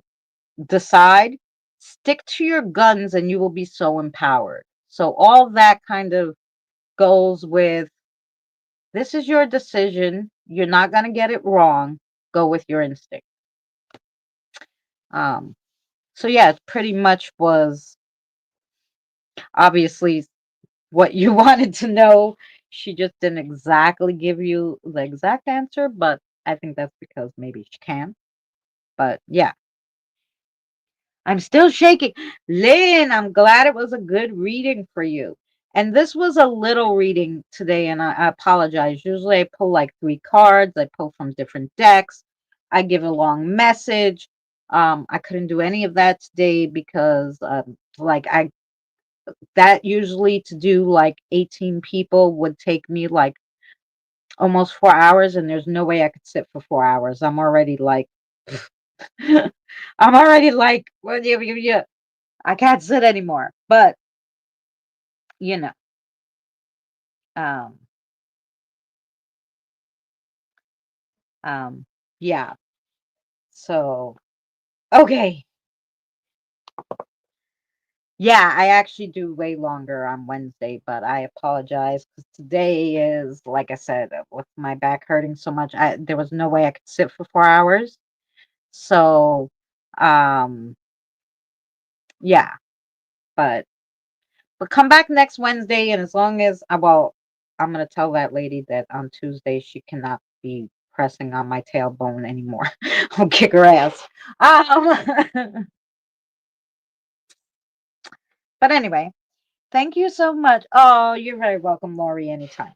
decide, stick to your guns and you will be so empowered. So all that kind of goes with this is your decision. You're not going to get it wrong. Go with your instinct. Um, so yeah, it pretty much was obviously what you wanted to know. She just didn't exactly give you the exact answer, but I think that's because maybe she can. But yeah, I'm still shaking. Lynn, I'm glad it was a good reading for you. And this was a little reading today, and I apologize. Usually I pull like three cards, I pull from different decks, I give a long message. I couldn't do any of that today because like I that usually to do like 18 people would take me like almost 4 hours, and there's no way I could sit for 4 hours. I'm already like I'm already like, well, yeah, I can't sit anymore. But you know, um, um, yeah. So okay, yeah, I actually do way longer on Wednesday, but I apologize because today is, like I said, with my back hurting so much, there was no way I could sit for 4 hours. So, um, yeah, but come back next Wednesday, and as long as well, I'm gonna tell that lady that on Tuesday she cannot be pressing on my tailbone anymore. I'll kick her ass. Um, but anyway, thank you so much. Oh, you're very welcome, Lori, anytime.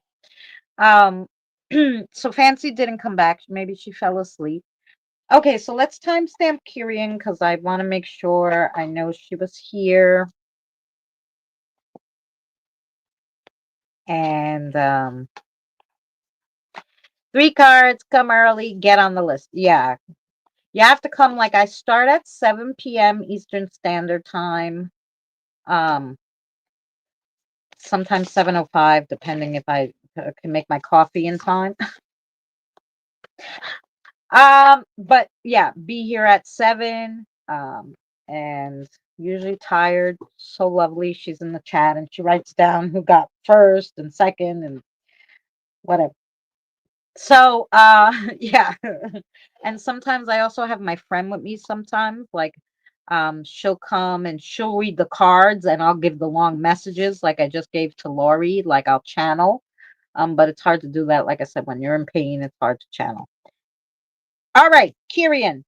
Um, so Fancy didn't come back. Maybe she fell asleep. Okay, so let's timestamp Kirian because I want to make sure I know she was here. And 3 cards, come early, get on the list. Yeah, you have to come. Like, I start at 7 p.m. Eastern Standard Time. Sometimes 7:05, depending if I can make my coffee in time. But yeah, be here at 7. And usually Tired, so lovely. She's in the chat and she writes down who got first and second and whatever. So yeah. And sometimes I also have my friend with me sometimes. Like she'll come and she'll read the cards and I'll give the long messages like I just gave to Lori, like I'll channel. But it's hard to do that. Like I said, when you're in pain, it's hard to channel. All right, Kirian.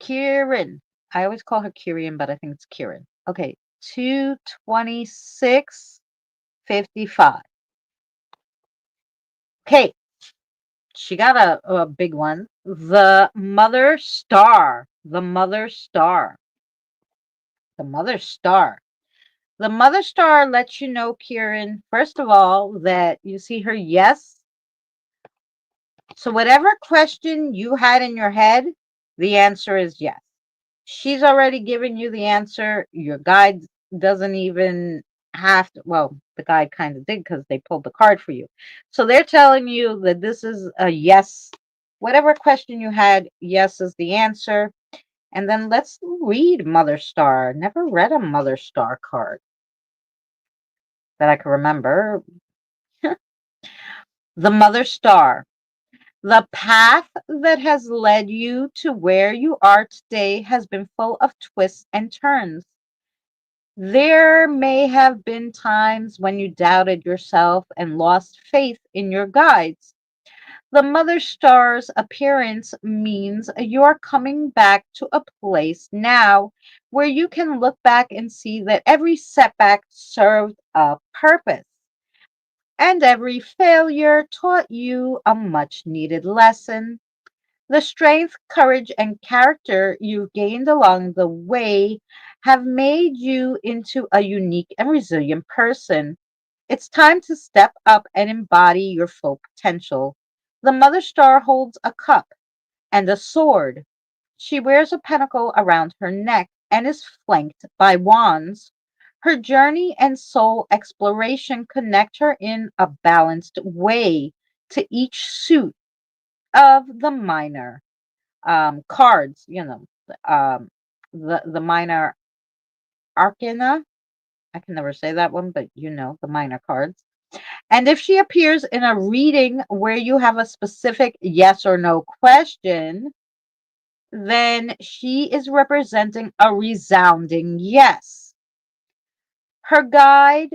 Kieran. I always call her Kirian, but I think it's Kieran. Okay, 226.55. Okay, she got a big one. The Mother Star. The Mother Star. The Mother Star. The Mother Star lets you know, Kieran, first of all, that you see her yes. So whatever question you had in your head, the answer is yes. She's already given you the answer. Your guide doesn't even have to. Well, the guide kind of did because they pulled the card for you. So they're telling you that this is a yes. Whatever question you had, yes is the answer. And then let's read Mother Star. Never read a Mother Star card that I can remember. The Mother Star. The path that has led you to where you are today has been full of twists and turns. There may have been times when you doubted yourself and lost faith in your guides. The Mother Star's appearance means you're coming back to a place now where you can look back and see that every setback served a purpose and every failure taught you a much needed lesson. The strength, courage, and character you've gained along the way have made you into a unique and resilient person. It's time to step up and embody your full potential. The Mother Star holds a cup and a sword. She wears a pentacle around her neck and is flanked by wands. Her journey and soul exploration connect her in a balanced way to each suit of the minor cards, um, the minor arcana. I can never say that one, but the minor cards. And if she appears in a reading where you have a specific yes or no question, then she is representing a resounding yes. Her guide,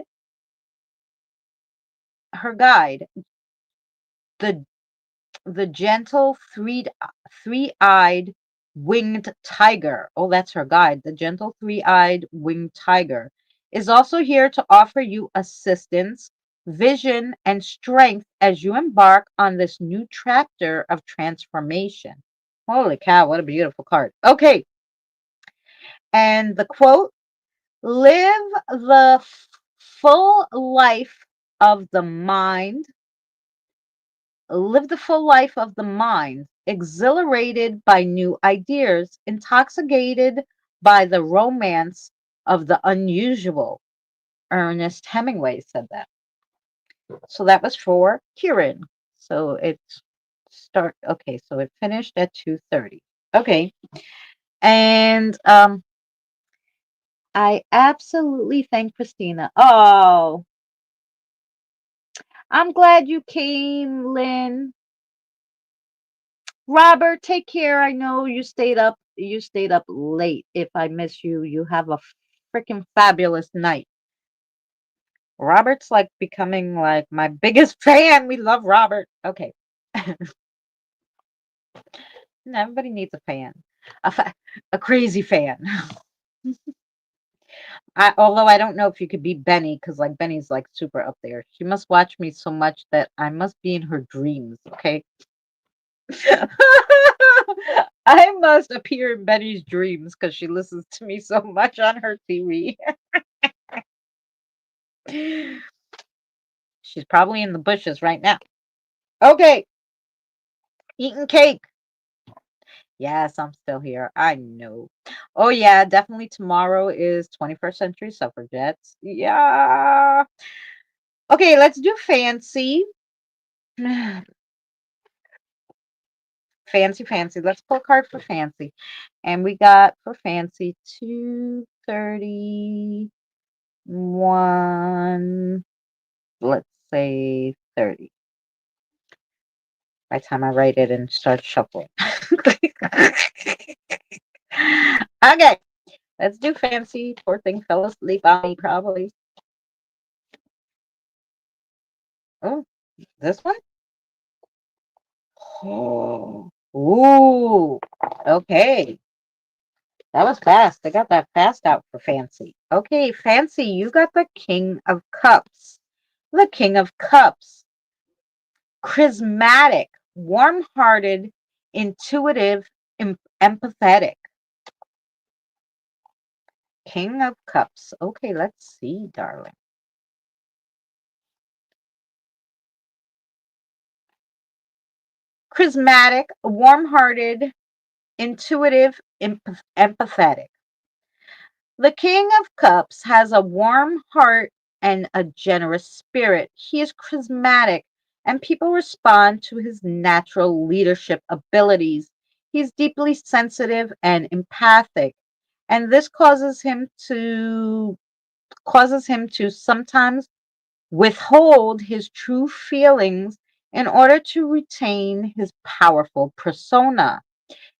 the the gentle three-eyed winged tiger. Oh, that's her guide. The gentle three-eyed winged tiger is also here to offer you assistance, vision, and strength as you embark on this new chapter of transformation. Holy cow, what a beautiful card. Okay. And the quote, live the full life of the mind. Live the full life of the mind, exhilarated by new ideas, intoxicated by the romance of the unusual. Ernest Hemingway said that. So that was for Kieran. So so it finished at 2:30. Okay. And I absolutely thank Christina. Oh, I'm glad you came, Lynn. Robert, take care. I know you stayed up. You stayed up late. If I miss you, you have a freaking fabulous night. Robert's like becoming like my biggest fan. We love Robert. Okay. Everybody needs a fan. A crazy fan. Although I don't know if you could beat Benny because like Benny's like super up there. She must watch me so much that I must be in her dreams. Okay. I must appear in Benny's dreams because she listens to me so much on her TV. She's probably in the bushes right now. Okay, eating cake. Yes, I'm still here. I know. Oh yeah, definitely tomorrow is 21st century suffragettes. Yeah. Okay, let's do fancy. Fancy, fancy. Let's pull a card for fancy. And we got for fancy 231, let's say 30. By the time I write it and start shuffling. Okay, let's do fancy. Poor thing fell asleep on me, probably. Oh, this one? Oh, ooh, okay. That was fast. I got that fast out for fancy. Okay, fancy, you got the King of Cups. The King of Cups. Charismatic, warm-hearted, intuitive, empathetic. King of Cups. Okay, let's see, darling. Charismatic, warm-hearted, intuitive, empathetic. The King of Cups has a warm heart and a generous spirit. He is charismatic, and people respond to his natural leadership abilities. He's deeply sensitive and empathic, and this causes him to sometimes withhold his true feelings in order to retain his powerful persona.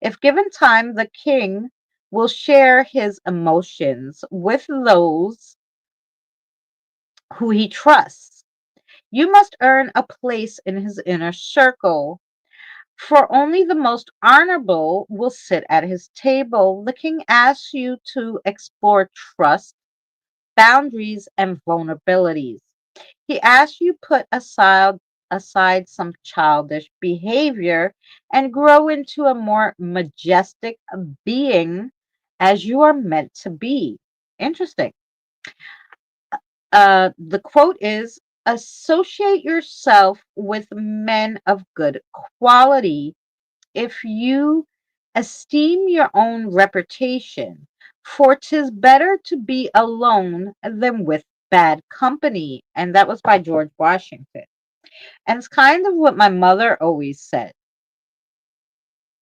If given time, the king will share his emotions with those who he trusts. You must earn a place in his inner circle, for only the most honorable will sit at his table. The king asks you to explore trust, boundaries, and vulnerabilities. He asks you put aside some childish behavior and grow into a more majestic being as you are meant to be. Interesting. The quote is associate yourself with men of good quality if you esteem your own reputation, for 'tis better to be alone than with bad company. And that was by George Washington. And it's kind of what my mother always said.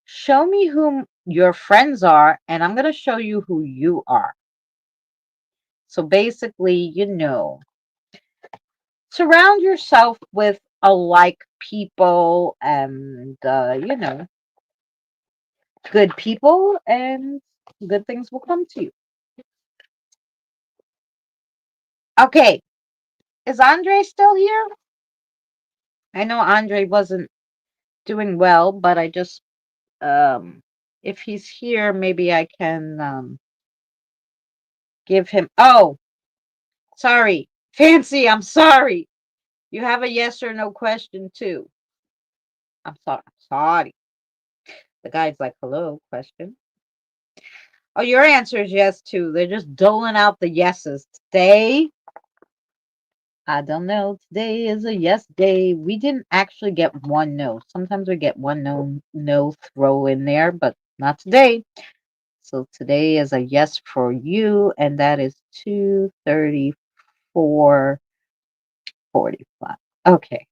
Show me whom your friends are, and I'm going to show you who you are. So basically, surround yourself with alike people and, good people, and good things will come to you. Okay, is Andre still here? I know Andre wasn't doing well, but I just, if he's here, maybe I can give him. Oh, sorry. Fancy, I'm sorry. You have a yes or no question too. I'm sorry. I'm sorry. The guy's like, hello, question. Oh, your answer is yes too. They're just doling out the yeses. Today, I don't know. Today is a yes day. We didn't actually get one no. Sometimes we get one no throw in there, but not today. So today is a yes for you, and that is 234:45. Okay.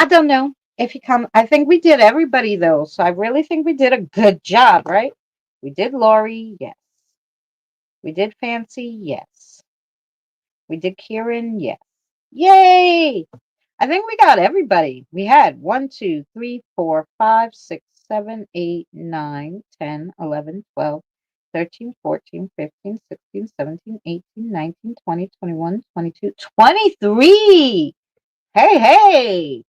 I don't know if you come. I think we did everybody though, so I really think we did a good job, right? We did Lori, yes. We did Fancy, yes. We did Kieran, yes. Yay! I think we got everybody. We had 1, 2, 3, 4, 5, 6, 7, 8, 9, 10, 11, 12, 13, 14, 15, 16, 17, 18, 19, 20, 21, 22, 23. Hey, hey,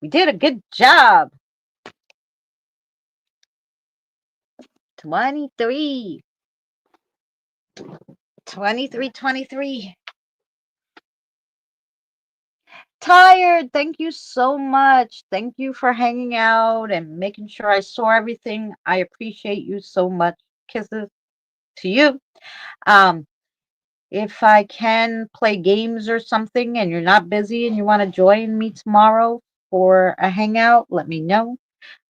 we did a good job. 23. 23, 23. Tired. Thank you so much. Thank you for hanging out and making sure I saw everything. I appreciate you so much. Kisses to you. Um, if I can play games or something and you're not busy and you want to join me tomorrow for a hangout, let me know.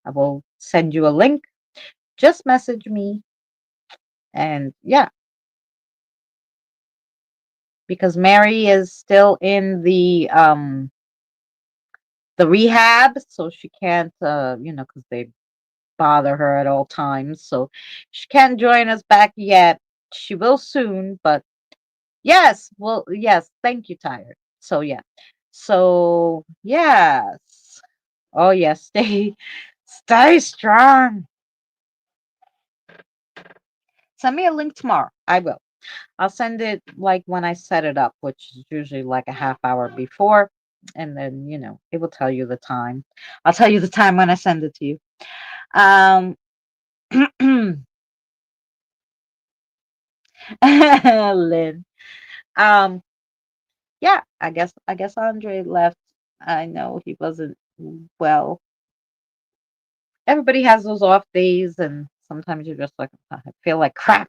I will send you a link. Just message me. And yeah, because Mary is still in the rehab, so she can't because they bother her at all times. So she can't join us back yet. She will soon, but yes, well, yes, thank you, Tired. So yeah. So yes. Oh yes, stay strong. Send me a link tomorrow. I will. I'll send it like when I set it up, which is usually like a half hour before. And then, it will tell you the time. I'll tell you the time when I send it to you. Um Lynn. Um yeah, I guess Andre left. I know he wasn't well. Everybody has those off days and sometimes you're just like, I feel like crap.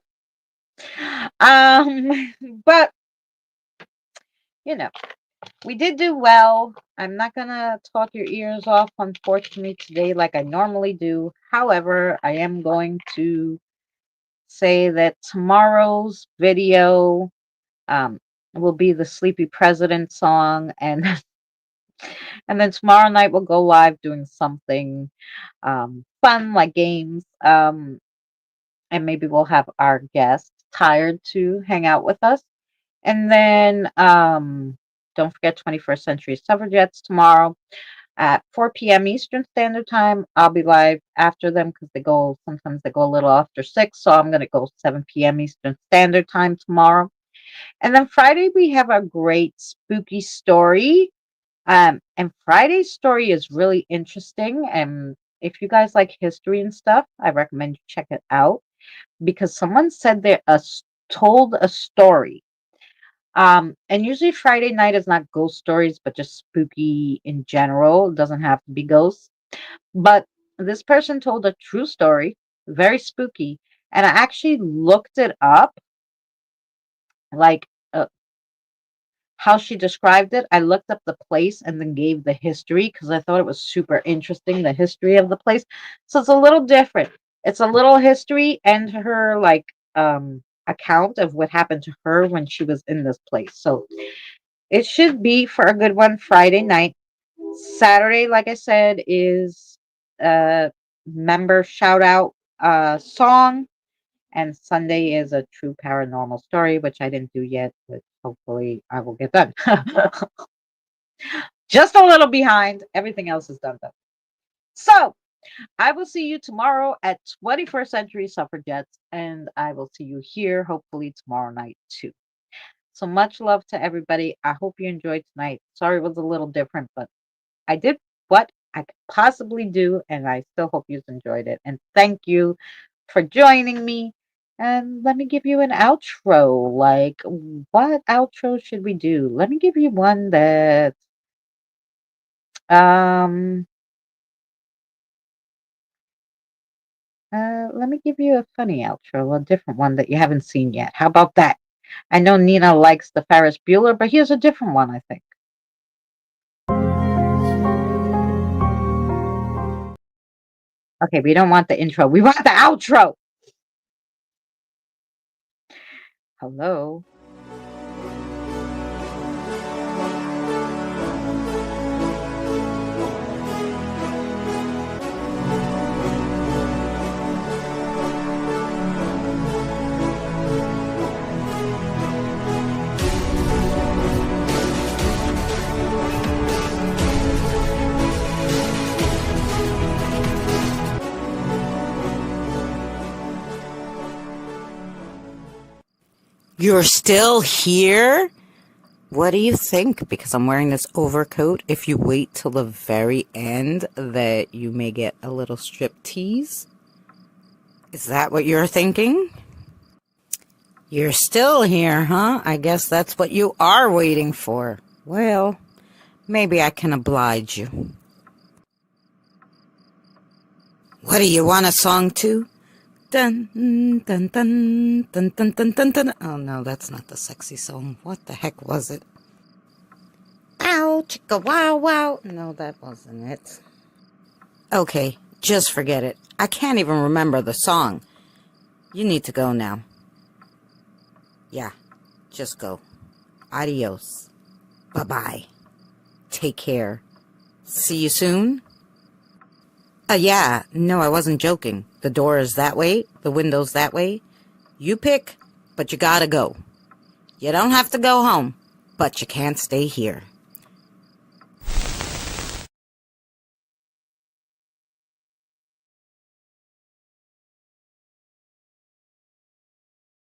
But you know, we did do well. I'm not gonna talk your ears off, unfortunately, today like I normally do. However, I am going to say that tomorrow's video um, will be the Sleepy President song, and and then tomorrow night we'll go live doing something fun like games, and maybe we'll have our guest Tired to hang out with us, and then don't forget 21st Century Suffragettes tomorrow at 4 p.m. Eastern Standard Time. I'll be live after them because sometimes they go a little after 6. So I'm going to go 7 p.m. Eastern Standard Time tomorrow. And then Friday, we have a great spooky story. And Friday's story is really interesting. And if you guys like history and stuff, I recommend you check it out because someone said they told a story. And usually Friday night is not ghost stories, but just spooky in general. It doesn't have to be ghosts. But this person told a true story, very spooky. And I actually looked it up, like how she described it. I looked up the place and then gave the history because I thought it was super interesting, the history of the place. So it's a little different. It's a little history and her account of what happened to her when she was in this place. So it should be for a good one Friday night. Saturday, like I said, is a member shout out song. And Sunday is a true paranormal story, which I didn't do yet, but hopefully I will get done. Just a little behind. Everything else is done though. So I will see you tomorrow at 21st Century Suffragettes, and I will see you here hopefully tomorrow night too. So much love to everybody. I hope you enjoyed tonight. Sorry it was a little different, but I did what I could possibly do, and I still hope you enjoyed it. And thank you for joining me. And let me give you an outro. Like, what outro should we do? Let me give you one that let me give you a funny outro, a different one that you haven't seen yet. How about that? I know Nina likes the Ferris Bueller, but here's a different one, I think. Okay, we don't want the intro. We want the outro. Hello. You're still here? What do you think? Because I'm wearing this overcoat, if you wait till the very end, that you may get a little strip tease? Is that what you're thinking? You're still here, huh? I guess that's what you are waiting for. Well, maybe I can oblige you. What do you want a song to? Dun, dun, dun, dun, dun, dun, dun, dun. Oh no, that's not the sexy song. What the heck was it? Ow, chicka wow wow. No, that wasn't it. Okay, just forget it. I can't even remember the song. You need to go now. Yeah, just go. Adios. Bye-bye. Take care. See you soon? Yeah, no, I wasn't joking. The door is that way, the window's that way. You pick, but you gotta go. You don't have to go home, but you can't stay here.